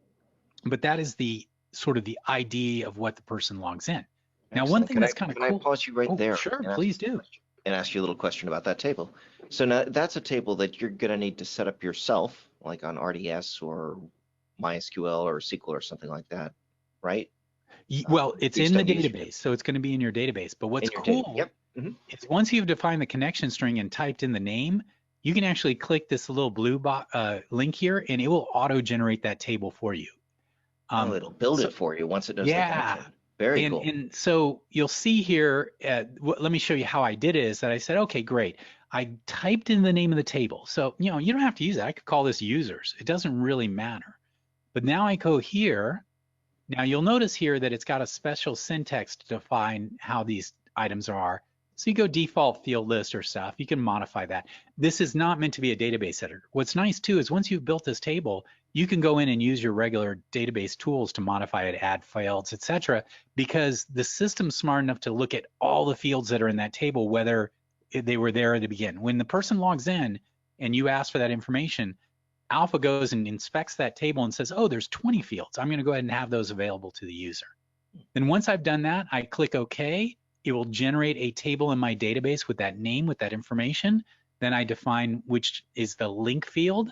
but that is the sort of the ID of what the person logs in. Now, Excellent. one thing that's kind of cool. Can I pause you right there? Sure, please do. And ask you a little question about that table. So now that's a table that you're going to need to set up yourself, like on RDS or MySQL or SQL or something like that, right? Well, it's in the database, so it's going to be in your database. But what's cool is once you've defined the connection string and typed in the name, you can actually click this little blue link here, and it will auto-generate that table for you. It'll build it for you once it does the connection. Very cool. And so you'll see here, let me show you how I did it, is that I said, okay, great. I typed in the name of the table. So, you don't have to use that. I could call this users. It doesn't really matter. But now I go here. Now you'll notice here that it's got a special syntax to define how these items are. So you go default field list or stuff. You can modify that. This is not meant to be a database editor. What's nice too is once you've built this table, you can go in and use your regular database tools to modify it, add fields, etc. Because the system's smart enough to look at all the fields that are in that table, whether they were there at the beginning. When the person logs in and you ask for that information, Alpha goes and inspects that table and says, oh, there's 20 fields. I'm going to go ahead and have those available to the user. Then once I've done that, I click OK. It will generate a table in my database with that name, with that information. Then I define which is the link field.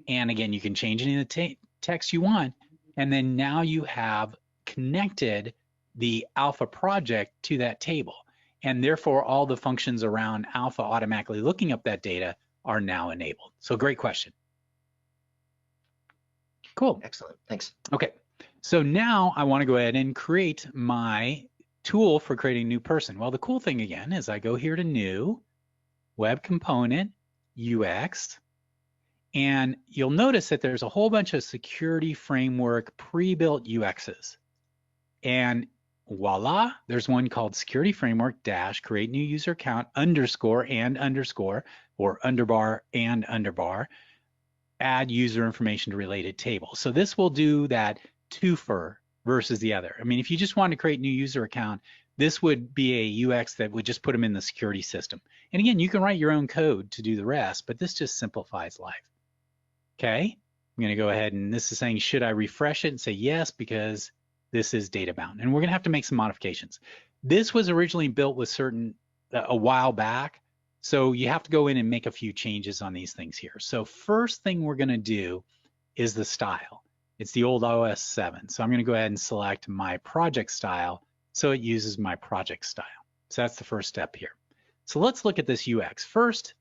And again, you can change any of the text you want. And then now you have connected the Alpha project to that table. And therefore, all the functions around Alpha automatically looking up that data are now enabled. So great question. Cool. Excellent. Thanks. Okay. So now I want to go ahead and create my tool for creating a new person. Well, the cool thing again is I go here to New, Web Component, UX, and you'll notice that there's a whole bunch of security framework pre-built UXs. And voila, there's one called Security Framework dash create new user account underscore and underscore or underbar and underbar add user information to related table. So this will do that twofer versus the other. I mean, if you just want to create a new user account, this would be a UX that would just put them in the security system. And again, you can write your own code to do the rest, but this just simplifies life. Okay, I'm going to go ahead and this is saying, should I refresh it and say yes, because this is data bound. And we're going to have to make some modifications. This was originally built with a while back. So you have to go in and make a few changes on these things here. So first thing we're going to do is the style. It's the old OS 7. So I'm going to go ahead and select my project style so it uses my project style. So that's the first step here. So let's look at this UX. First,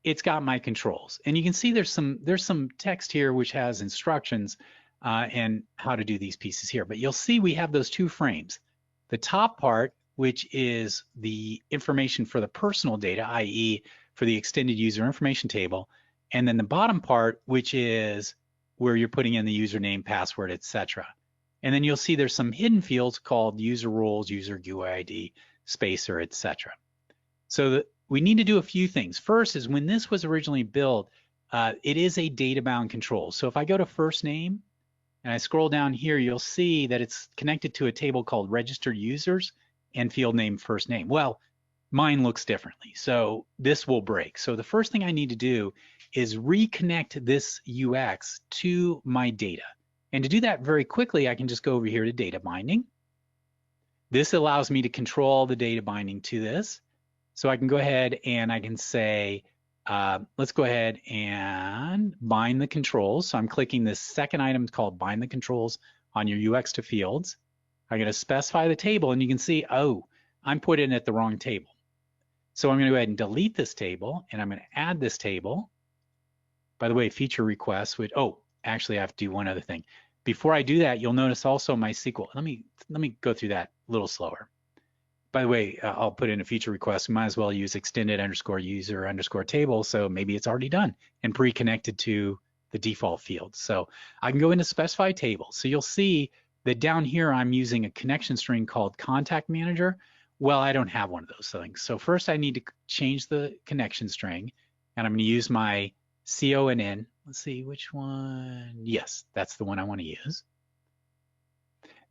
it's got my controls. And you can see there's some text here which has instructions and how to do these pieces here. But you'll see we have those two frames. The top part, which is the information for the personal data, i.e. for the extended user information table. And then the bottom part, which is where you're putting in the username, password, etc. And then you'll see there's some hidden fields called user roles, user UID, spacer, etc. So we need to do a few things. First is when this was originally built, it is a data-bound control. So if I go to first name and I scroll down here, you'll see that it's connected to a table called registered users and field name first name. Well, mine looks differently. So this will break. So the first thing I need to do is reconnect this UX to my data. And to do that very quickly, I can just go over here to data binding. This allows me to control the data binding to this. So I can go ahead and I can say, let's go ahead and bind the controls. So I'm clicking this second item called bind the controls on your UX to fields. I'm going to specify the table and you can see, oh, I'm putting it at the wrong table. So I'm going to go ahead and delete this table and I'm going to add this table. By the way, feature requests would, oh, actually I have to do one other thing. Before I do that, you'll notice also my SQL. Let me go through that a little slower. By the way, I'll put in a feature request. We might as well use extended underscore user underscore table. So maybe it's already done and pre-connected to the default fields. So I can go into specify table. So you'll see that down here, I'm using a connection string called contact manager. Well, I don't have one of those things. So first I need to change the connection string and I'm going to use my CONN. Let's see which one. Yes, that's the one I want to use.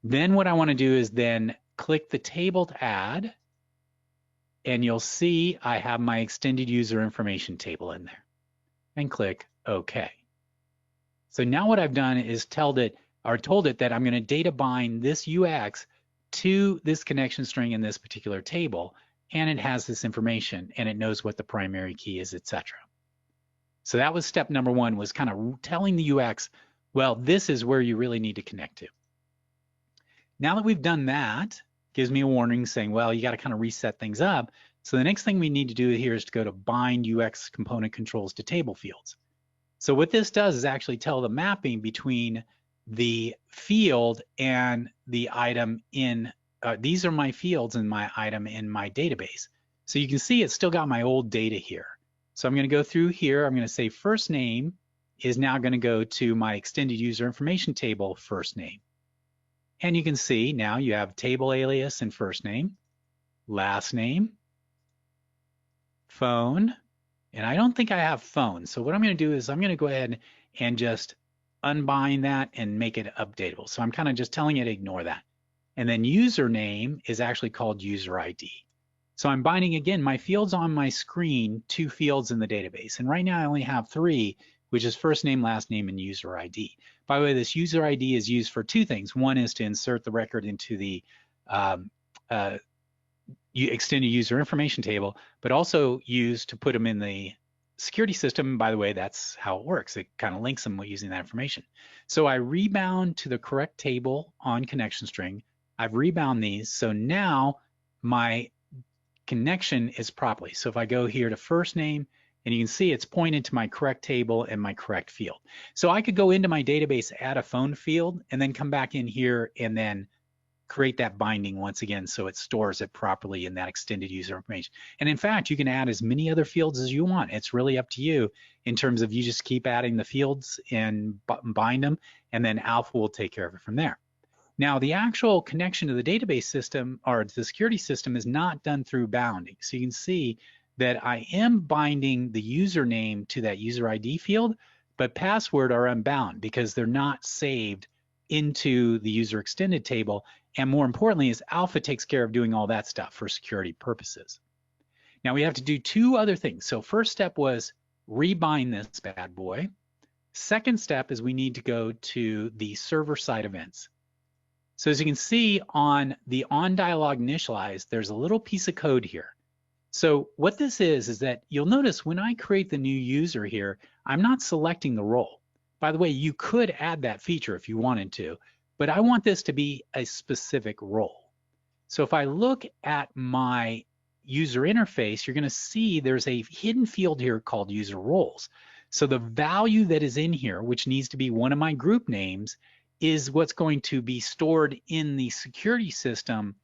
Then what I want to do is then click the table to add, and you'll see I have my extended user information table in there, and click OK. So now what I've done is told it that I'm going to data bind this UX to this connection string in this particular table, and it has this information, and it knows what the primary key is, etc. So that was step number one, was kind of telling the UX, well, this is where you really need to connect to. Now that we've done that, gives me a warning saying, well, you got to kind of reset things up. So the next thing we need to do here is to go to bind UX component controls to table fields. So what this does is actually tell the mapping between the field and the item in, these are my fields and my item in my database. So you can see it's still got my old data here. So I'm going to go through here. I'm going to say first name is now going to go to my extended user information table first name. And you can see now you have table alias and first name, last name, phone, and I don't think I have phone. So what I'm going to do is I'm going to go ahead and just unbind that and make it updatable. So I'm kind of just telling it ignore that. And then username is actually called user ID. So I'm binding again my fields on my screen, 2 fields in the database. And right now I only have 3, which is first name, last name, and user ID. By the way, this user ID is used for 2 things. One is to insert the record into the extended user information table, but also used to put them in the security system. By the way, that's how it works. It kind of links them using that information. So I rebound to the correct table on connection string. I've rebound these. So now my connection is properly. So if I go here to first name, and you can see it's pointed to my correct table and my correct field. So I could go into my database, add a phone field, and then come back in here and then create that binding once again so it stores it properly in that extended user information. And in fact, you can add as many other fields as you want. It's really up to you in terms of you just keep adding the fields and bind them, and then Alpha will take care of it from there. Now, the actual connection to the database system or to the security system is not done through bounding. So you can see that I am binding the username to that user ID field, but password are unbound because they're not saved into the user extended table. And more importantly is Alpha takes care of doing all that stuff for security purposes. Now we have to do 2 other things. So first step was rebind this bad boy. Second step is we need to go to the server side events. So as you can see on the onDialog initialize, there's a little piece of code here. So what this is that you'll notice when I create the new user here, I'm not selecting the role. By the way, you could add that feature if you wanted to, but I want this to be a specific role. So if I look at my user interface, you're going to see there's a hidden field here called user roles. So the value that is in here, which needs to be one of my group names, is what's going to be stored in the security system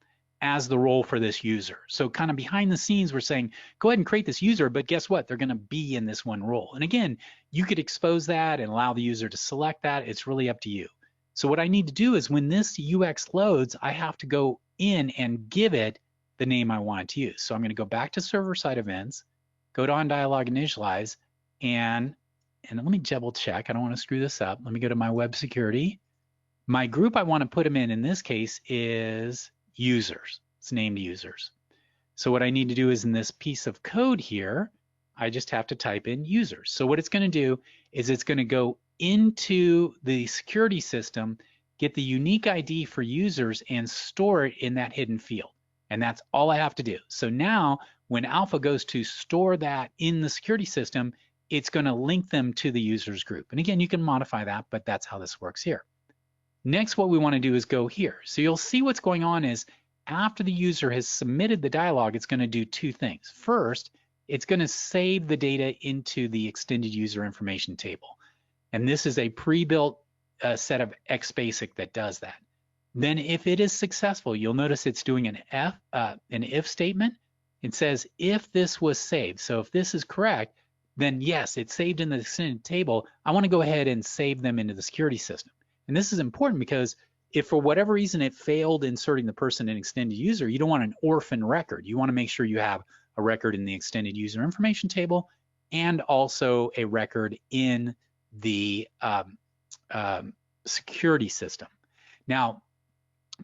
as the role for this user. So kind of behind the scenes, we're saying, go ahead and create this user, but guess what? They're going to be in this one role. And again, you could expose that and allow the user to select that. It's really up to you. So what I need to do is when this UX loads, I have to go in and give it the name I want it to use. So I'm going to go back to server-side events, go to onDialog initialize, and let me double check. I don't want to screw this up. Let me go to my web security. My group I want to put them in this case is users. It's named users. So what I need to do is in this piece of code here, I just have to type in users. So what it's going to do is it's going to go into the security system, get the unique ID for users, and store it in that hidden field. And that's all I have to do. So now when Alpha goes to store that in the security system, it's going to link them to the users group. And again, you can modify that, but that's how this works here. Next, what we want to do is go here. So you'll see what's going on is after the user has submitted the dialog, it's going to do two things. First, it's going to save the data into the extended user information table. And this is a pre-built set of XBasic that does that. Then if it is successful, you'll notice it's doing an if statement. It says if this was saved. So if this is correct, then yes, it's saved in the extended table. I want to go ahead and save them into the security system. And this is important because if for whatever reason it failed inserting the person in extended user, you don't want an orphan record. You want to make sure you have a record in the extended user information table and also a record in the security system. Now,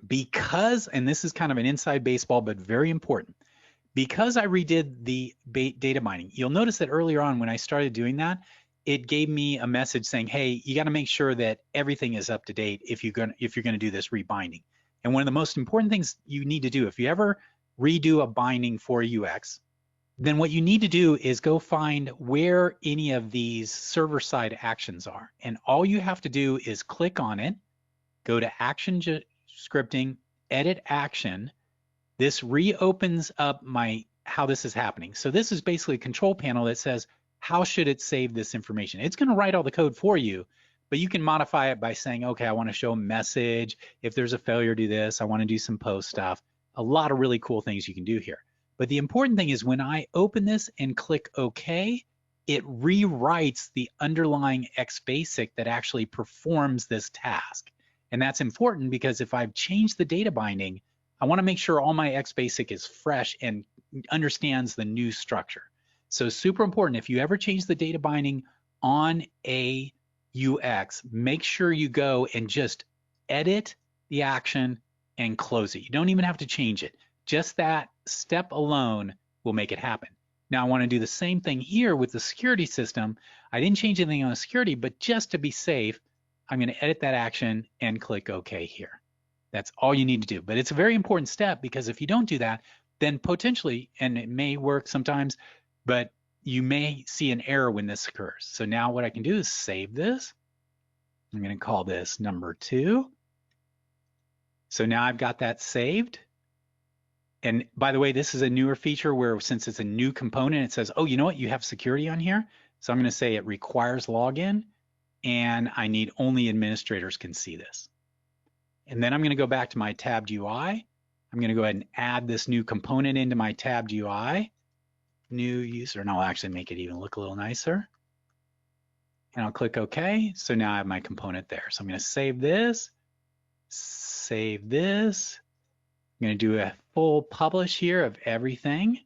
because, and this is kind of an inside baseball, but very important, because I redid the data mining, you'll notice that earlier on when I started doing that, it gave me a message saying, hey, you got to make sure that everything is up to date if you're going to do this rebinding. And one of the most important things you need to do, if you ever redo a binding for UX, then what you need to do is go find where any of these server-side actions are. And all you have to do is click on it, go to action scripting, edit action. This reopens up how this is happening. So this is basically a control panel that says, how should it save this information? It's going to write all the code for you, but you can modify it by saying, okay, I want to show a message. If there's a failure, do this. I want to do some post stuff. A lot of really cool things you can do here. But the important thing is when I open this and click OK, it rewrites the underlying XBasic that actually performs this task. And that's important because if I've changed the data binding, I want to make sure all my XBasic is fresh and understands the new structure. So super important, if you ever change the data binding on a UX, make sure you go and just edit the action and close it. You don't even have to change it. Just that step alone will make it happen. Now I want to do the same thing here with the security system. I didn't change anything on the security, but just to be safe, I'm going to edit that action and click OK here. That's all you need to do. But it's a very important step because if you don't do that, then potentially, and it may work sometimes, but you may see an error when this occurs. So now what I can do is save this. I'm going to call this number 2. So now I've got that saved. And by the way, this is a newer feature where since it's a new component, it says, oh, you know what? You have security on here. So I'm going to say it requires login and I need only administrators can see this. And then I'm going to go back to my tabbed UI. I'm going to go ahead and add this new component into my tabbed UI. New user, and I'll actually make it even look a little nicer. And I'll click OK. So now I have my component there. So I'm going to save this. Save this. I'm going to do a full publish here of everything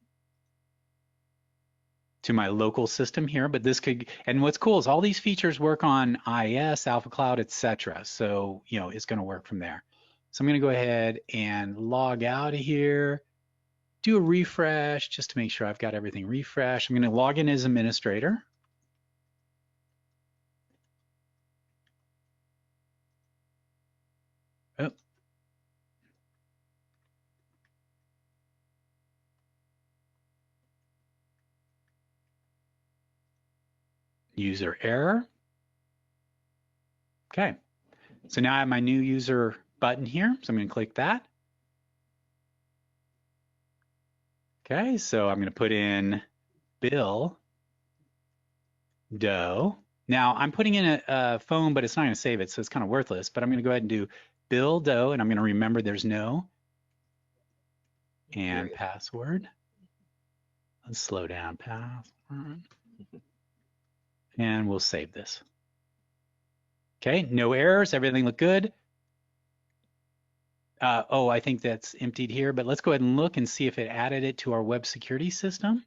to my local system here, but this could, and what's cool is all these features work on IIS, Alpha Cloud, etc. So, you know, it's going to work from there. So I'm going to go ahead and log out of here, do a refresh just to make sure I've got everything refreshed. I'm going to log in as administrator. Oh. User error. Okay, so now I have my new user button here, so I'm going to click that. Okay, so I'm going to put in Bill Doe. Now I'm putting in a phone, but it's not going to save it, so it's kind of worthless. But I'm going to go ahead and do Bill Doe, and I'm going to remember there's no and password. Let's slow down. Password. And we'll save this. Okay, no errors, everything looked good. Oh, I think that's emptied here, but let's go ahead and look and see if it added it to our web security system.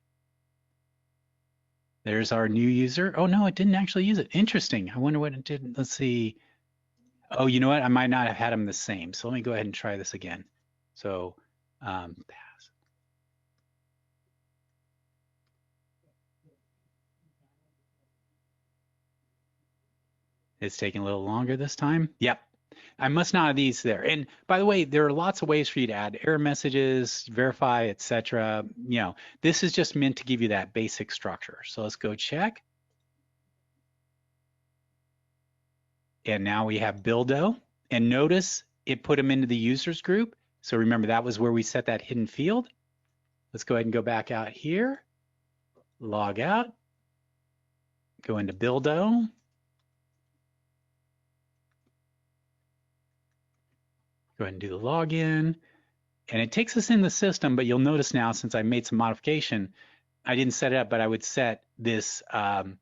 There's our new user. Oh no, it didn't actually use it. Interesting. I wonder what it did. Let's see. Oh, you know what? I might not have had them the same. So let me go ahead and try this again. So pass. It's taking a little longer this time. Yep. I must not have these there. And by the way, there are lots of ways for you to add error messages, verify, etc. You know, this is just meant to give you that basic structure. So let's go check. And now we have Bildo. And notice it put them into the users group. So remember, that was where we set that hidden field. Let's go ahead and go back out here, log out, go into Bildo. Go ahead and do the login. And it takes us in the system, but you'll notice now, since I made some modification, I didn't set it up, but I would set this on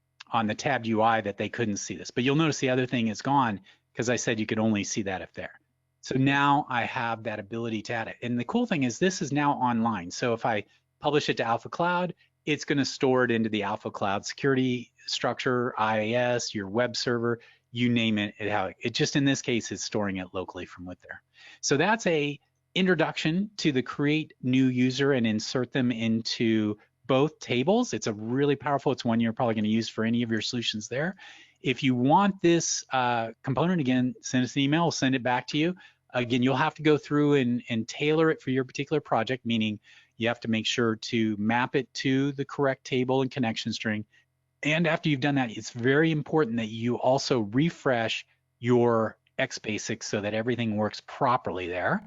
the tabbed UI that they couldn't see this. But you'll notice the other thing is gone because I said you could only see that if there. So now I have that ability to add it. And the cool thing is this is now online. So if I publish it to Alpha Cloud, it's going to store it into the Alpha Cloud security structure, IAS, your web server, you name it. It just in this case is storing it locally from with there. So that's a introduction to the create new user and insert them into both tables. It's a really powerful, it's one you're probably going to use for any of your solutions there. If you want this component, again, send us an email, we'll send it back to you. Again, you'll have to go through and tailor it for your particular project, meaning you have to make sure to map it to the correct table and connection string. And after you've done that, it's very important that you also refresh your XBasics so that everything works properly there.